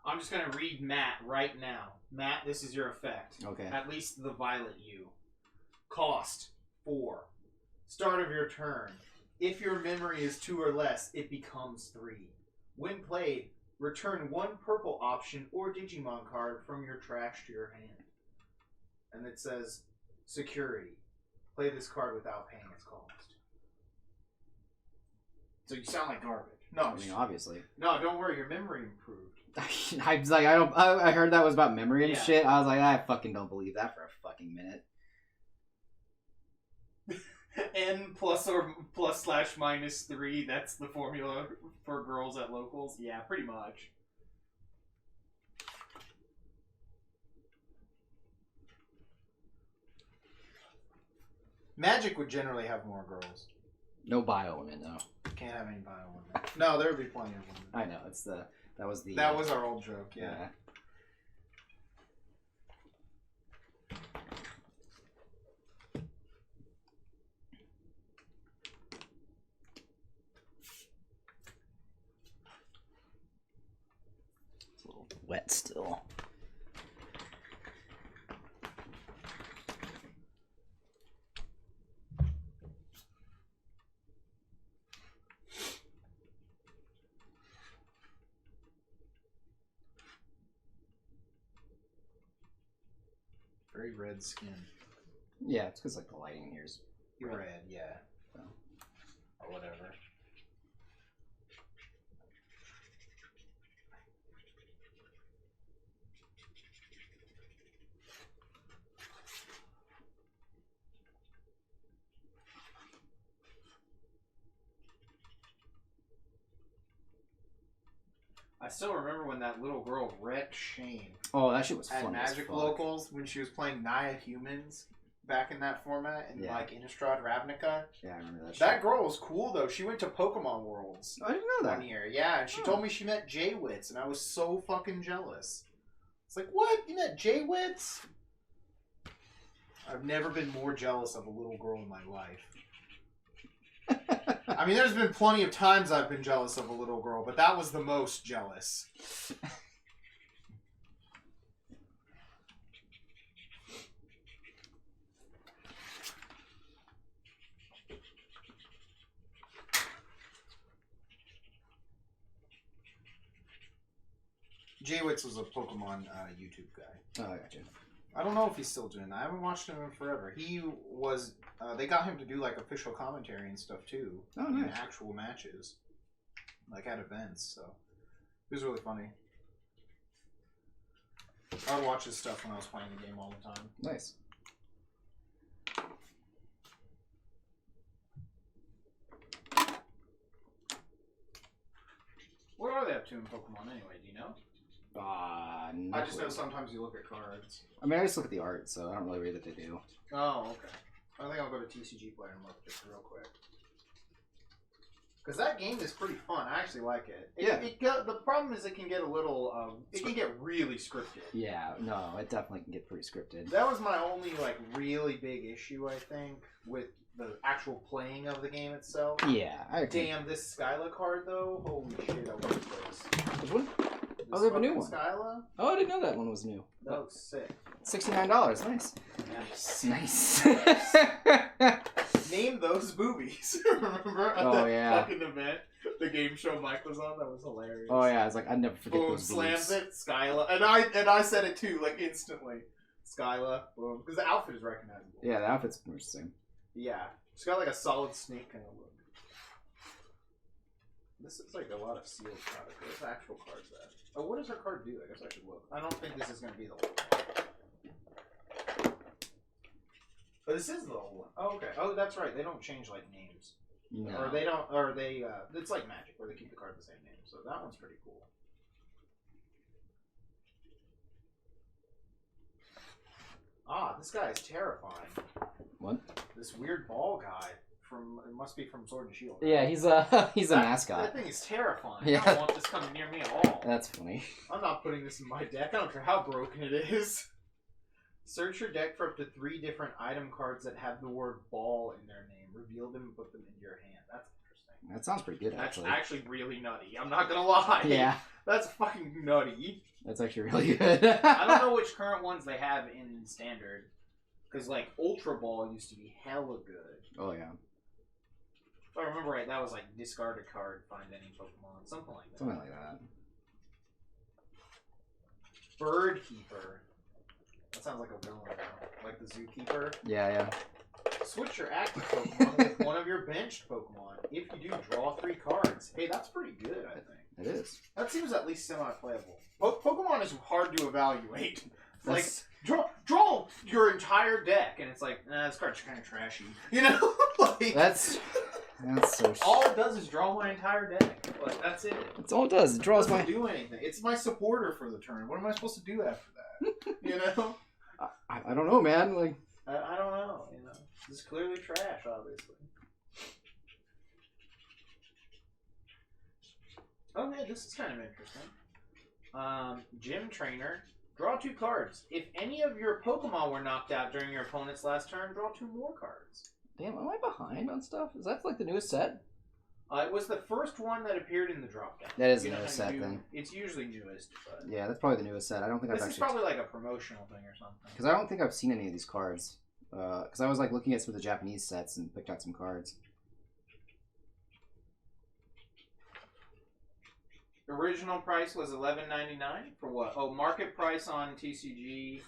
I'm just gonna read Matt right now. Matt, this is your effect. Okay. At least the violet you. Cost 4. Start of your turn. If your memory is 2 or less, it becomes 3. When played, return 1 purple option or Digimon card from your trash to your hand. And it says, security. Play this card without paying its cost. So you sound like garbage. No, I mean, obviously. no, don't worry. Your memory improved. I was like, I heard that was about memory and Yeah. shit. I was like, I fucking don't believe that for a fucking minute. N plus or plus / minus 3. That's the formula for girls at locals. Yeah, pretty much. Magic would generally have more girls. No bio women though. Can't have any bio women. No, there would be plenty of women. I know it's the that was the That was our old joke. Yeah. It's a little wet still. Very red skin. Yeah, it's because like the lighting here is Red, yeah. So. Or whatever. still remember when that little girl wrecked Shane Oh, that shit was at fun as Magic fuck. Locals when she was playing Naya Humans back in that format in Yeah. like Innistrad Ravnica. Yeah, I remember that shit. That girl was cool though. She went to Pokemon Worlds Oh, I didn't know that. 1 year. Yeah, and she told me she met J-Wits, and I was so fucking jealous. It's like, what? You met J-Wits? I've never been more jealous of a little girl in my life. I mean, there's been plenty of times I've been jealous of a little girl, but that was the most jealous. J-Wits was a Pokemon YouTube guy. Oh, I got you. I don't know if he's still doing that. I haven't watched him in forever. He was. They got him to do like official commentary and stuff too. Oh, in nice. actual matches, like at events. So it was really funny. I would watch his stuff when I was playing the game all the time. Nice. What are they up to in Pokemon anyway? Do you know? No I just know clue. sometimes you look at cards. I mean, I just look at the art, so I don't really read what they do. Oh, okay. I think I'll go to TCG Player and look at this real quick. Because that game is pretty fun. I actually like it. The problem is it can get a little. It can get really scripted. Yeah, no, it definitely can get pretty scripted. That was my only like really big issue, I think, with the actual playing of the game itself. Yeah, I agree. Damn, this Skyla card though. Holy shit, I love this. Which one? This Oh, they have a new fucking one. Skyla? Oh, I didn't know that one was new. That looks sick. $69. Nice. Nice. Nice. Name those boobies. Remember at Oh, that yeah. fucking event? The game show Mike was on? That was hilarious. Oh, yeah, I was like, I'd never forget Boom, those slams boobs. it, Skyla. And I said it too, like instantly. Skyla, boom. Because the outfit is recognizable. Yeah, the outfit's interesting. Yeah. She's got like a solid snake kind of look. This is like a lot of sealed product. Where's actual cards at? Oh, what does her card do? I guess I should look. I don't think this is going to be the whole one. But this is the whole one. Oh, okay. Oh, that's right. They don't change like names. No. Or they don't, or they, it's like Magic where they keep the card the same name. So that one's pretty cool. Ah, this guy is terrifying. What? This weird ball guy from, it must be from Sword and Shield. Yeah, he's a mascot. That thing is terrifying. Yeah. I don't want this coming near me at all. That's funny. I'm not putting this in my deck. I don't care how broken it is. Search your deck for up to 3 different item cards that have the word ball in their name. Reveal them and put them into your hand. That's interesting. That sounds pretty good, That's actually. actually really nutty. I'm not gonna lie. Yeah, That's fucking nutty. that's actually really good. I don't know which current ones they have in Standard. Because, like, Ultra Ball used to be hella good. Oh, yeah. If I remember right, that was like discard a card, find any Pokemon, something like that. Something like that. Bird Keeper. That sounds like a villain now. Like the Zookeeper. Yeah, yeah. Switch your active Pokemon with one of your benched Pokemon. If you do, draw 3 cards. Hey, that's pretty good, I think. It is. That seems at least semi-playable. Pokemon is hard to evaluate. Like, That's- draw your entire deck, and it's like, this card's kind of trashy. You know? Like, That's so. All it does is draw my entire deck. Like, that's it. That's all it does. It draws doesn't my. do anything. It's my supporter for the turn. What am I supposed to do after that? You know? I don't know, man. Like, I don't know. You know, this is clearly trash, obviously. Okay, this is kind of interesting. Gym Trainer. Draw 2 cards. If any of your Pokemon were knocked out during your opponent's last turn, draw 2 more cards. damn, am I behind on stuff? Is that like the newest set? It was the first one that appeared in the drop down. That is the You know newest how set, you- then. It's usually newest, but Yeah, that's probably the newest set. I don't think this I've is actually. probably like a promotional thing or something. Because I don't think I've seen any of these cards. Because I was like looking at some of the Japanese sets and picked out some cards. Original price was $11.99 for what? Oh, market price on TCG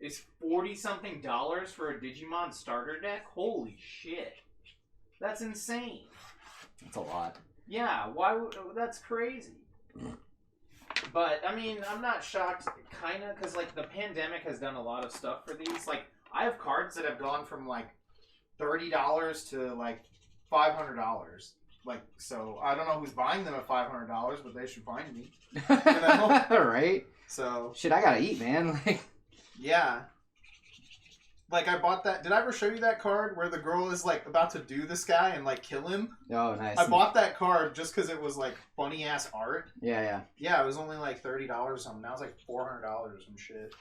is $40-something for a Digimon starter deck. Holy shit, that's insane. That's a lot. Yeah, why would that's crazy. But I mean, I'm not shocked, kind of, because like the pandemic has done a lot of stuff for these. Like, I have cards that have gone from like $30 to like $500. Like, so I don't know who's buying them at $500, but they should find me. You know? Right? So Shit, I gotta eat, man. Like, yeah. Like, I bought that. Did I ever show you that card where the girl is, like, about to do this guy and, like, kill him? oh, nice. I bought that card just because it was, like, funny-ass art. Yeah. Yeah, it was only, like, $30 or something. Now it's, like, $400 or some shit.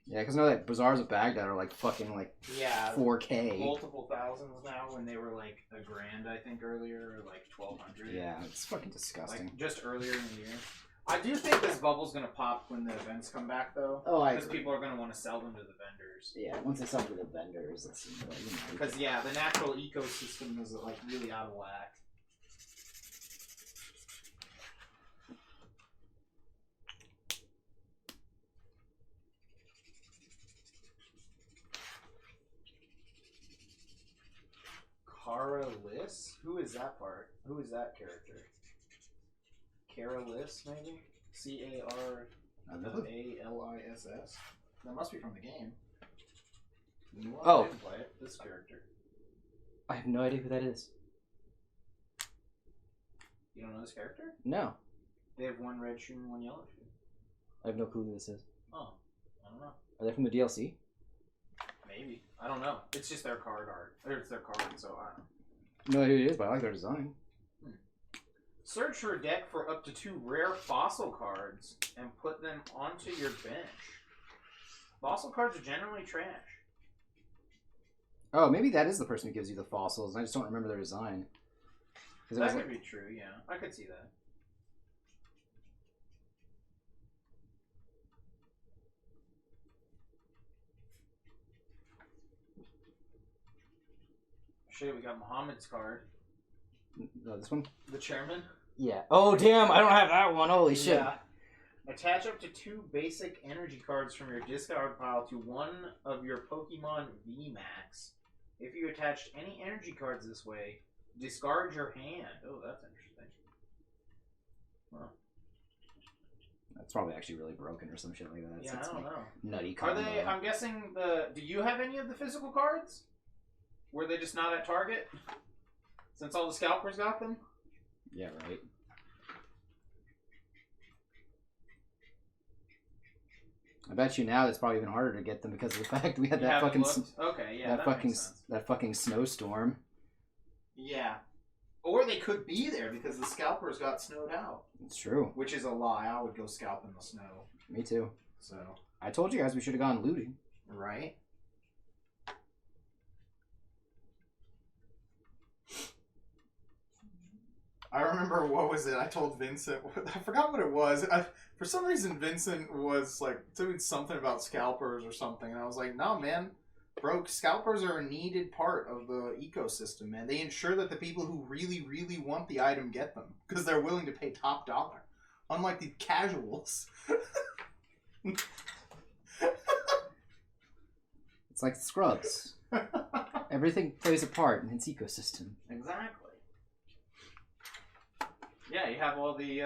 Yeah, because like Bazaars of Baghdad are like fucking like Yeah. 4K. Multiple thousands now when they were like $1,000, I think, earlier, or like 1,200. Yeah, it's fucking disgusting. Like just earlier in the year. I do think this bubble's gonna pop when the events come back, though. Oh, I Because agree. people are gonna want to sell them to the vendors. Yeah, once they sell to the vendors, it's like, you know. Because yeah, the natural ecosystem is like really out of whack. Cara Liss? Who is that part? Who is that character? Cara Liss, maybe? Caraliss? That must be from the game. The new one? Oh. I didn't play it. This character. I have no idea who that is. You don't know this character? No, They have one red shoe and one yellow shoe. I have no clue who this is. Oh, I don't know. Are they from the DLC? Maybe. I don't know. It's just their card art. Or it's their card, so I don't know. No idea who it is, but I like their design. Search your deck for up to 2 rare fossil cards and put them onto your bench. Fossil cards are generally trash. Oh, maybe that is the person who gives you the fossils. I just don't remember their design. 'Cause it That was could like, be true, yeah. I could see that. Shit, we got Muhammad's card. no, this one. The chairman. Yeah. Oh damn! I don't have that one. Holy shit. Yeah. Attach up to 2 basic energy cards from your discard pile to one of your Pokemon VMAX. If you attached any energy cards this way, discard your hand. Oh, that's interesting. Huh. That's probably actually really broken or some shit like that. Yeah, It's I don't like know. Nutty Are combo. they? I'm guessing the. Do you have any of the physical cards? Were they just not at Target? Since all the scalpers got them? Yeah, right. I bet you now it's probably even harder to get them because of the fact we had You that haven't fucking looked? Okay, yeah, that makes sense. fucking snowstorm. Yeah. Or they could be there because the scalpers got snowed out. It's true. Which is a lie. I would go scalp in the snow. Me too. So. I told you guys we should have gone looting. Right? I remember, what was it? I told Vincent, I forgot what it was. For some reason, Vincent was like doing something about scalpers or something. And I was like, no, man. Bro, scalpers are a needed part of the ecosystem, man. They ensure that the people who really, really want the item get them. Because they're willing to pay top dollar. Unlike the casuals. It's like Scrubs. Everything plays a part in its ecosystem. Exactly. Yeah, you have all the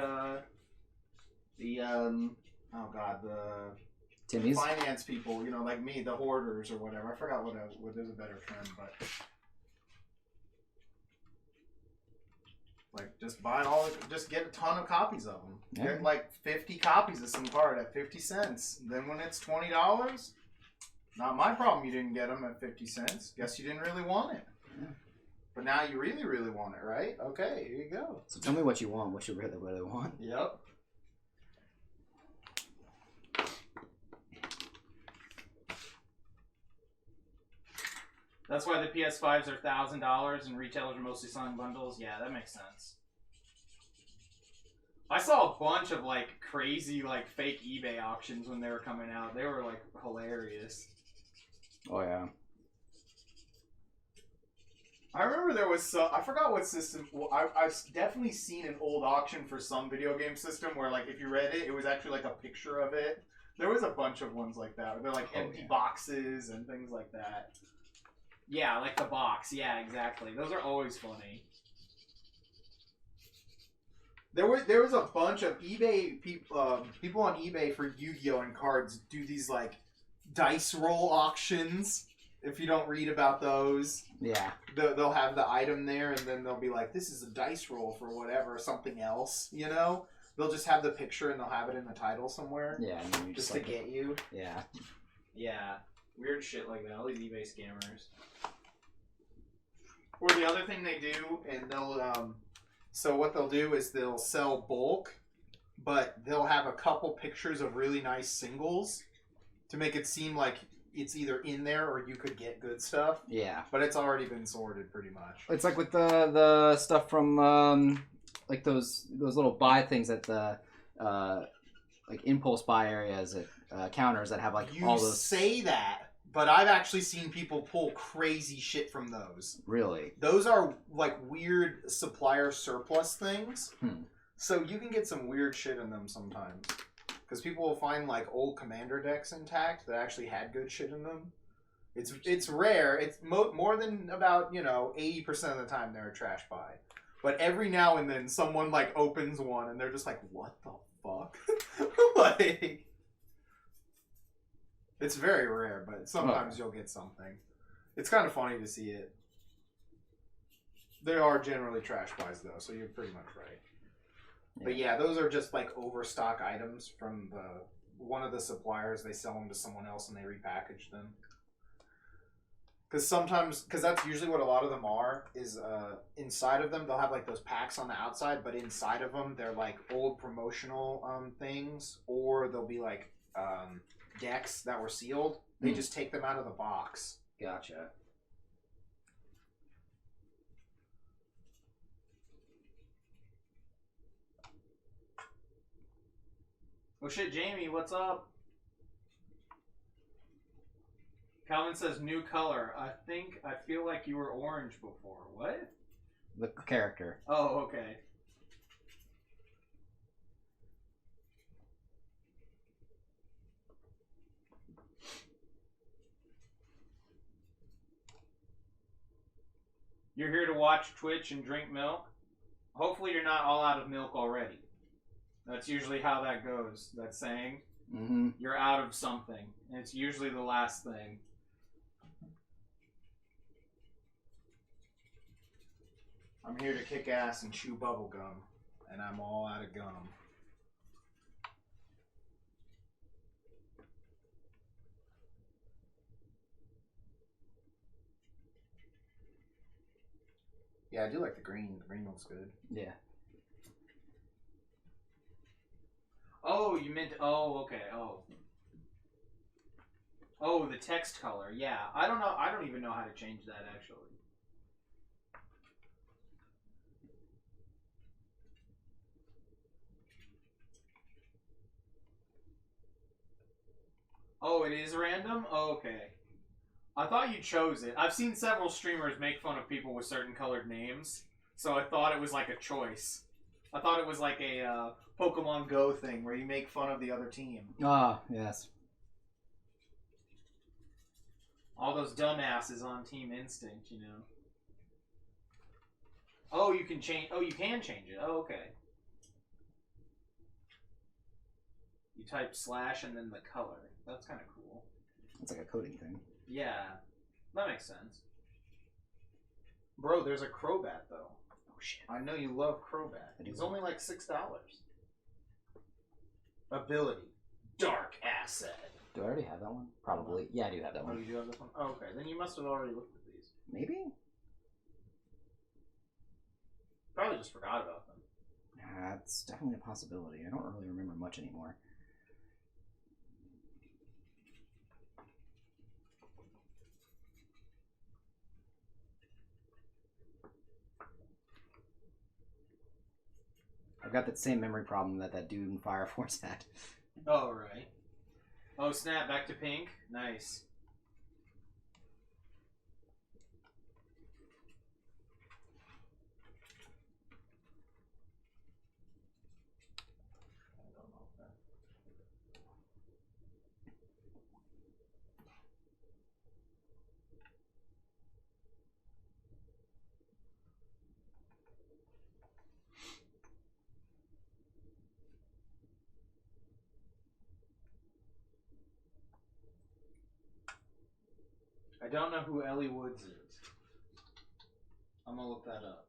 Timmy's. finance people, you know, like me, the hoarders or whatever. I forgot what there's a better term, but like just just get a ton of copies of them. Yeah. Get like 50 copies of some card at 50 cents. Then when it's $20, not my problem you didn't get them at 50 cents. Guess you didn't really want it. Yeah. But now you really, really want it, right? Okay, here you go. So tell me what you want. What you really, really want. Yep. That's why the PS5s are $1,000 and retailers are mostly selling bundles. Yeah, that makes sense. I saw a bunch of like crazy like fake eBay auctions when they were coming out. They were like hilarious. Oh yeah. I remember there was I forgot what system. Well, I've definitely seen an old auction for some video game system where, like, if you read it, it was actually like a picture of it. There was a bunch of ones like that. Where they're like empty boxes and things like that. Yeah, like the box. Yeah, exactly. Those are always funny. There was a bunch of eBay people on eBay for Yu-Gi-Oh and cards do these like dice roll auctions. If you don't read about those, Yeah. they'll have the item there, and then they'll be like, "This is a dice roll for whatever, something else." You know, they'll just have the picture and they'll have it in the title somewhere. Yeah, and then you just like, to get you. Yeah. Yeah, weird shit like that. All these eBay scammers. Or the other thing they do, and they'll so what they'll do is they'll sell bulk, but they'll have a couple pictures of really nice singles to make it seem like it's either in there or you could get good stuff. Yeah. But it's already been sorted pretty much. It's like with the stuff from like those little buy things at the like impulse buy areas at counters that have like You all those. say that, but I've actually seen people pull crazy shit from those. Really? Those are like weird supplier surplus things. Hmm. So you can get some weird shit in them sometimes. Because people will find like old commander decks intact that actually had good shit in them. It's rare. It's more than about 80% of the time they're a trash buy. But every now and then someone like opens one and they're just like, what the fuck? Like, it's very rare, but sometimes you'll get something. It's kind of funny to see it. They are generally trash buys though, so you're pretty much right. Yeah. But yeah, those are just like overstock items from one of the suppliers. They sell them to someone else and they repackage them. Because that's usually what a lot of them are, is inside of them, they'll have like those packs on the outside, but inside of them, they're like old promotional things, or they'll be like decks that were sealed. They just take them out of the box. Gotcha. Oh shit, Jamie, what's up? Calvin says new color. I feel like you were orange before. What? The character. Oh, okay. You're here to watch Twitch and drink milk? Hopefully you're not all out of milk already. That's usually how that goes, that saying. Mm-hmm. You're out of something, and it's usually the last thing. I'm here to kick ass and chew bubble gum, and I'm all out of gum. Yeah, I do like the green. The green looks good. Yeah. Oh, you meant... Oh, okay. Oh. Oh, the text color. Yeah. I don't know. I don't even know how to change that, actually. Oh, it is random? Oh, okay. I thought you chose it. I've seen several streamers make fun of people with certain colored names, so I thought it was like a choice. I thought it was like a Pokemon Go thing where you make fun of the other team. Ah, yes. All those dumbasses on Team Instinct, you know. Oh, you can change. Oh, you can change it. Oh, okay. You type slash and then the color. That's kind of cool. It's like a coding thing. Yeah, that makes sense. Bro, there's a Crobat though. Oh shit. I know you love Crobat. I do. It's only like $6. Ability. Dark Asset. Do I already have that one? Probably. Yeah, I do have that Oh, one. you do have this one? Oh, okay. Then you must have already looked at these. Maybe? Probably just forgot about them. That's definitely a possibility. I don't really remember much anymore. I've got that same memory problem that dude in Fire Force had. Oh, right. Oh, snap. Back to pink. Nice. I don't know who Ellie Woods is. I'm gonna look that up.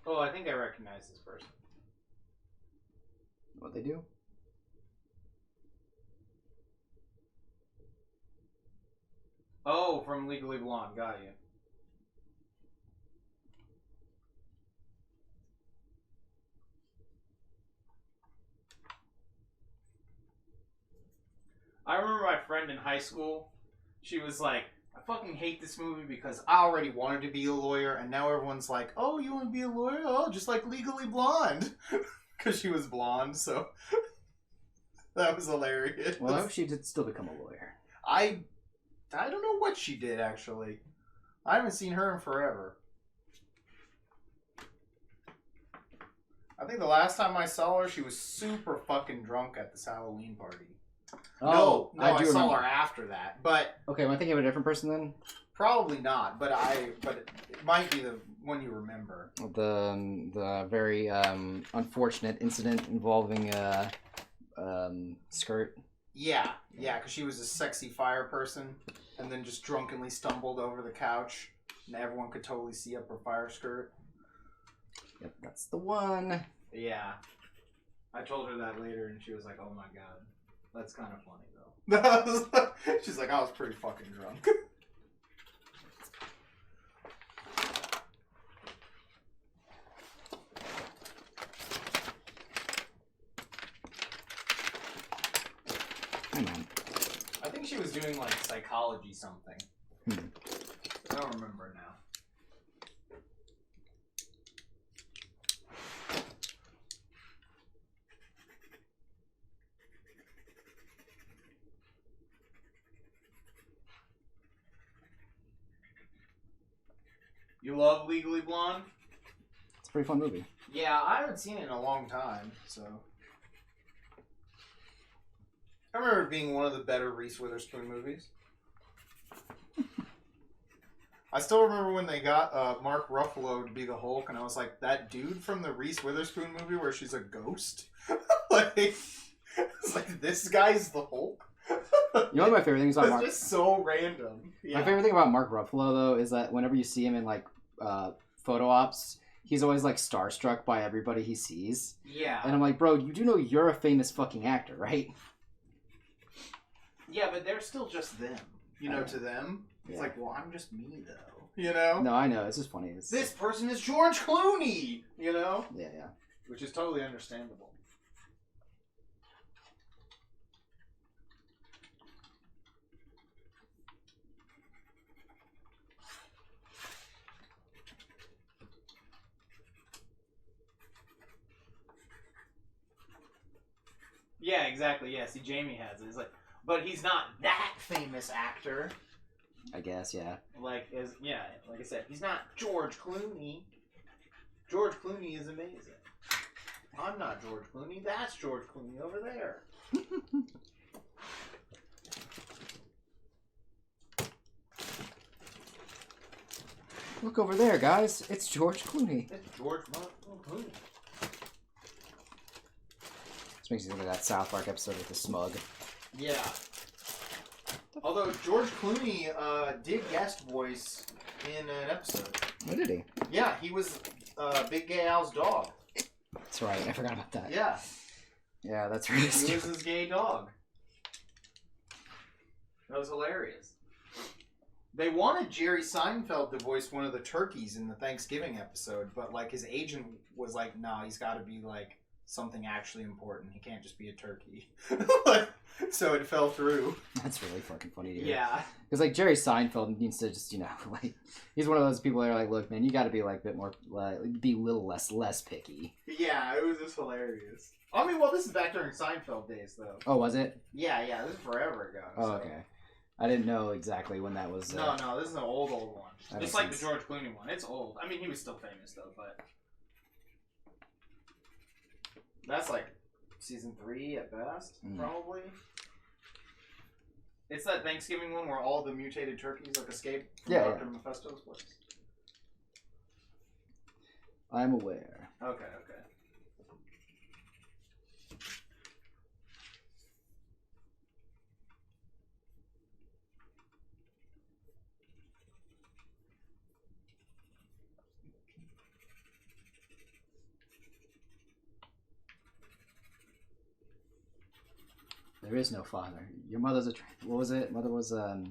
Oh, I think I recognize this person. What they do? Oh, from Legally Blonde. Got you. I remember my friend in high school. She was like, I fucking hate this movie because I already wanted to be a lawyer, and now everyone's like, oh, you want to be a lawyer? Oh, just like Legally Blonde. Because she was blonde, so that was hilarious. Well, I hope she did still become a lawyer. I don't know what she did, actually. I haven't seen her in forever. I think the last time I saw her, she was super fucking drunk at this Halloween party. Oh, I do saw remember. her after that, but Okay, am I thinking of a different person then? probably not. But it might be the one you remember. The very unfortunate incident involving skirt. Yeah, because she was a sexy fire person, and then just drunkenly stumbled over the couch, and everyone could totally see up her fire skirt. Yep, that's the one. yeah. I told her that later, and she was like, "Oh my god, that's kind of funny though." She's like, I was pretty fucking drunk. Come on. I think she was doing like psychology something. I don't remember now. You love Legally Blonde? It's a pretty fun movie. Yeah, I haven't seen it in a long time, so. I remember it being one of the better Reese Witherspoon movies. I still remember when they got Mark Ruffalo to be the Hulk, and I was like, that dude from the Reese Witherspoon movie where she's a ghost? Like, it's like, this guy's the Hulk? You know what my favorite thing is about It's Mark? just so random. Yeah. My favorite thing about Mark Ruffalo though is that whenever you see him in like photo ops, he's always like starstruck by everybody he sees. Yeah. And I'm like, bro, you do know you're a famous fucking actor, right? Yeah, but they're still just them. You know, to them, it's Yeah. like, well, I'm just me, though. You know? No, I know. It's just funny. It's, This person is George Clooney! You know? yeah. Which is totally understandable. Yeah, exactly. Yeah, see, Jamie has it. It's like, but he's not that famous actor. I guess, yeah. Like I said, he's not George Clooney. George Clooney is amazing. I'm not George Clooney. That's George Clooney over there. Look over there, guys. It's George Clooney. It's George Clooney. This makes you think of that South Park episode with the smug. Yeah. Although George Clooney did guest voice in an episode. What did he? Yeah, he was Big Gay Al's dog. That's right. I forgot about that. Yeah. Yeah, that's really He was stupid. his gay dog. That was hilarious. They wanted Jerry Seinfeld to voice one of the turkeys in the Thanksgiving episode, but like his agent was like, "Nah, he's got to be like something actually important. He can't just be a turkey." So it fell through. That's really fucking funny to hear. Yeah. Because like Jerry Seinfeld needs to just, like, he's one of those people that are like, look, man, you got to be like a bit more, be a little less picky. Yeah, it was just hilarious. I mean, well, this is back during Seinfeld days, though. Oh, was it? Yeah, this is forever ago. Oh, so. okay. I didn't know exactly when that was. No, this is an old one. That Just makes like the sense. George Clooney one. It's old. I mean, he was still famous, though, but... That's like season 3 at best, probably. It's that Thanksgiving one where all the mutated turkeys like escape from Dr. Mephisto's place. I'm aware. Okay. There is no father. Your mother's a... What was it? Mother was, I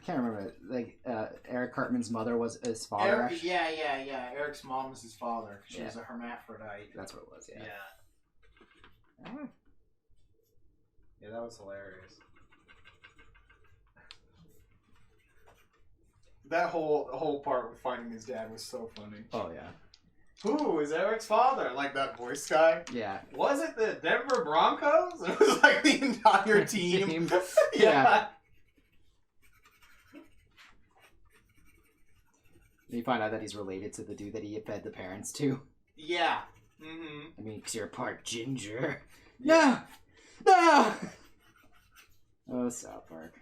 can't remember. Like, Eric Cartman's mother was his father. Yeah. Eric's mom was his father. She was a hermaphrodite. That's what it was, yeah. Yeah, that was hilarious. That whole part with finding his dad was so funny. Oh, yeah. Who is Eric's father? Like that voice guy? Yeah. Was it the Denver Broncos? It was like the entire team. Yeah. You find out that he's related to the dude that he fed the parents to. Yeah. Mm-hmm. I mean, 'cause you're part ginger. No! No! Oh, South Park.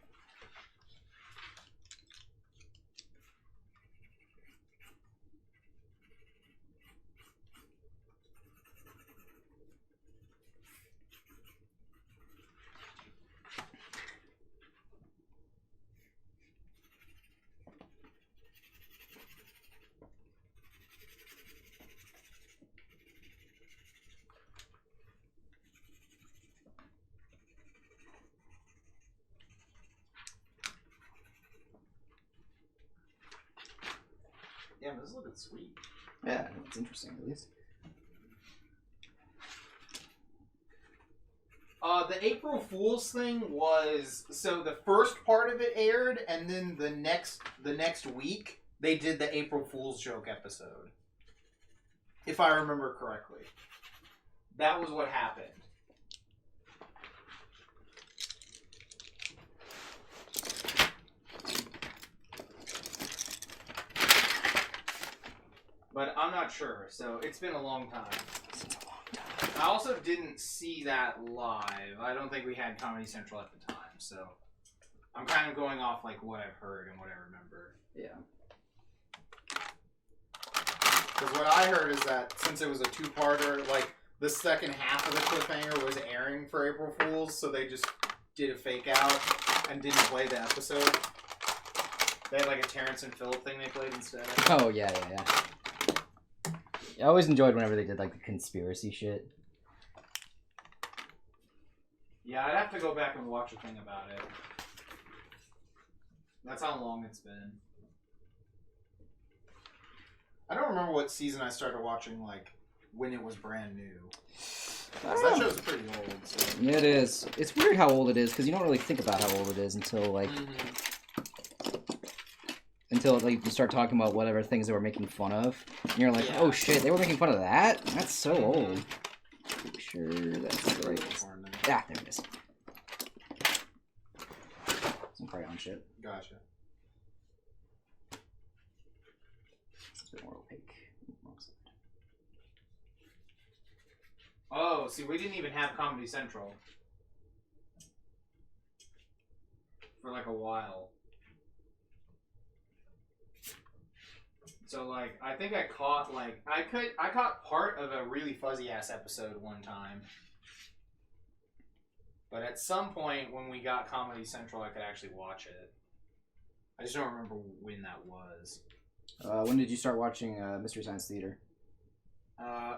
Yeah, this is looking sweet. Yeah, it's interesting at least. The April Fool's thing was, so the first part of it aired, and then the next week they did the April Fool's joke episode. If I remember correctly. That was what happened. But I'm not sure, so it's been a long time. I also didn't see that live. I don't think we had Comedy Central at the time, so I'm kind of going off like what I've heard and what I remember. Yeah. Because what I heard is that since it was a two-parter, like the second half of the cliffhanger was airing for April Fool's, so they just did a fake out and didn't play the episode. They had like a Terrence and Phillip thing they played instead. Oh, yeah. I always enjoyed whenever they did like the conspiracy shit. Yeah, I'd have to go back and watch a thing about it. That's how long it's been. I don't remember what season I started watching, like, when it was brand new. 'Cause that show's pretty old. So. Yeah, it is. It's weird how old it is, because you don't really think about how old it is until, like... Until like you start talking about whatever things they were making fun of. And you're like, oh shit, they were making fun of that? That's so old. Make sure that's the right... Ah, there it is. Some crayon shit. Gotcha. It's a bit more opaque. Oh, see, we didn't even have Comedy Central. For like a while. So, like, I think I caught, like, I caught part of a really fuzzy-ass episode one time. But at some point, when we got Comedy Central, I could actually watch it. I just don't remember when that was. When did you start watching Mystery Science Theater?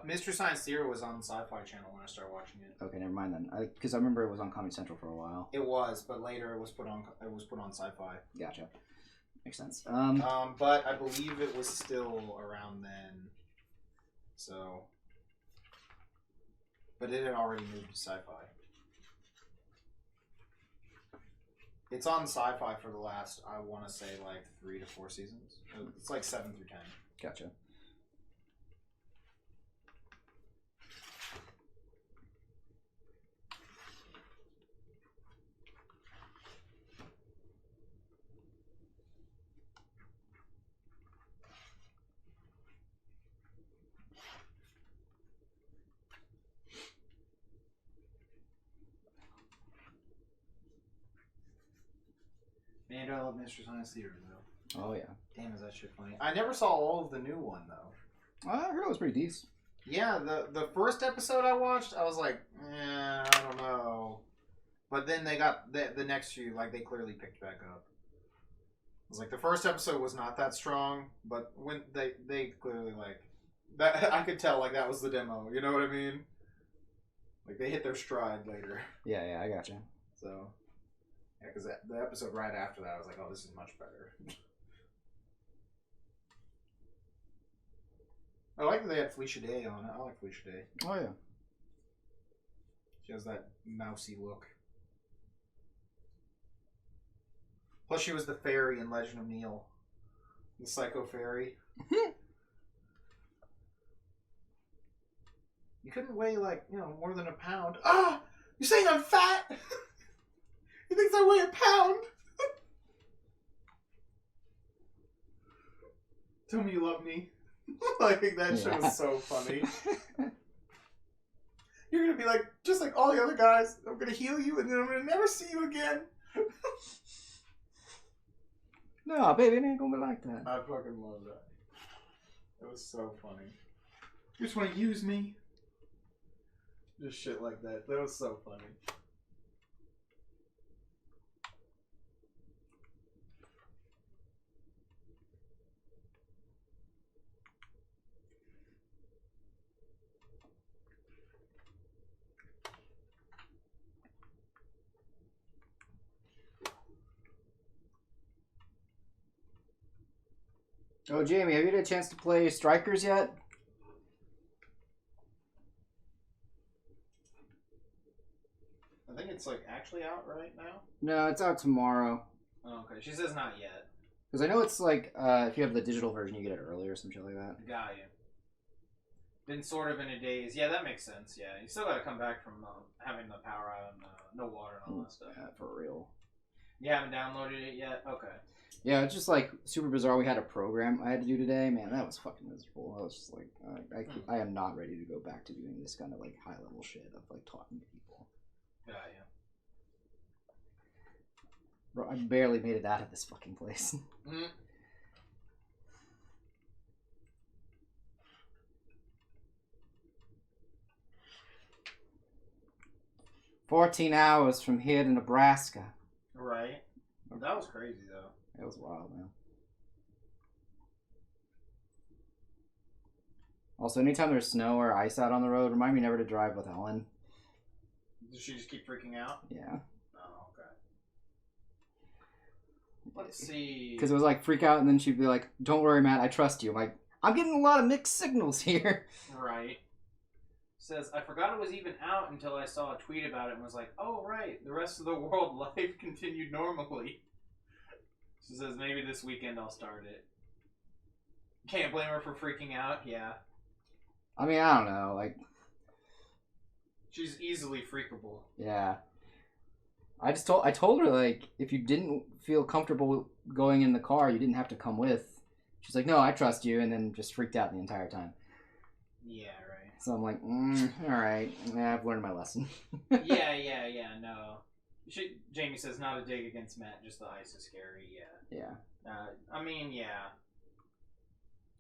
Mystery Science Theater was on the Sci-Fi Channel when I started watching it. Okay, never mind then. Because I remember it was on Comedy Central for a while. It was, but later it was put on Sci-Fi. Gotcha. Makes sense. But I believe it was still around then. So, but it had already moved to Sci-Fi. It's on Sci-Fi for the last, I want to say, like 3 to 4 seasons. It's like 7 through 10. Gotcha. Man, I love Mystery Science Theater, though. Oh, yeah. Damn, is that shit funny. I never saw all of the new one, though. I heard it was pretty decent. Yeah, the first episode I watched, I was like, I don't know. But then they got the next few, like, they clearly picked back up. It was like, the first episode was not that strong, but when they clearly, like, that I could tell, like, that was the demo. You know what I mean? Like, they hit their stride later. Yeah, I gotcha. So, yeah, because the episode right after that, I was like, oh, this is much better. I like that they had Felicia Day on it. I like Felicia Day. Oh, yeah. She has that mousy look. Plus, she was the fairy in Legend of Neil. The psycho fairy. You couldn't weigh, like, more than a pound. Ah! You're saying I'm fat? He thinks I weigh a pound? Tell me you love me. Like, that shit was so funny. You're gonna be like, just like all the other guys, I'm gonna heal you and then I'm gonna never see you again. No, baby, it ain't gonna be like that. I fucking love that. It was so funny. You just wanna use me? Just shit like that. That was so funny. Oh, Jamie, have you had a chance to play Strikers yet? I think it's like actually out right now. No, it's out tomorrow. Oh, okay. She says not yet. Because I know it's like, if you have the digital version, you get it earlier or some shit like that. Got you. Been sort of in a daze. Yeah, that makes sense. Yeah, you still gotta come back from having the power out and no water and all that stuff. Yeah, for real. You haven't downloaded it yet? Okay. Yeah, it's just like super bizarre. We had a program I had to do today. Man, that was fucking miserable. I was just like, I am not ready to go back to doing this kind of like high level shit of like talking to people. Got you. Bro, I barely made it out of this fucking place. Mm-hmm. 14 hours from here to Nebraska. Right. That was crazy, though. It was wild, man. Also, anytime there's snow or ice out on the road, remind me never to drive with Ellen. Does she just keep freaking out? Yeah. Oh, okay. Let's see. Because it was like freak out, and then she'd be like, "Don't worry, Matt, I trust you." I'm like, I'm getting a lot of mixed signals here. Right. Says, I forgot it was even out until I saw a tweet about it and was like, oh, right, the rest of the world life continued normally. She says, maybe this weekend I'll start it. Can't blame her for freaking out, yeah. I mean, I don't know, like... She's easily freakable. Yeah. I told her, like, if you didn't feel comfortable going in the car, you didn't have to come with. She's like, no, I trust you, and then just freaked out the entire time. Yeah, right. So I'm like, alright, yeah, I've learned my lesson. yeah, no. Jamie says, not a dig against Matt, just the ice is scary, yeah. Yeah. I mean, yeah.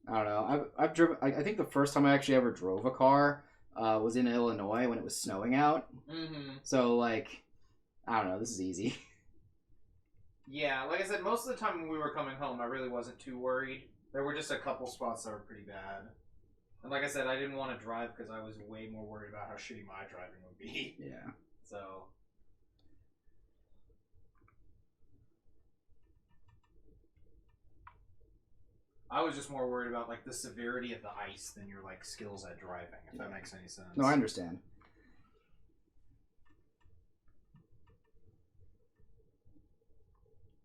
I don't know. I've driven. I think the first time I actually ever drove a car was in Illinois when it was snowing out. Mm-hmm. So like, I don't know. This is easy. Yeah, like I said, most of the time when we were coming home, I really wasn't too worried. There were just a couple spots that were pretty bad. And like I said, I didn't want to drive because I was way more worried about how shitty my driving would be. Yeah. So. I was just more worried about like the severity of the ice than your like skills at driving, if that makes any sense. No, I understand.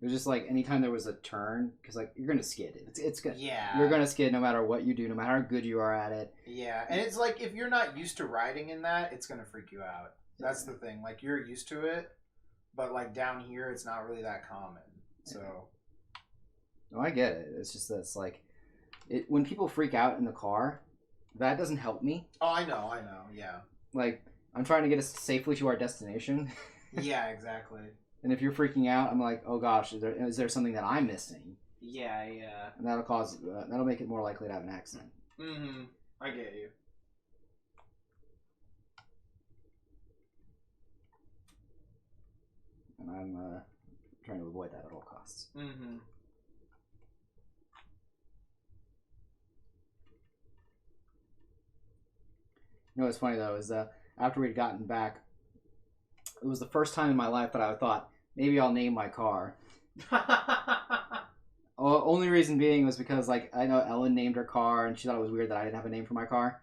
It was just like anytime there was a turn, because like you're gonna skid. It's gonna. Yeah. You're gonna skid no matter what you do, no matter how good you are at it. Yeah, and it's like if you're not used to riding in that, it's gonna freak you out. That's the thing. Like you're used to it, but like down here, it's not really that common. So. No, I get it. It's just that it's like, when people freak out in the car, that doesn't help me. Oh, I know, yeah. Like, I'm trying to get us safely to our destination. Yeah, exactly. And if you're freaking out, I'm like, oh gosh, is there something that I'm missing? Yeah. And that'll make it more likely to have an accident. Mm-hmm. I get you. And I'm trying to avoid that at all costs. Mm-hmm. You know what's funny though is after we'd gotten back, it was the first time in my life that I thought, maybe I'll name my car. Only reason being was because, like, I know Ellen named her car, and she thought it was weird that I didn't have a name for my car.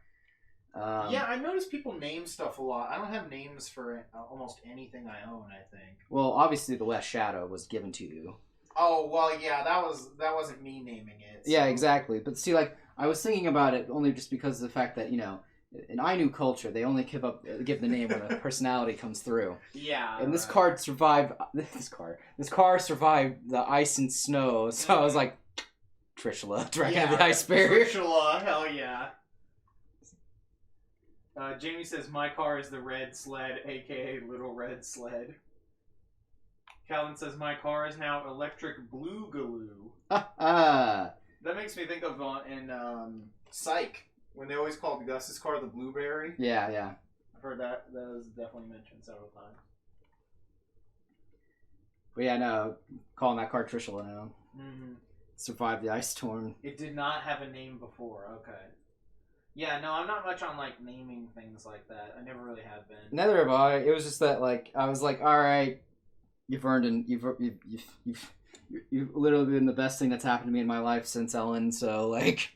Yeah, I noticed people name stuff a lot. I don't have names for almost anything I own, I think. Well, obviously, the West Shadow was given to you. Oh, well, yeah, that wasn't me naming it. So. Yeah, exactly. But see, like, I was thinking about it only just because of the fact that, you know, in Ainu culture, they only give the name when a personality comes through. Yeah. And this car survived the ice and snow, so I was like, Trishula, Dragon of the Ice Barrier. Trishula, hell yeah. Jamie says, my car is the red sled, aka Little Red Sled. Calvin says, my car is now electric blue galoo. That makes me think of in Psych, when they always called Gus's car the Blueberry. Yeah. I've heard that was definitely mentioned several times. But yeah, no, calling that car Trishula now. Mm-hmm. Survived the ice storm. It did not have a name before, okay. Yeah, no, I'm not much on, like, naming things like that. I never really have been. Neither have I. It was just that, like, I was like, all right, you've literally been the best thing that's happened to me in my life since Ellen. So, like,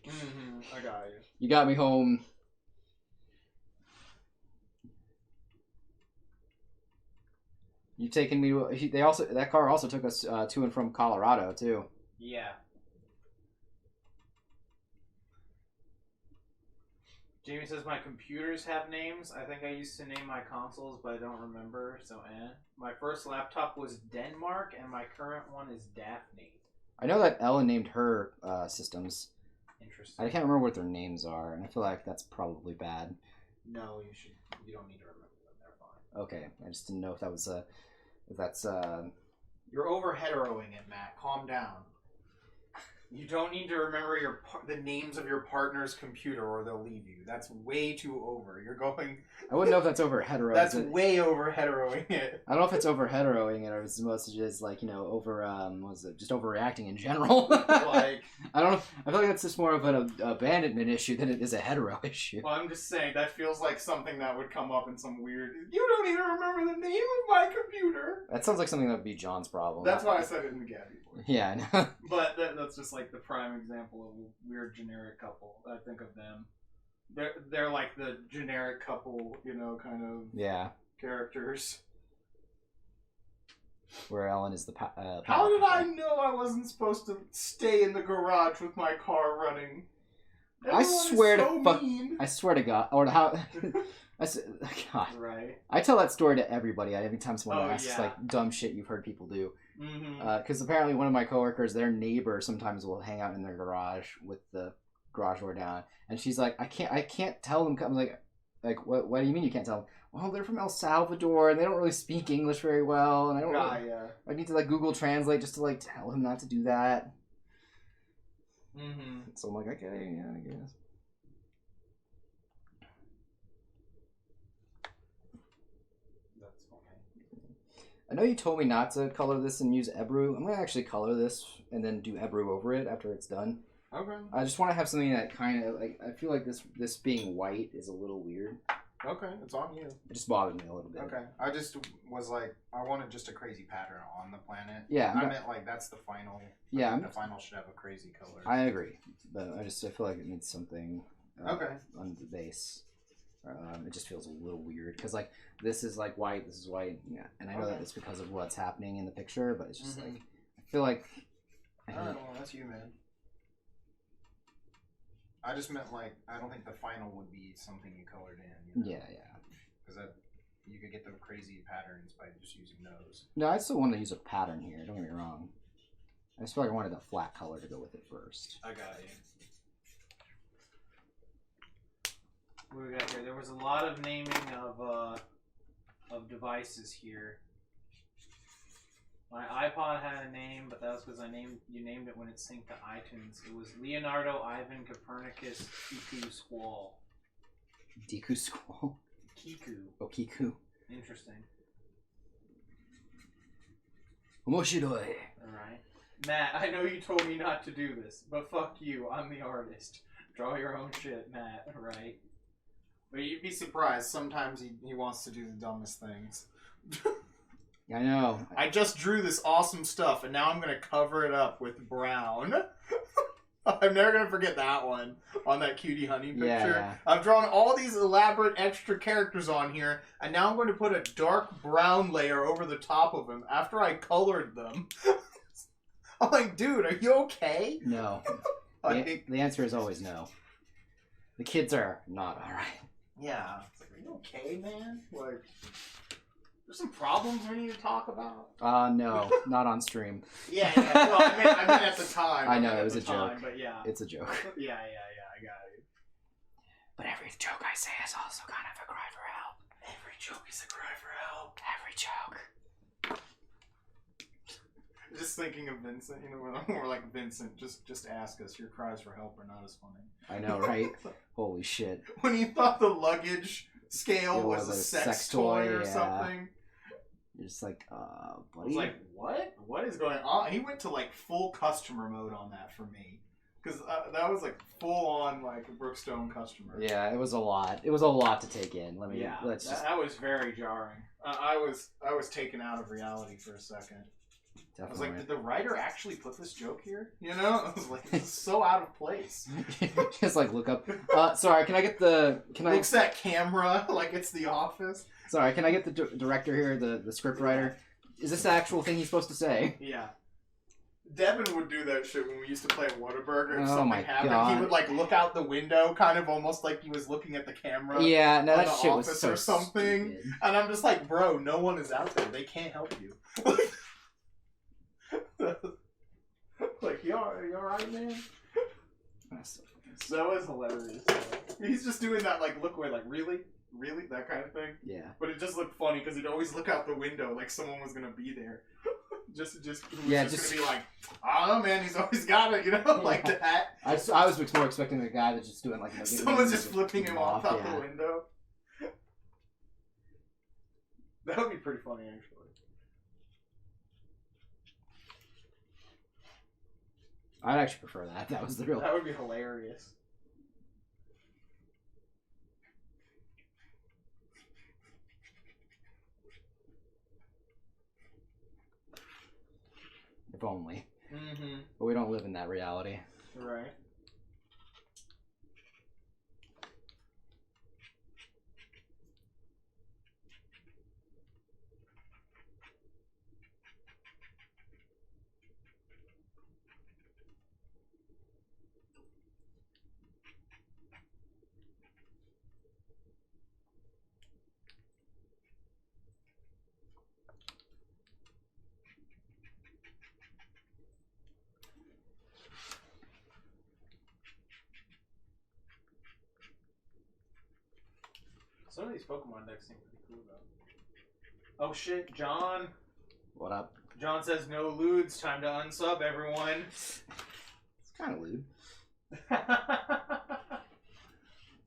I got you. You got me home. You taking me? That car also took us to and from Colorado too. Yeah. Jamie says, my computers have names. I think I used to name my consoles, but I don't remember, so My first laptop was Denmark, and my current one is Daphne. I know that Ellen named her systems. Interesting. I can't remember what their names are, and I feel like that's probably bad. No, you don't need to remember them. They're fine. Okay, I just didn't know if that was You're over heteroing it, Matt. Calm down. You don't need to remember the names of your partner's computer or they'll leave you. That's way too over. You're going... I wouldn't know if that's over hetero. That's way over heteroing it. I don't know if it's over heteroing it or as much as just like, you know, over just overreacting in general. Like, I don't know. I feel like that's just more of an abandonment issue than it is a hetero issue. Well, I'm just saying that feels like something that would come up in some weird. You don't even remember the name of my computer. That sounds like something that would be John's problem. That's why I said it in the Gabby voice. Yeah, I know. But that's just like the prime example of a weird generic couple. I think of them. They're like the generic couple, you know, kind of characters. Where Ellen is the How did I know I wasn't supposed to stay in the garage with my car running? I swear to God. Or how... God. Right. I tell that story to everybody every time someone asks like dumb shit you've heard people do. Because apparently one of my coworkers, their neighbor, sometimes will hang out in their garage with the garage door down, and she's like, I can't tell them. I'm like what do you mean you can't tell them? Well, they're from El Salvador and they don't really speak English very well, and I don't. I need to like Google Translate just to like tell him not to do that. So I'm like, okay, yeah, I guess. I know you told me not to color this and use Ebru. I'm going to actually color this and then do Ebru over it after it's done. Okay. I just want to have something that kind of, like, I feel like this being white is a little weird. Okay, it's on you. It just bothered me a little bit. Okay. I just was like, I wanted just a crazy pattern on the planet. Yeah. I meant, like, that's the final. Yeah. The final should have a crazy color. I agree. But I feel like it needs something on the base. It just feels a little weird because like this is like white, this is white, yeah, and I know that it's because of what's happening in the picture, but it's just like I feel like. Alright, well that's you, man. I just meant like I don't think the final would be something you colored in. You know? Yeah. Because that you could get the crazy patterns by just using those. No, I still want to use a pattern here. Don't get me wrong. I just feel like I wanted a flat color to go with it first. I got you. What do we got here? There was a lot of naming of devices here. My iPod had a name, but that was because you named it when it synced to iTunes. It was Leonardo Ivan Copernicus Kiku Squall. Deku Squall? Kiku. Oh, Kiku. Interesting. Omoshiroi. Alright. Matt, I know you told me not to do this, but fuck you, I'm the artist. Draw your own shit, Matt, right? But you'd be surprised. Sometimes he wants to do the dumbest things. I know. I just drew this awesome stuff, and now I'm going to cover it up with brown. I'm never going to forget that one on that cutie honey picture. Yeah. I've drawn all these elaborate extra characters on here, and now I'm going to put a dark brown layer over the top of them after I colored them. I'm like, dude, are you okay? No. The answer is always no. The kids are not alright. Yeah. It's like, are you okay, man? Like, there's some problems we need to talk about. No, not on stream. Yeah. Well, I mean at the time. I know, it was a joke. But yeah. It's a joke. Yeah, I got it. But every joke I say is also kind of a cry for help. Every joke is a cry for help. Every joke. Just thinking of Vincent, you know, when we're like, Vincent, just ask us. Your cries for help are not as funny. I know, right? Holy shit. When he thought the luggage scale It was a sex toy or something. You're just like, I buddy. was like, what? What is going on? He went to like full customer mode on that for me. Because that was like full on like a Brookstone customer. Yeah, it was a lot. It was a lot to take in. That was very jarring. I was taken out of reality for a second. Definitely. I was like, did the writer actually put this joke here? You know? I was like, this is so out of place. Just like look up. Sorry, can I get the? Looks at camera like it's The Office. Sorry, can I get the director here, the script writer? Is this the actual thing he's supposed to say? Yeah. Devin would do that shit when we used to play Whataburger. If Oh something my happened, God. he would like look out the window, kind of almost like he was looking at the camera. Yeah, no, on that The shit was Office so or something. stupid. And I'm just like, bro, no one is out there. They can't help you. Like, you alright, man? That was hilarious. He's just doing that, like, look away, like, really? Really? That kind of thing? Yeah. But it just looked funny because he'd always look out the window like someone was gonna be there. just Yeah, just just- gonna be like, I don't know, man, he's always got it, you know, like that. I was more expecting the guy that's just doing like. You know, giving Someone's him just the- flipping him off out yeah. the window. That would be pretty funny, actually. I'd actually prefer that. That was the real. That would be hilarious. If only. Mm-hmm. But we don't live in that reality. Right. Some of these Pokemon decks seem pretty cool, though. Oh shit, John. What up? John says no lewds. Time to unsub, everyone. It's kind of lewd.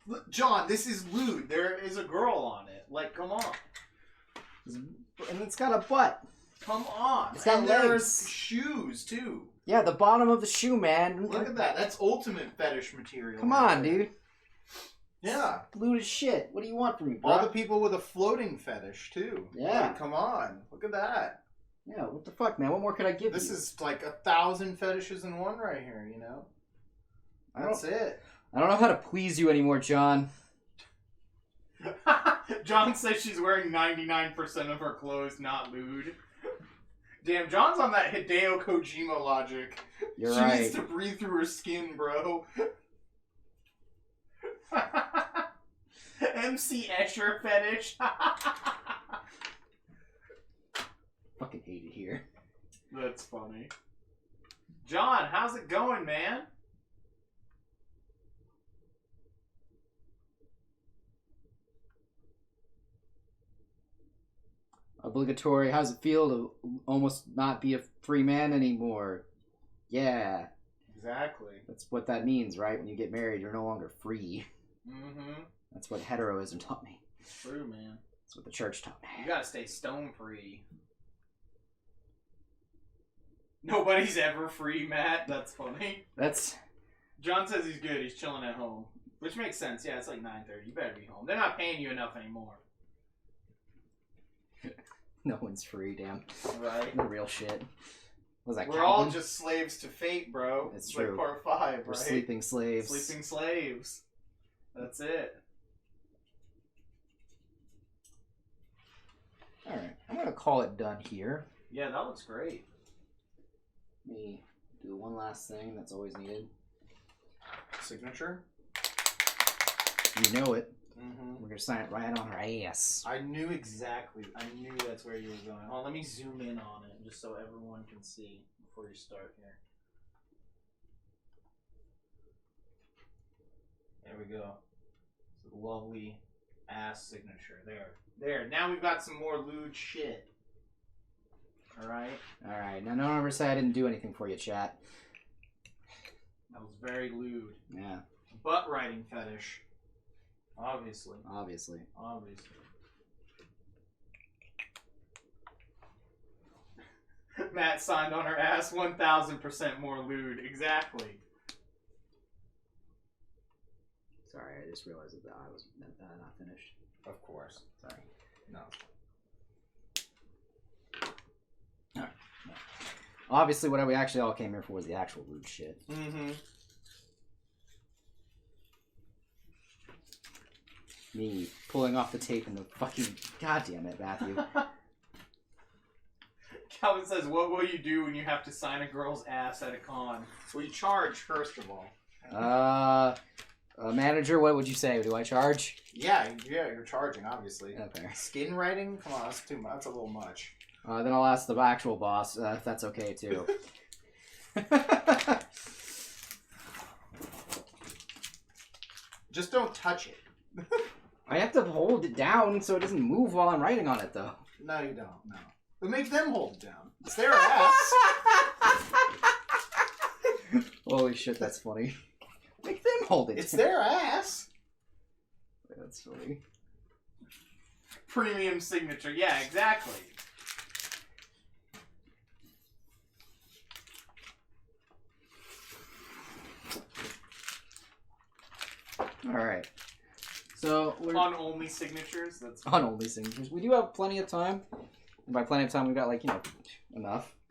Look, John, this is lewd. There is a girl on it. Like, come on. And it's got a butt. Come on. It's got and legs. there's shoes, too. Yeah, the bottom of the shoe, man. Look at that. That's ultimate fetish material. Come right on, there. dude. Yeah. Lewd as shit. What do you want from me, bro? All the people with a floating fetish, too. Yeah. Like, come on. Look at that. Yeah, what the fuck, man? What more could I give This you? is like 1,000 fetishes in one right here, you know? That's it. I don't know how to please you anymore, John. John says she's wearing 99% of her clothes, not lewd. Damn, John's on that Hideo Kojima logic. You're she right. needs to breathe through her skin, bro. MC Escher fetish. Fucking hate it here. That's funny. John, how's it going, man? Obligatory. How's it feel to almost not be a free man anymore? Yeah. Exactly. That's what that means, right? When you get married, you're no longer free. Mm-hmm. That's what heteroism taught me. True, man. That's what the church taught me. You gotta stay stone free. Nobody's ever free, Matt. That's funny. That's... John says he's good. He's chilling at home. Which makes sense. Yeah, it's like 9:30. You better be home. They're not paying you enough anymore. No one's free, damn. Right. The real shit. Was that We're Calvin? all just slaves to fate, bro. It's It's true. like part 5, We're right? sleeping slaves. Sleeping slaves. That's it. Alright, I'm gonna call it done here. Yeah, that looks great. Let me do one last thing that's always needed. Signature? You know it. Mm-hmm. We're gonna sign it right on her ass. I knew exactly. I knew that's where you were going. Oh, let me zoom in on it just so everyone can see before you start here. There we go. It's a lovely ass signature. There. Now we've got some more lewd shit. Alright? Alright, now don't ever say I didn't do anything for you, chat. That was very lewd. Yeah, Butt writing fetish. Obviously. obviously. Matt signed on her ass 1,000% more lewd. Exactly. Sorry, I just realized that I was not finished. Of course. Sorry. No. Obviously, what we actually all came here for was the actual lewd shit. Mm-hmm. Me pulling off the tape and the fucking... God damn it, Matthew. Calvin says, what will you do when you have to sign a girl's ass at a con? We charge, first of all. Manager, what would you say? Do I charge? Yeah, you're charging, obviously. Okay. Skin writing? Come on, that's too much. That's a little much. Then I'll ask the actual boss if that's okay, too. Just don't touch it. I have to hold it down so it doesn't move while I'm writing on it, though. No, you don't. No. But make them hold it down. It's their ass. Holy shit, that's funny. Make them hold it. It's their ass. That's funny. Premium signature. Yeah, exactly. Alright. So, we're On only signatures? That's on only signatures. We do have plenty of time. And by plenty of time, we've got, like, enough.